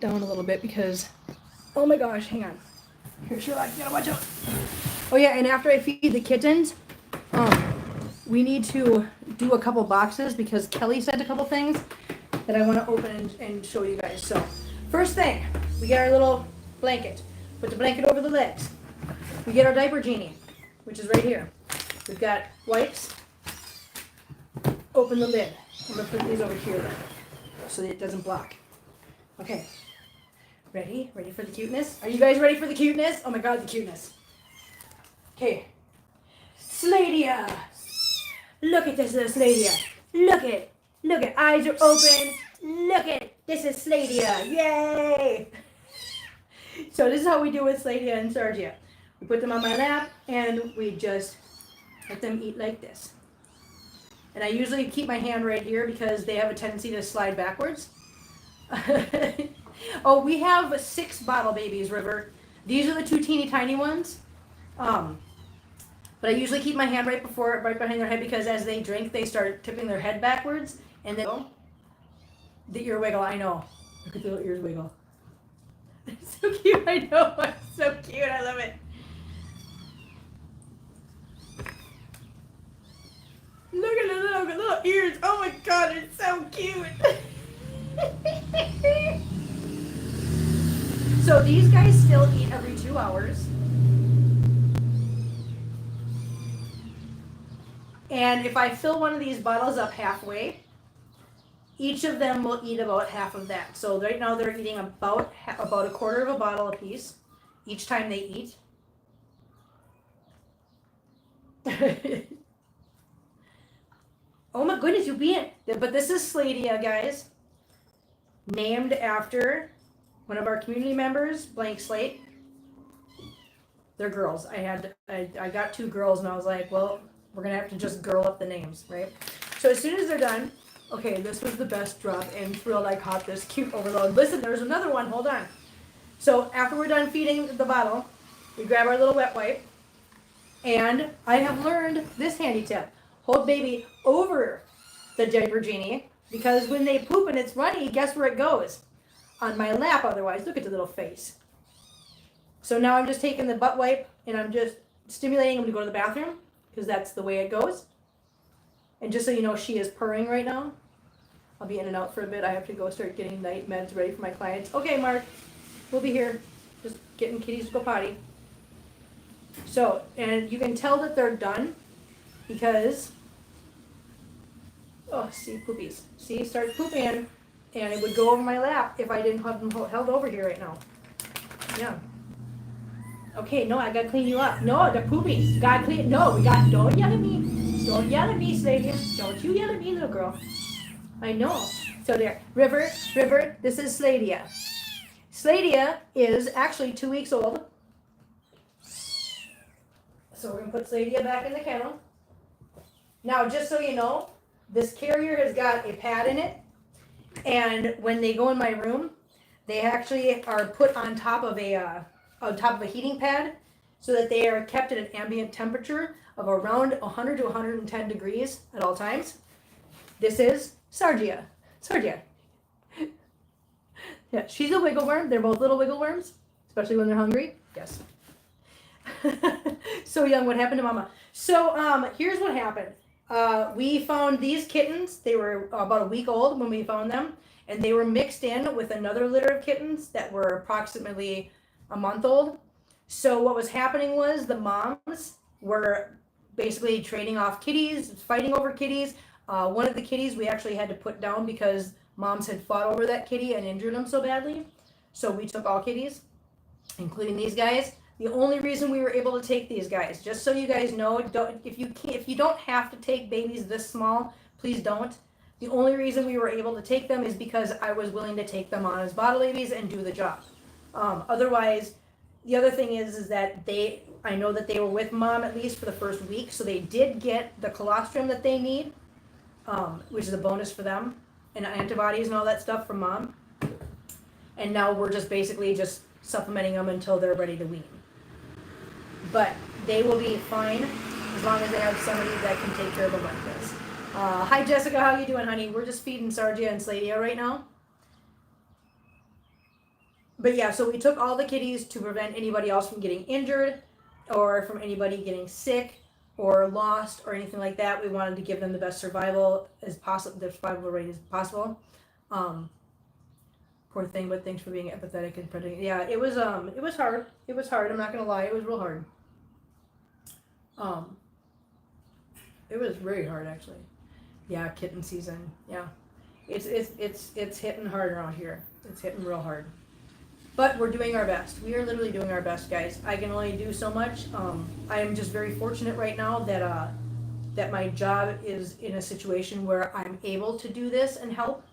down a little bit because, oh my gosh, hang on. Here, Sherlock, you gotta watch out. Oh yeah, and after I feed the kittens, we need to do a couple boxes because Kelly said a couple things that I want to open and show you guys. So, first thing, we get our little blanket. Put the blanket over the legs. We get our diaper genie, which is right here. We've got wipes. Open the lid. I'm going to put these over here then, so that it doesn't block. Okay. Ready? Ready for the cuteness? Are you guys ready for the cuteness? Oh my god, the cuteness. Okay. Sladia! Look at this little Sladia. Look it. Look it. Eyes are open. Look it. This is Sladia. Yay! So this is how we do with Sladia and Sargia. We put them on my lap and we just let them eat like this. And I usually keep my hand right here because they have a tendency to slide backwards. Oh, we have 6 bottle babies, River. These are the 2 teeny tiny ones. But I usually keep my hand right behind their head because as they drink, they start tipping their head backwards. And then the ear wiggle, I know. Look at the little ears wiggle. It's so cute, I know. It's so cute, I love it. Look at the little ears. Oh my god, it's so cute. So these guys still eat every 2 hours. And if I fill one of these bottles up halfway, each of them will eat about half of that. So right now they're eating about a quarter of a bottle apiece each time they eat. Oh my goodness, you beat it. But this is Sladia, guys. Named after one of our community members, Blank Slate. They're girls. I got 2 girls and I was like, well, we're going to have to just girl up the names, right? So as soon as they're done, okay, this was the best drop and thrilled I caught this cute overload. Listen, there's another one. Hold on. So after we're done feeding the bottle, we grab our little wet wipe. And I have learned this handy tip. Hold baby over the diaper genie because when they poop and it's runny, guess where it goes? On my lap otherwise. Look at the little face. So now I'm just taking the butt wipe and I'm just stimulating him to go to the bathroom because that's the way it goes. And just so you know, she is purring right now. I'll be in and out for a bit. I have to go start getting night meds ready for my clients. Okay, Mark, we'll be here. Just getting kitties to go potty. So, and you can tell that they're done because, oh, see, poopies. See, start pooping, and it would go over my lap if I didn't have them held over here right now. Yeah. Okay, no, I gotta clean you up. No, the poopies. Gotta clean. No, don't yell at me. Don't yell at me, Sladia. Don't you yell at me, little girl. I know. So there, River, this is Sladia. Sladia is actually 2 weeks old. So we're gonna put Sladia back in the kennel. Now, just so you know, this carrier has got a pad in it, and when they go in my room, they actually are put on top of a heating pad, so that they are kept at an ambient temperature of around 100 to 110 degrees at all times. This is Sargia. Yeah, she's a wiggle worm. They're both little wiggle worms, especially when they're hungry. Yes. So young, what happened to Mama? So here's what happened. We found these kittens. They were about a week old when we found them, and they were mixed in with another litter of kittens that were approximately a month old. So what was happening was the moms were basically trading off kitties, fighting over kitties. One of the kitties we actually had to put down because moms had fought over that kitty and injured them so badly. So we took all kitties, including these guys. The only reason we were able to take these guys, just so you guys know, if you don't have to take babies this small, please don't. The only reason we were able to take them is because I was willing to take them on as bottle babies and do the job. Otherwise, the other thing is that I know that they were with mom at least for the first week, so they did get the colostrum that they need, which is a bonus for them, and antibodies and all that stuff from mom. And now we're just basically just supplementing them until they're ready to wean. But they will be fine as long as they have somebody that can take care of them like this. Hi Jessica, how you doing, honey? We're just feeding Sargia and Sladia right now. But yeah, so we took all the kitties to prevent anybody else from getting injured or from anybody getting sick or lost or anything like that. We wanted to give them the best survival as possible, the survival rate as possible. Poor thing, but thanks for being empathetic and protecting. Yeah, it was hard. It was hard. I'm not gonna lie, it was real hard. It was very hard actually. Yeah, kitten season. Yeah, it's hitting hard around here. It's hitting real hard. But we're doing our best. We are literally doing our best, guys. I can only do so much. I am just very fortunate right now that that my job is in a situation where I'm able to do this and help.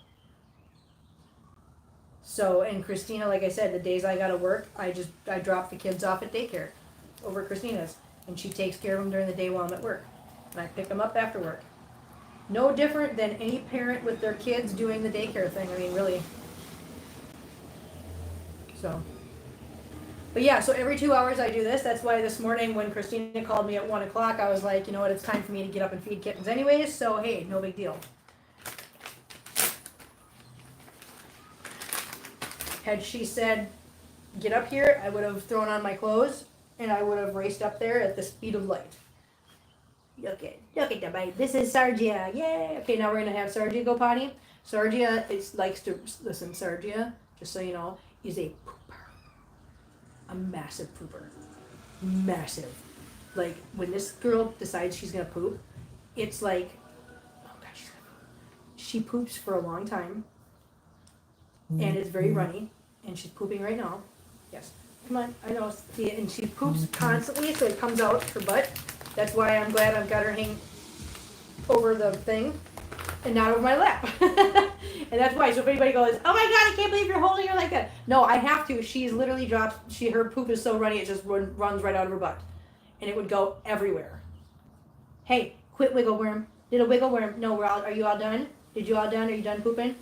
So, and Christina, like I said, the days I gotta work, I drop the kids off at daycare over Christina's, and she takes care of them during the day while I'm at work, and I pick them up after work. No different than any parent with their kids doing the daycare thing. I mean, really. So, but yeah, so every 2 hours I do this. That's why this morning when Christina called me at 1 o'clock, I was like, you know what, it's time for me to get up and feed kittens anyways, so hey, no big deal. Had she said, get up here, I would have thrown on my clothes and I would have raced up there at the speed of light. Look at the baby. This is Sargia. Yay! Okay, now we're gonna have Sargia go potty. Sargia likes to listen. Sargia, just so you know, is a pooper. A massive pooper. Massive. Like when this girl decides she's gonna poop, it's like, oh god, she's gonna poop. She poops for a long time. And it's very runny, and she's pooping right now. Yes, come on, I know. See, and she poops constantly, so it comes out her butt. That's why I'm glad I've got her hanging over the thing, and not over my lap. And that's why. So if anybody goes, "Oh my God, I can't believe you're holding her like that," no, I have to. She's literally dropped. Her poop is so runny, it just runs right out of her butt, and it would go everywhere. Hey, quit wiggle worm, little wiggle worm. No, are you all done? Did you all done? Are you done pooping?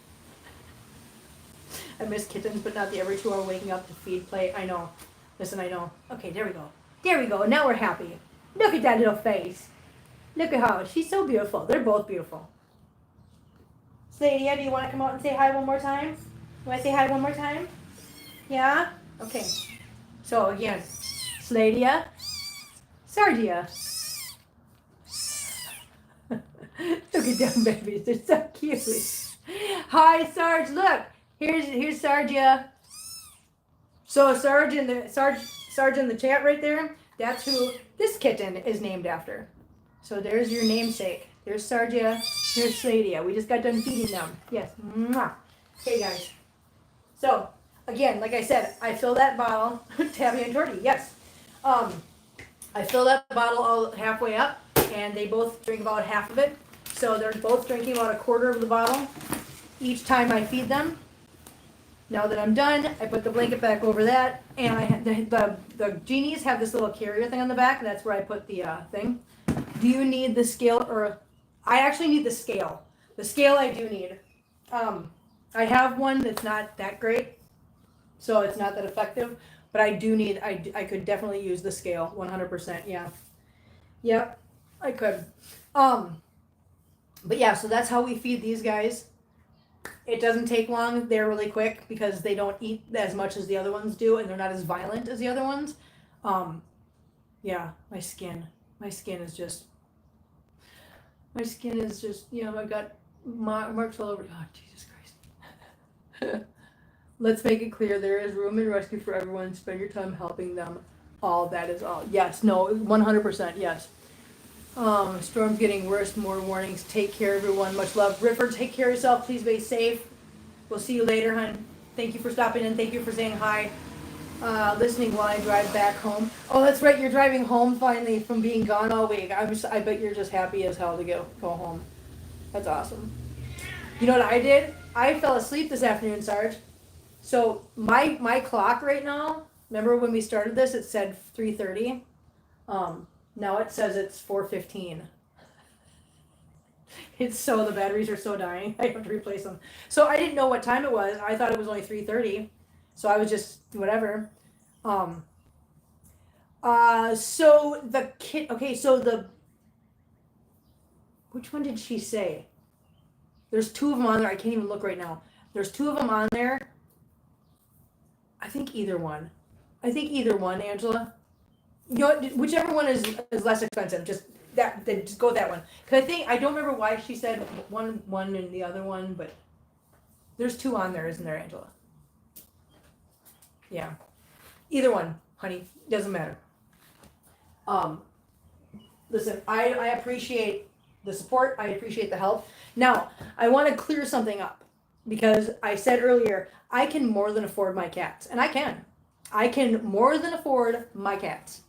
I miss kittens, but not the every 2 hour waking up to feed, play. I know. Listen, I know. Okay, there we go. There we go. Now we're happy. Look at that little face. Look at how she's so beautiful. They're both beautiful. Sladia, do you want to come out and say hi one more time? You want to say hi one more time? Yeah? Okay. So again, Sladia, Sargia. Look at them babies. They're so cute. Hi, Sarge. Look. Here's Sargia. So Sarge in the chat right there, that's who this kitten is named after. So there's your namesake. There's Sargia, here's Sladia. We just got done feeding them. Yes. Mwah. Okay guys. So again, like I said, I fill that bottle, Tabby and Torty, yes. I fill that bottle all halfway up, and they both drink about half of it. So they're both drinking about a quarter of the bottle each time I feed them. Now that I'm done, I put the blanket back over that, and I the genies have this little carrier thing on the back. That's where I put the thing. Do you need the scale, or I actually need the scale. The scale I do need. I have one that's not that great, so it's not that effective. But I do need. I could definitely use the scale. 100%. Yeah. Yep. I could. But yeah, so that's how we feed these guys. It doesn't take long. They're really quick because they don't eat as much as the other ones do, and they're not as violent as the other ones. Yeah, my skin is just, you know, I got marks all over. Oh, Jesus Christ. Let's make it clear, there is room and rescue for everyone. Spend your time helping them. All that is all. Yes, no, 100%, yes. Storm's getting worse, more warnings. Take care, everyone. Much love. Ripper, take care of yourself. Please be safe. We'll see you later, hon. Thank you for stopping in. Thank you for saying hi. Listening while I drive back home. Oh, that's right. You're driving home finally from being gone all week. I bet you're just happy as hell to go home. That's awesome. You know what I did? I fell asleep this afternoon, Sarge. So my clock right now, remember when we started this, it said 3:30. Now it says it's 4:15. The batteries are so dying. I have to replace them. So I didn't know what time it was. I thought it was only 3:30. So I was just whatever. So the kid. Okay, so which one did she say? There's two of them on there. I can't even look right now. There's two of them on there. I think either one. Angela. You know, whichever one is less expensive. Just go with that one. Cause I don't remember why she said one and the other one, but there's two on there, isn't there, Angela? Yeah. Either one, honey. Doesn't matter. Listen, I appreciate the support. I appreciate the help. Now, I want to clear something up because I said earlier, I can more than afford my cats. And I can. I can more than afford my cats.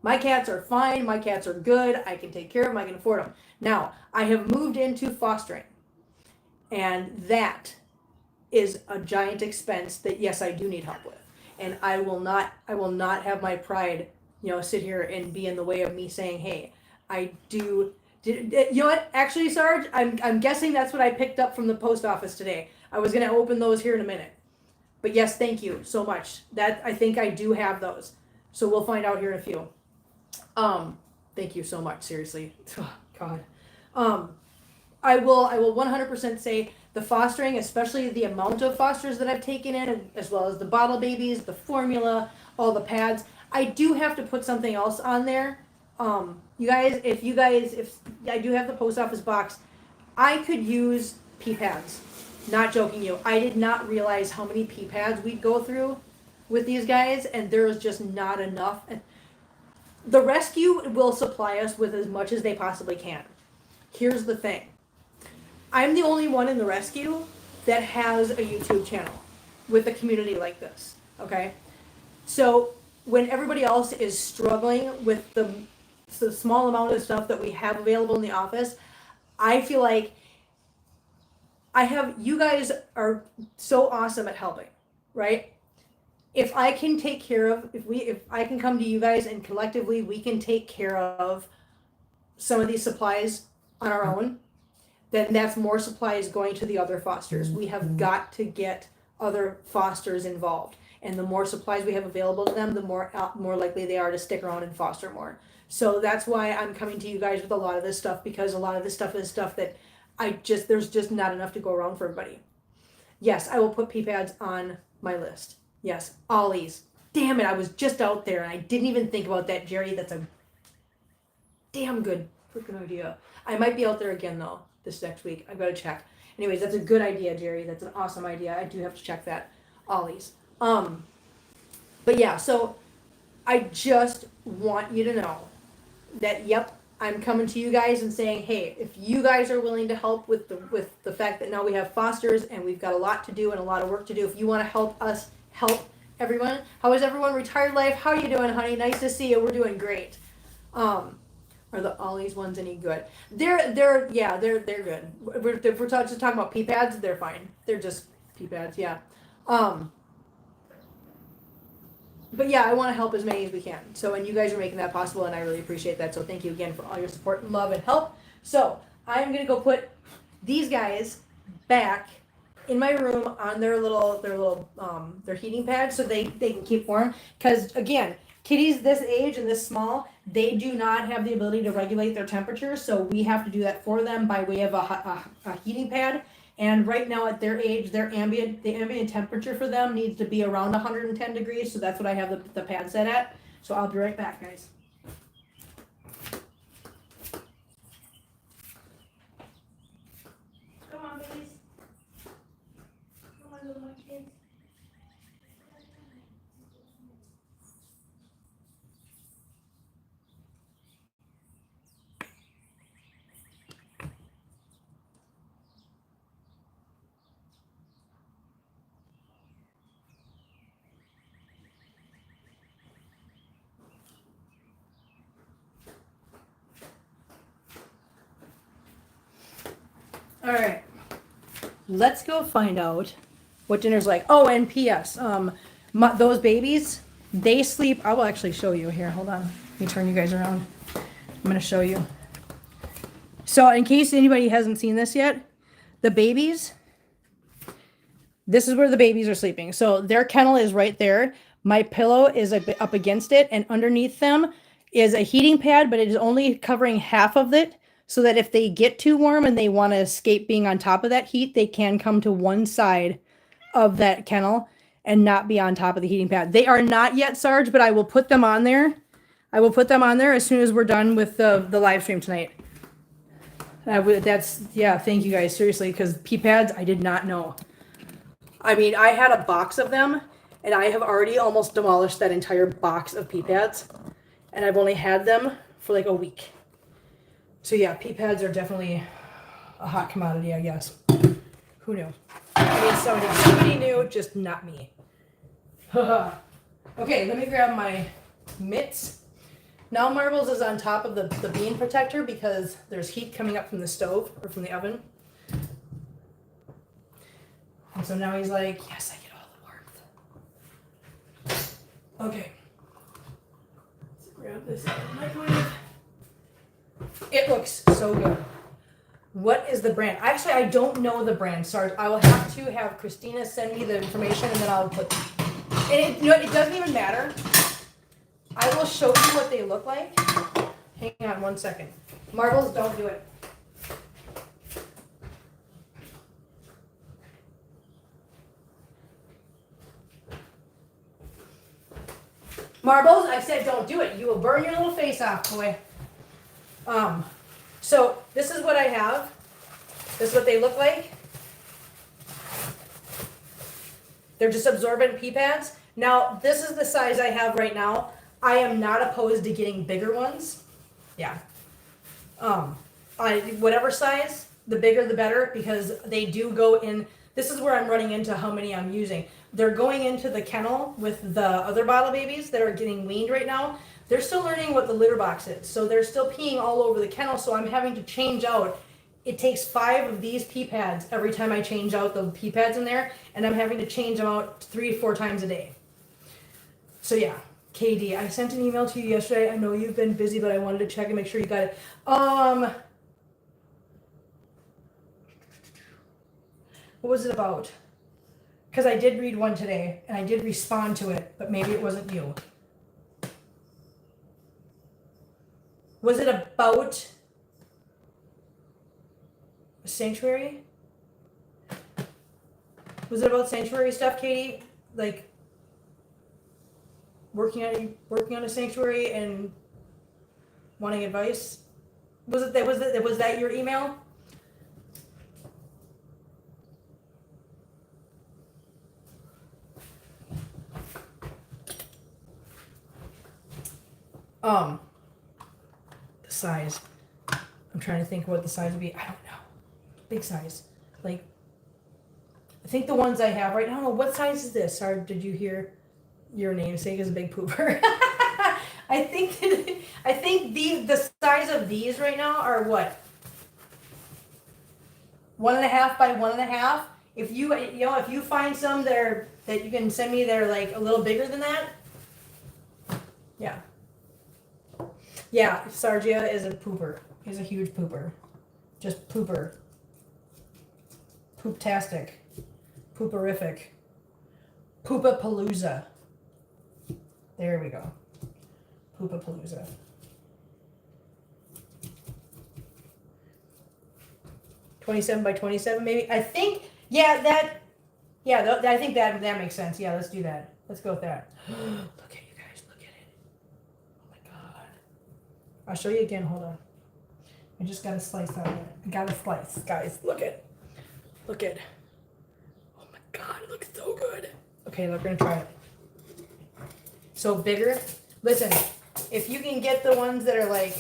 My cats are fine. My cats are good. I can take care of them. I can afford them. Now, I have moved into fostering. And that is a giant expense that, yes, I do need help with. And I will not have my pride, sit here and be in the way of me saying, hey, I do. You know what? Actually, Sarge, I'm guessing that's what I picked up from the post office today. I was going to open those here in a minute. But yes, thank you so much. That I think I do have those. So we'll find out here in a few. Thank you so much. Seriously. Oh, God. I will 100% say the fostering, especially the amount of fosters that I've taken in, as well as the bottle babies, the formula, all the pads. I do have to put something else on there. You guys, if I do have the post office box, I could use pee pads. Not joking you. I did not realize how many pee pads we'd go through with these guys, and there's just not enough. The rescue will supply us with as much as they possibly can. Here's the thing. I'm the only one in the rescue that has a YouTube channel with a community like this, okay? So when everybody else is struggling with the small amount of stuff that we have available in the office, I feel like you guys are so awesome at helping, right? If I can take care of, if I can come to you guys and collectively we can take care of some of these supplies on our own, then that's more supplies going to the other fosters. We have got to get other fosters involved. And the more supplies we have available to them, the more likely they are to stick around and foster more. So that's why I'm coming to you guys with a lot of this stuff, because a lot of this stuff is stuff that there's just not enough to go around for everybody. Yes, I will put pee pads on my list. Yes, Ollies. Damn it, I was just out there and I didn't even think about that, Jerry. That's a damn good freaking idea. I might be out there again though this next week. I've got to check. Anyways, that's a good idea, Jerry. That's an awesome idea. I do have to check that. Ollies. But yeah, so I just want you to know that, yep, I'm coming to you guys and saying, hey, if you guys are willing to help with the fact that now we have fosters and we've got a lot to do and a lot of work to do, if you want to help us help everyone. How is everyone? Retired life? How are you doing, honey? Nice to see you. We're doing great. Are the Ollie's ones any good? They're good. If we're just talking about pee pads, they're fine. They're just pee pads, yeah. But yeah, I want to help as many as we can. So, and you guys are making that possible, and I really appreciate that. So thank you again for all your support, love, and help. So I'm gonna go put these guys back in my room on their heating pad so they can keep warm. Because again, kitties this age and this small, they do not have the ability to regulate their temperature. So we have to do that for them by way of a heating pad. And right now at their age, the ambient temperature for them needs to be around 110 degrees. So that's what I have the pad set at. So I'll be right back, guys. Come on, babies. Come on, little kids. All right, let's go find out what dinner's like. Oh, and P.S. Those babies, they sleep. I will actually show you here. Hold on. Let me turn you guys around. I'm going to show you. So in case anybody hasn't seen this yet, the babies, This is where the babies are sleeping. So their kennel is right there. My pillow is up against it, and underneath them is a heating pad, but it is only covering half of it so that if they get too warm and they want to escape being on top of that heat, they can come to one side of that kennel and not be on top of the heating pad. They are not yet, Sarge, but I will put them on there. I will put them on there as soon as we're done with the live stream tonight. Yeah, thank you guys, seriously, because pee pads, I did not know. I mean, I had a box of them, and I have already almost demolished that entire box of pee pads, and I've only had them for like a week. So yeah, pee pads are definitely a hot commodity, I guess. Who knew? I mean, somebody knew, just not me. Okay, let me grab my mitts. Now Marbles is on top of the bean protector because there's heat coming up from the stove or from the oven. And so now he's like, yes, I get all the warmth. Okay. Let's grab this out of the microwave. It looks so good. What is the brand? Actually, I don't know the brand. Sorry, I will have to have Christina send me the information and then I'll put. And it doesn't even matter. I will show you what they look like. Hang on one second. Marbles, don't do it. Marbles, I said don't do it. You will burn your little face off, boy. So this is what I have. This is what they look like. They're just absorbent pee pads. Now, this is the size I have right now. I am not opposed to getting bigger ones. Yeah. Whatever size, the bigger the better, because they do go in. This is where I'm running into how many I'm using. They're going into the kennel with the other bottle babies that are getting weaned right now. They're still learning what the litter box is. So they're still peeing all over the kennel, so I'm having to change out. It takes 5 of these pee pads every time I change out the pee pads in there, and I'm having to change them out 3 to 4 times a day. So yeah. KD, I sent an email to you yesterday. I know you've been busy, but I wanted to check and make sure you got it. What was it about? Because I did read one today, and I did respond to it, but maybe it wasn't you. Was it about Sanctuary? Was it about Sanctuary stuff, Katie? Like working on a sanctuary and wanting advice? Was that your email? The size. I'm trying to think what the size would be. I don't know. Big size. Like, I think the ones I have right now. What size is this? Sorry, did you hear your namesake is a big pooper? I think the size of these right now are what? 1.5 by 1.5. If you find some that you can send me, they're like a little bigger than that. Yeah. Yeah, Sargia is a pooper. He's a huge pooper. Just pooper. Pooptastic. Pooperific. Poopapalooza. There we go. Poopapalooza. $27 by $27 maybe. I think I think that makes sense. Yeah, let's do that. Let's go with that. Look at you guys. Look at it. Oh my god. I'll show you again. Hold on. I just got a slice out of it. I got a slice, guys. Look at. Oh my god, it looks so good. Okay, we're gonna try it. So bigger. Listen, if you can get the ones that are like,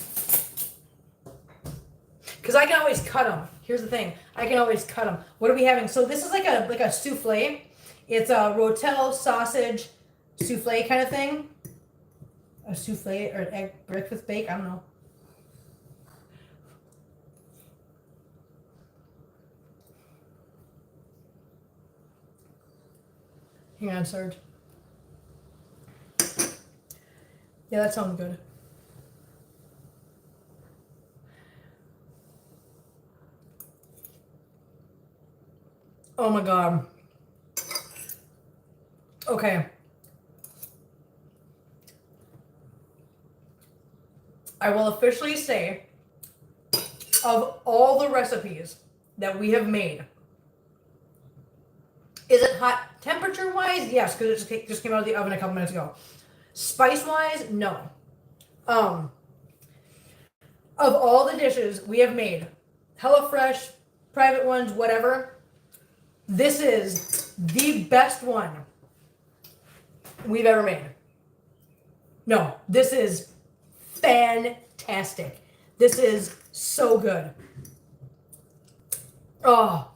because I can always cut them. Here's the thing, I can always cut them. What are we having? So this is like a souffle. It's a rotel sausage souffle kind of thing. A souffle or an egg breakfast bake. I don't know. Hang on, Serge. Yeah, that sounds good. Oh my god. Okay. I will officially say, of all the recipes that we have made, is it hot temperature wise? Yes, because it just came out of the oven a couple minutes ago. Spice wise, no. Of all the dishes we have made, HelloFresh, private ones, whatever, this is the best one we've ever made. No, this is fantastic. This is so good. Oh.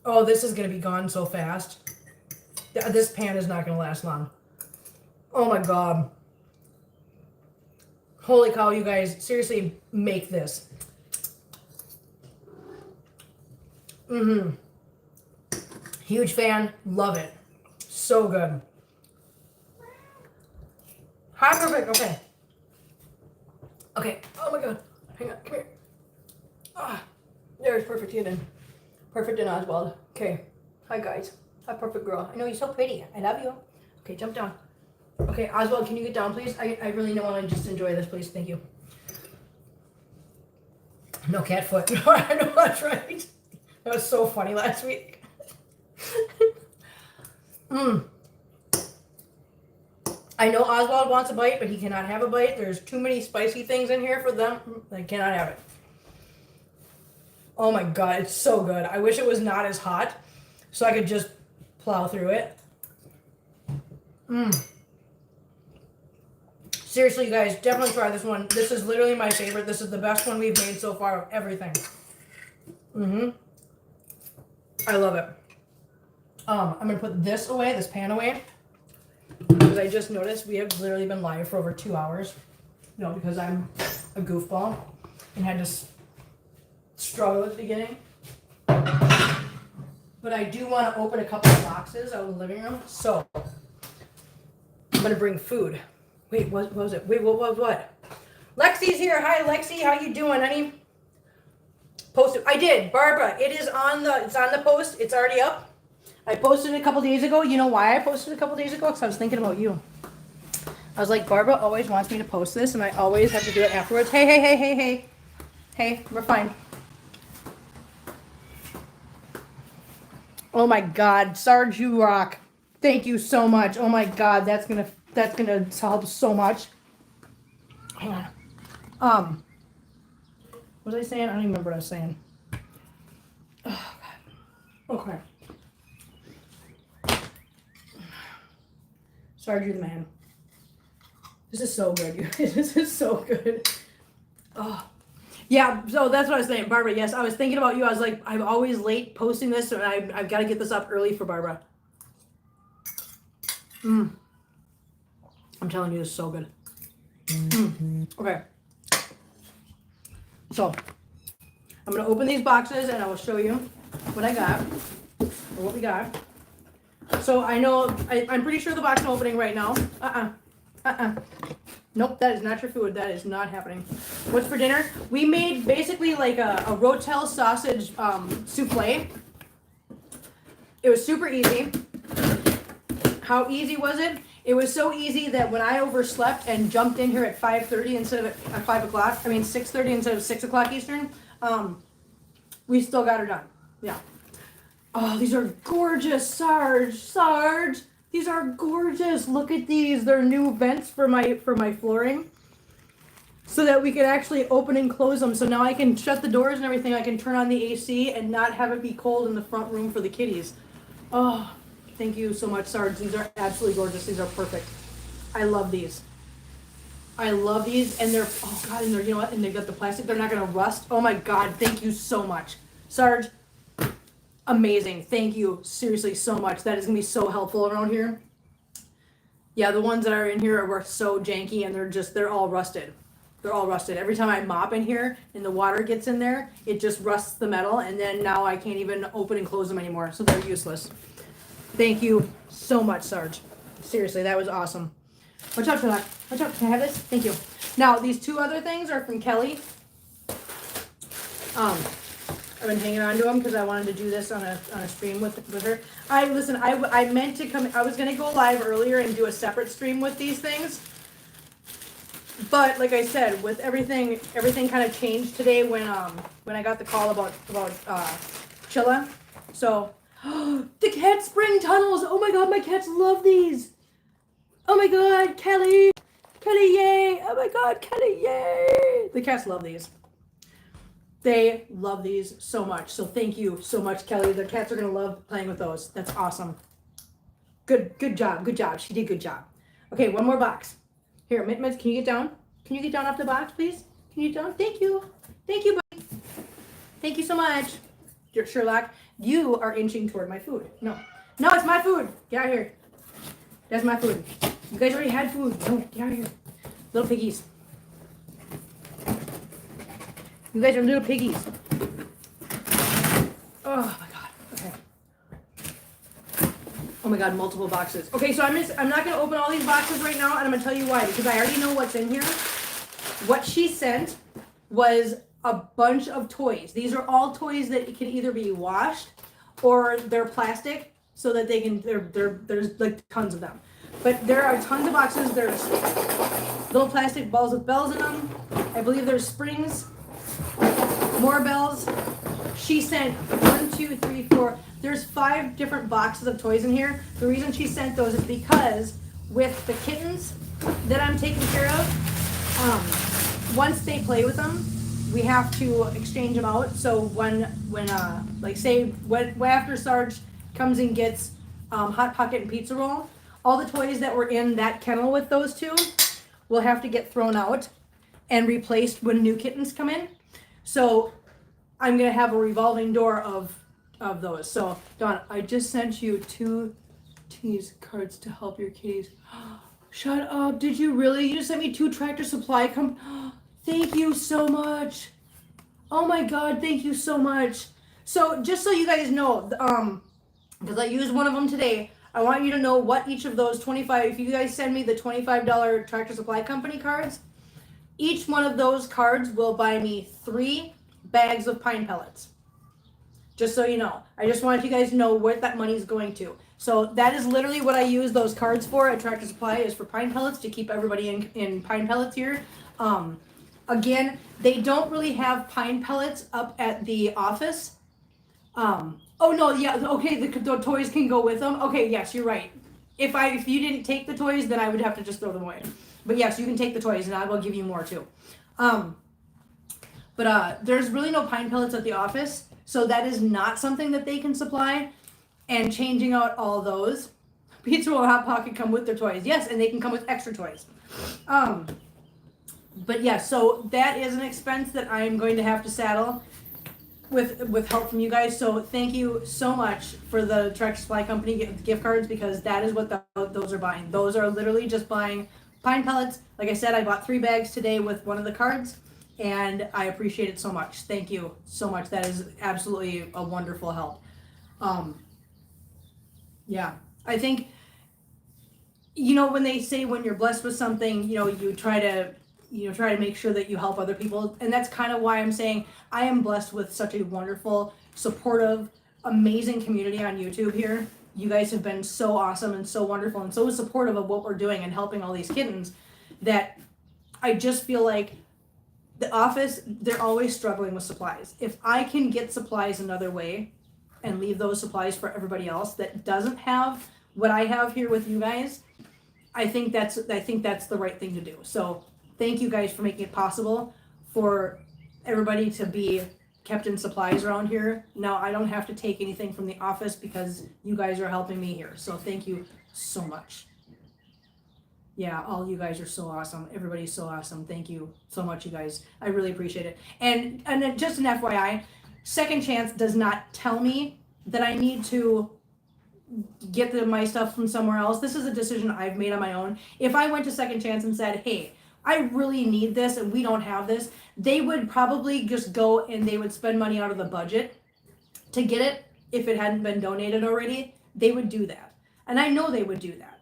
Oh, this is going to be gone so fast. This pan is not going to last long. Oh my God. Holy cow, you guys. Seriously, make this. Huge fan. Love it. So good. Hi, perfect. Okay. Okay. Oh my God. Hang on. Come here. Ah, there's Perfect Eden. Perfect and Oswald. Okay. Hi, guys. Hi, perfect girl. I know you're so pretty. I love you. Okay, jump down. Okay, Oswald, can you get down, please? I really don't want to just enjoy this, please. Thank you. No cat foot. No, I know that's right. That was so funny last week. I know Oswald wants a bite, but he cannot have a bite. There's too many spicy things in here for them. They cannot have it. Oh my God, it's so good. I wish it was not as hot so I could just plow through it. Seriously, you guys, definitely try this one. This is literally my favorite. This is the best one we've made so far of everything. I love it. I'm going to put this away, this pan away, because I just noticed we have literally been live for over 2 hours. You know, because I'm a goofball and had to struggle at the beginning. But I do want to open a couple of boxes out of the living room. So I'm going to bring food. Wait, what was it? Wait, what? Lexi's here. Hi, Lexi. How you doing, honey? Post it. I did. Barbara, it's on the post. It's already up. I posted it a couple days ago. You know why I posted it a couple days ago? Because I was thinking about you. I was like, Barbara always wants me to post this, and I always have to do it afterwards. Hey. Hey, we're fine. Oh my God, Sarge, you rock. Thank you so much. Oh my God, that's gonna help so much. Hang on. What was I saying? I don't even remember what I was saying. Oh God. Okay. Sarge, you're the man. This is so good, you guys. This is so good. Oh. Yeah, so that's what I was saying. Barbara, yes, I was thinking about you. I was like, I'm always late posting this, and I've got to get this up early for Barbara. I'm telling you, this is so good. Okay. So, I'm going to open these boxes, and I will show you what I got, or what we got. So, I know, I'm pretty sure the box is opening right now. Nope, that is not your food. That is not happening. What's for dinner? We made basically like a rotel sausage souffle. It was super easy. How easy was it? It was so easy that when I overslept and jumped in here at 5:30 instead of at 5 o'clock, 6:30 instead of 6 o'clock Eastern, we still got her done. Yeah. Oh, these are gorgeous, Sarge. These are gorgeous. Look at these. They're new vents for my flooring, so that we can actually open and close them. So now I can shut the doors and everything. I can turn on the AC and not have it be cold in the front room for the kitties. Oh, thank you so much, Sarge. These are absolutely gorgeous. These are perfect. I love these. And they're, oh God, and they're, you know what? And they got the plastic. They're not gonna rust. Oh my God, thank you so much, Sarge. Amazing. Thank you seriously so much. That is going to be so helpful around here. Yeah, the ones that are in here are so janky, and they're all rusted. They're all rusted. Every time I mop in here and the water gets in there, it just rusts the metal, and then now I can't even open and close them anymore, so they're useless. Thank you so much, Sarge. Seriously, that was awesome. Watch out for that. Watch out. Can I have this? Thank you. Now, these two other things are from Kelly. I've been hanging on to them because I wanted to do this on a stream with her. I meant to come. I was gonna go live earlier and do a separate stream with these things, but like I said, with everything kind of changed today when I got the call about Chilla. So the cat spring tunnels. Oh my god, my cats love these. Oh my god, Kelly, yay! Oh my god, Kelly, yay! The cats love these. They love these so much. So thank you so much, Kelly. The cats are gonna love playing with those. That's awesome. Good job. She did good job. Okay, one more box. Here, Mitz, can you get down? Can you get down off the box, please? Can you get down? Thank you, buddy. Thank you so much. Sherlock, you are inching toward my food. No, it's my food. Get out of here. That's my food. You guys already had food. No, get out of here. Little piggies. You guys are little piggies. Oh my god. Okay. Oh my god, multiple boxes. Okay, so I'm not gonna open all these boxes right now, and I'm gonna tell you why, because I already know what's in here. What she sent was a bunch of toys. These are all toys that can either be washed or they're plastic, so that they can there's like tons of them. But there are tons of boxes. There's little plastic balls with bells in them. I believe there's springs. More bells. She sent 1, 2, 3, 4. There's 5 different boxes of toys in here. The reason she sent those is because with the kittens that I'm taking care of, once they play with them, we have to exchange them out. So when like say when after Sarge comes and gets Hot Pocket and Pizza Roll, all the toys that were in that kennel with those two will have to get thrown out and replaced when new kittens come in. So I'm gonna have a revolving door of those. So Dawn, I just sent you 2 tease cards to help your kitties. Shut up! Did you really? You just sent me 2 Tractor Supply Thank you so much. Oh my god, thank you so much. So just so you guys know, because I used one of them today, I want you to know what each of those 25. If you guys send me the $25 Tractor Supply Company cards, each one of those cards will buy me 3 bags of pine pellets. Just so you know. I just wanted you guys to know where that money is going to. So that is literally what I use those cards for at Tractor Supply, is for pine pellets, to keep everybody in pine pellets here. Again, they don't really have pine pellets up at the office. Oh no, yeah, okay, the toys can go with them. Okay, yes, you're right. If you didn't take the toys, then I would have to just throw them away. But yes, you can take the toys, and I will give you more too. But there's really no pine pellets at the office, so that is not something that they can supply. And changing out all those, Pizza Roll and Hot Pocket come with their toys. Yes, and they can come with extra toys. But yeah, so that is an expense that I am going to have to saddle with help from you guys. So thank you so much for the Tractor Supply Company gift cards, because that is what those are buying. Those are literally just buying pine pellets. Like I said, I bought 3 bags today with one of the cards, and I appreciate it so much. Thank you so much. That is absolutely a wonderful help. Yeah, I think, when they say when you're blessed with something, you try to make sure that you help other people. And that's kind of why I'm saying I am blessed with such a wonderful, supportive, amazing community on YouTube here. You guys have been so awesome and so wonderful and so supportive of what we're doing and helping all these kittens, that I just feel like the office, they're always struggling with supplies. If I can get supplies another way and leave those supplies for everybody else that doesn't have what I have here with you guys, I think that's the right thing to do. So thank you guys for making it possible for everybody to be kept in supplies around here. Now I don't have to take anything from the office because you guys are helping me here. So thank you so much. Yeah, all you guys are so awesome. Everybody's so awesome. Thank you so much, you guys. I really appreciate it. And then just an FYI, Second Chance does not tell me that I need to get my stuff from somewhere else. This is a decision I've made on my own. If I went to Second Chance and said, hey, I really need this and we don't have this, they would probably just go and they would spend money out of the budget to get it. If it hadn't been donated already, they would do that. And I know they would do that.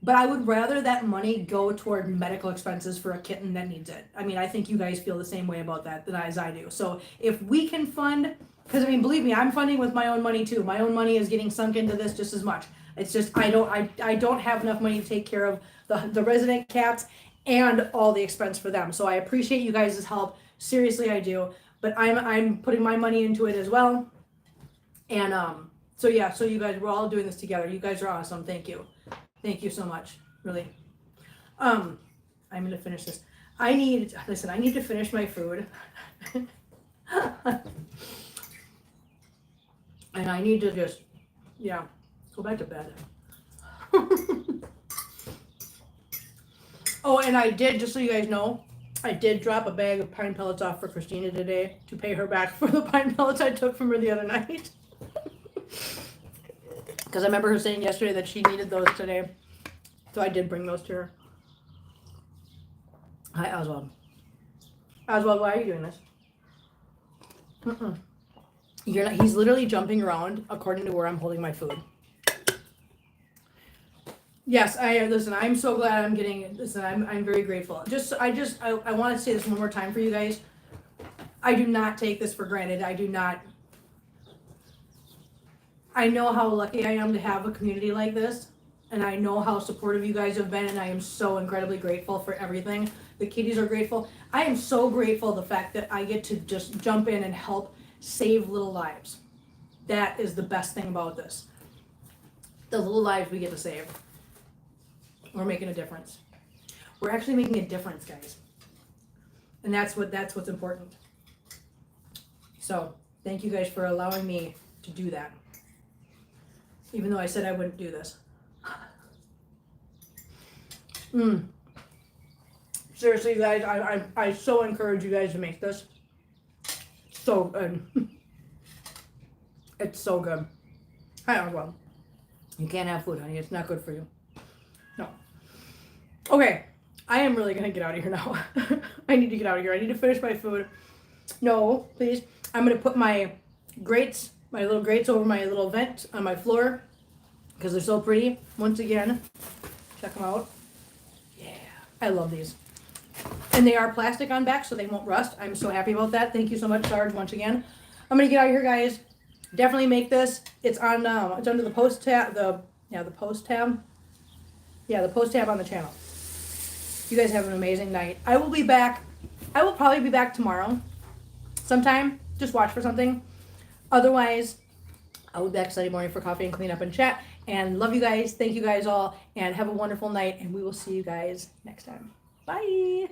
But I would rather that money go toward medical expenses for a kitten that needs it. I mean, I think you guys feel the same way about that as I do. So if we can fund Because I mean, believe me, I'm funding with my own money too. My own money is getting sunk into this just as much. It's just I don't have enough money to take care of the resident cats and all the expense for them. So I appreciate you guys' help. Seriously, I do. But I'm putting my money into it as well. And so yeah, so you guys, we're all doing this together. You guys are awesome. Thank you. Thank you so much. Really. I'm gonna finish this. I need to finish my food. And I need to just, yeah, go back to bed. Oh, and I did, just so you guys know, I did drop a bag of pine pellets off for Christina today to pay her back for the pine pellets I took from her the other night. Because I remember her saying yesterday that she needed those today. So I did bring those to her. Hi, Oswald. Oswald, why are you doing this? You're not, he's literally jumping around according to where I'm holding my food. Yes, listen, I'm so glad I'm getting, listen, I'm very grateful. I want to say this one more time for you guys. I do not take this for granted. I know how lucky I am to have a community like this, and I know how supportive you guys have been, and I am so incredibly grateful for everything. The kitties are grateful. I am so grateful the fact that I get to just jump in and help save little lives. That is the best thing about this. The little lives we get to save. We're making a difference. We're actually making a difference, guys. And that's what's important. So, thank you guys for allowing me to do that. Even though I said I wouldn't do this. Seriously, guys, I so encourage you guys to make this. So good. It's so good. Well, you can't have food, honey. It's not good for you. No. Okay, I am really gonna get out of here now. I need to get out of here. I need to finish my food. No, please. I'm gonna put my grates, my little grates over my little vent on my floor because they're so pretty. Once again, check them out. Yeah, I love these. And they are plastic on back, so they won't rust. I'm so happy about that. Thank you so much, Sarge, once again. I'm gonna get out of here, guys. Definitely make this. It's on. It's under the post tab. The post tab. Yeah, the post tab on the channel. You guys have an amazing night. I will be back. I will probably be back tomorrow, sometime. Just watch for something. Otherwise, I will be back Sunday morning for coffee and clean up and chat. And love you guys. Thank you guys all, and have a wonderful night. And we will see you guys next time. Bye.